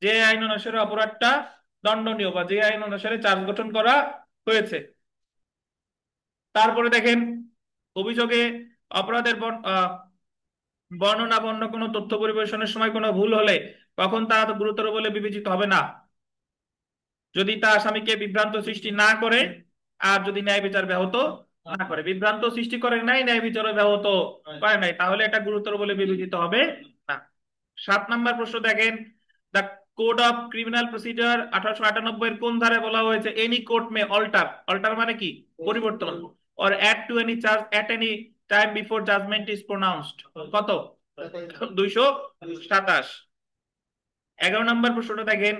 যে আইন অনুসারে অপরাধটা দণ্ডনীয় বা যে আইন অনুসারে চার্জ গঠন করা হয়েছে। তারপরে দেখেন, অভিযোগে অপরাধের বর্ণনা বা অন্য কোনো তথ্য পরিবেশনের সময় কোনো ভুল হলে তখন তা গুরুতর বলে বিবেচিত হবে না যদি তা আসামিকে বিভ্রান্ত সৃষ্টি না করে আর যদি ন্যায় বিচার ব্যাহত না করে। বিভ্রান্ত সৃষ্টি করে নাই, ন্যায় বিচার ব্যাহত করে নাই, তাহলে এটা গুরুতর বলে বিবেচিত হবে না। 7 নম্বর প্রশ্ন দেখেন, the code of criminal procedure 1898 এর কোন ধারায় বলা হয়েছে any court may alter, alter মানে কি পরিবর্তন, or add to any charge at any time before judgment is pronounced. কত? 227। 11 নম্বর প্রশ্নটা দেখেন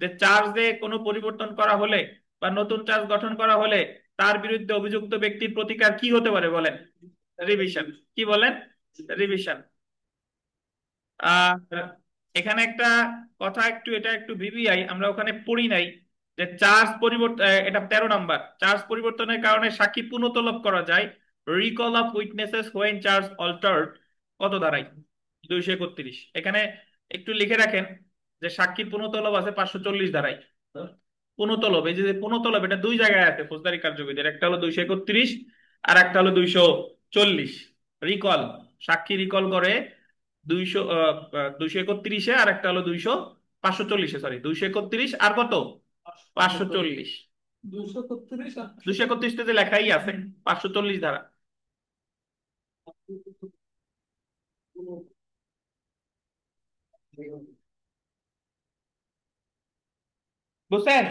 যে চার্জে কোনো পরিবর্তন করা হলে বা নতুন চার্জ গঠন করা হলে তার বিরুদ্ধে অভিযুক্ত ব্যক্তির প্রতিকার কি হতে পারে বলেন? রিভিশন। কি বলেন? রিভিশন। আর এখানে একটা কথা, একটু এটা একটু ভিভিআই আমরা ওখানে পড়ি নাই, যে চার্জ পরিবর্তন, এটা 13 নাম্বার, চার্জ পরিবর্তনের কারণে সাক্ষী পুনঃতলব করা যায়, recall of witnesses when charge altered, কত ধারায়? 231। এখানে একটু লিখে রাখেন যে সাক্ষীর পুনঃতলব আছে 540 ধারায়। পুনঃতলব, এই যে পুনঃতলব, এটা দুই জায়গায় আছে ফৌজদারি কার্যবিধির, একটা হলো 231 আর একটা হলো 240। রিকল, সাক্ষী রিকল করে 231, আর একটা হলো 540, সরি 231 আর কত, 540। 232 আর 231 লেখাই আছে 540 ধারা। বুঝছেন?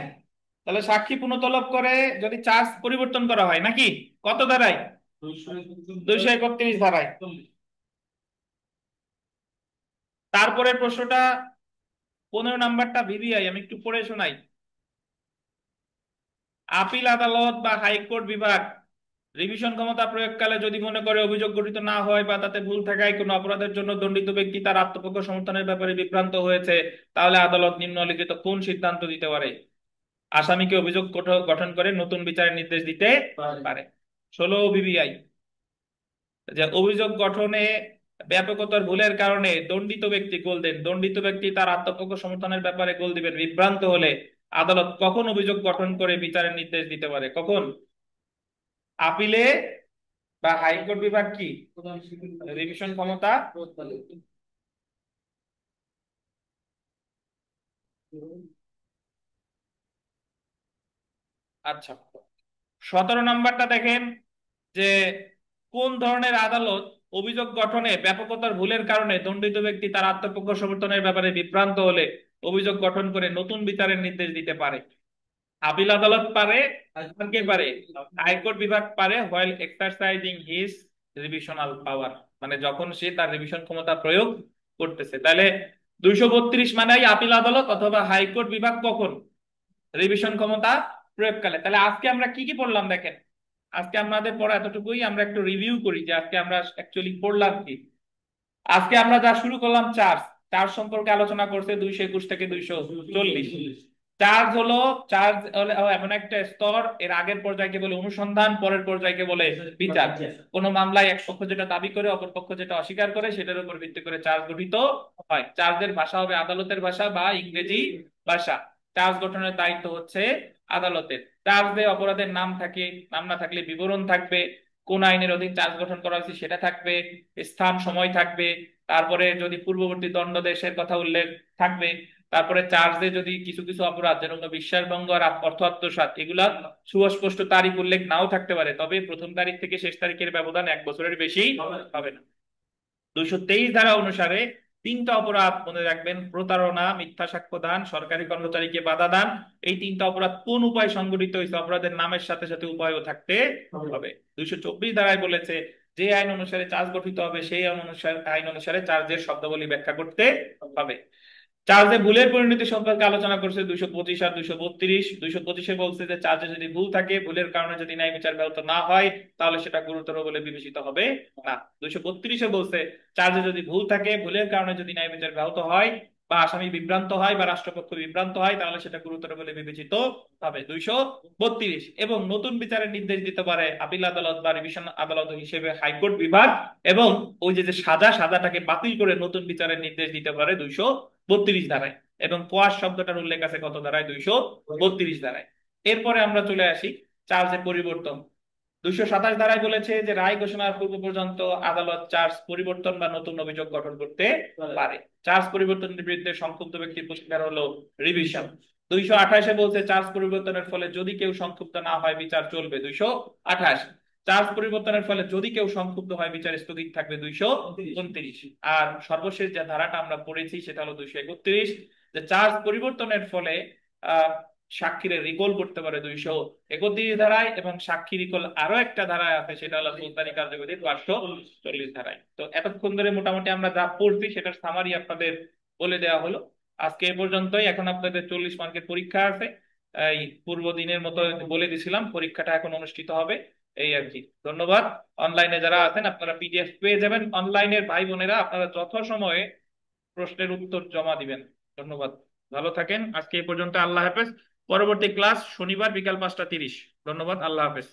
তাহলে সাক্ষী পুনঃতলব করে যদি চার্জ পরিবর্তন করা হয় নাকি, কত ধারায়? 231 ধারায়। তারপরে প্রশ্নটা 15 নাম্বারটা ভিভিআই, আমি একটু পড়ে শোনাই। আপিল আদালত বা হাইকোর্ট বিভাগ রিভিশন ক্ষমতা প্রয়োগকালে যদি মনে করে অভিযোগ গঠিত না হয় বা তাতে ভুল থাকায় কোনো অপরাধের জন্য দণ্ডিত ব্যক্তি তার আত্মপক্ষ সমর্থনের ব্যাপারে বিভ্রান্ত হয়েছে, তাহলে আদালত নিম্নলিখিত কোন সিদ্ধান্ত দিতে পারে? আসামিকে অভিযোগ গঠন করে নতুন বিচারের নির্দেশ দিতে পারে। 16 ভিভিআই, যে অভিযোগ গঠনে ব্যাপকতার ভুলের কারণে দণ্ডিত ব্যক্তি গোল দেন, দণ্ডিত ব্যক্তি তার আত্মপক্ষ সমর্থনের ব্যাপারে গোল দিবেন বিভ্রান্ত হলে আদালত কখন অভিযোগ গঠন করে বিচারের নির্দেশ দিতে পারে? কখন? আপিলে বা হাইকোর্ট বিভাগ কি প্রধান শিক্ষক রিভিশন ক্ষমতা আচ্ছা, 17 নাম্বারটা দেখেন, যে কোন ধরনের আদালত অভিযোগ গঠনে ব্যাপকতার ভুলের কারণে দণ্ডিত ব্যক্তি তার আত্মপক্ষ সমর্থনের ব্যাপারে বিভ্রান্ত হলে অভিযোগ গঠন করে নতুন বিচারের নির্দেশ দিতে পারে? আপিল আদালত পারে, আর কে পারে? হাইকোর্ট বিভাগ পারে, হোয়াইল এক্সারসাইজিং হিজ রিভিশনাল পাওয়ার, মানে যখন সে তার রিভিশন ক্ষমতা প্রয়োগ করতেছে। তাহলে 232 মানেই আপিল আদালত অথবা হাইকোর্ট বিভাগ কখন? রিভিশন ক্ষমতা প্রয়োগকালে। তাহলে আজকে আমরা কি কি পড়লাম দেখেন, আজকে আমাদের পড়া এতটুকুই, আমরা একটু রিভিউ করি যে আজকে আমরা অ্যাকচুয়ালি পড়লাম কি। আজকে আমরা যা শুরু করলাম, চার্জ, চার্জ সম্পর্কে আলোচনা করছে 221 থেকে 240। চার্জ হলো, চার্জ হলো এমন একটা স্তর, এর আগের পর্যায়কে বলে অনুসন্ধান, পরের পর্যায়কে বলে বিচার। কোন মামলায় এক পক্ষ যেটা দাবি করে অপর পক্ষ যেটা অস্বীকার করে সেটার উপর ভিত্তি করে চার্জ গঠিত হয়। চার্জের ভাষা হবে আদালতের ভাষা বা ইংরেজি ভাষা। চার্জ গঠনের দায়িত্ব হচ্ছে আদালতের। চার্জে অপরাধের নাম থাকে, নাম না থাকলে বিবরণ থাকবে, কোন আইনের অধীন চার্জ গঠন করা হয়েছে সেটা থাকবে, স্থান সময় থাকবে, তারপরে যদি পূর্ববর্তী দণ্ডাদেশের কথা উল্লেখ থাকবে, তারপরে চার্জে যদি কিছু কিছু অপরাধ যেরকম বিশ্বাসভঙ্গ আর অর্থ আত্মসাৎ, এগুলা সুস্পষ্ট তারিখ উল্লেখ নাও থাকতে পারে, তবে প্রথম তারিখ থেকে শেষ তারিখের ব্যবধান 1 বছরের বেশি হবে না। 223 ধারা অনুসারে 3টা অপরাধ মনে রাখবেন: প্রতারণা, মিথ্যা সাক্ষ্য দান, সরকারি কর্মচারীকে বাধা দান। এই 3টা অপরাধ কোন উপায় সংঘটিত হয়েছে অপরাধের নামের সাথে সাথে উপায়ও থাকতে হবে। 224 ধারায় বলেছে যে আইন অনুসারে চার্জ গঠিত হবে সেই আইন অনুসারে চার্জের শব্দাবলী ব্যাখ্যা করতে হবে। চার্জে ভুলের পরিণতি সম্পর্কে আলোচনা করছে 225 আর 232। 225-এ বলছে যে চার্জে যদি ভুল থাকে, ভুলের কারণে যদি ন্যায় বিচার ব্যাহত না হয়, তাহলে সেটা গুরুতর বলে বিবেচিত হবে না। 232-এ বলছে চার্জে যদি ভুল থাকে, ভুলের কারণে যদি ন্যায় বিচার ব্যাহত হয় বা আসামি বিভ্রান্ত হয় বা রাষ্ট্রপক্ষ বিভ্রান্ত হয়, তাহলে সেটা গুরুতর বলে বিবেচিত হবে। 232 এবং নতুন বিচারের নির্দেশ দিতে পারে আপিল আদালত বা রিভিশন আদালত হিসেবে হাইকোর্ট বিভাগ, এবং ওই যে যে সাজাটাকে বাতিল করে নতুন বিচারের নির্দেশ দিতে পারে 232 ধারায়। এবং কোয়াশ শব্দটার উল্লেখ আছে কত ধারায়? 232 ধারায়। এরপরে আমরা চলে আসি চার্জের পরিবর্তন। 227 ধারায় বলেছে যে রায় ঘোষণার পূর্ব পর্যন্ত আদালত চার্জ পরিবর্তন বা নতুন অভিযোগ গঠন করতে পারে। চার্জ পরিবর্তনের বিরুদ্ধে সংক্ষুব্ধ ব্যক্তির প্রতিকার হলো রিভিশন। 228-এ বলছে চার্জ পরিবর্তনের ফলে যদি কেউ সংক্ষুব্ধ না হয় বিচার চলবে। 228। চার্জ পরিবর্তনের ফলে যদি কেউ সংক্ষুব্ধ হয় বিচার স্থগিত থাকবে। 229। আর সর্বশেষ যে ধারাটা আমরা পড়েছি সেটা হলো 231, যে চার্জ পরিবর্তনের ফলে আহ সাক্ষীরে রিকল করতে পারে 231 ধারায়, এবং সাক্ষী রিকল আরো একটা ধারায় আছে, সেটা হলো ফৌজদারি কার্যবিধির 540 ধারায়। তো এতক্ষণ ধরে মোটামুটি আমরা যা পড়ছি সেটার সামারি আপনাদের বলে দেওয়া হলো। আজকে এ পর্যন্তই। এখন আপনাদের 40 মার্কের পরীক্ষা আছে। এই পূর্ব দিনের মতো বলে দিছিলাম, পরীক্ষাটা এখন অনুষ্ঠিত হবে, এই আর কি। ধন্যবাদ। অনলাইনে যারা আছেন আপনারা পিডিএফ পেয়ে যাবেন, অনলাইনের ভাই বোনেরা আপনারা যথাসময়ে প্রশ্নের উত্তর জমা দিবেন। ধন্যবাদ। ভালো থাকেন, আজকে এই পর্যন্ত। আল্লাহ হাফেজ। পরবর্তী ক্লাস শনিবার বিকাল 5টা 30। ধন্যবাদ। আল্লাহ হাফেজ।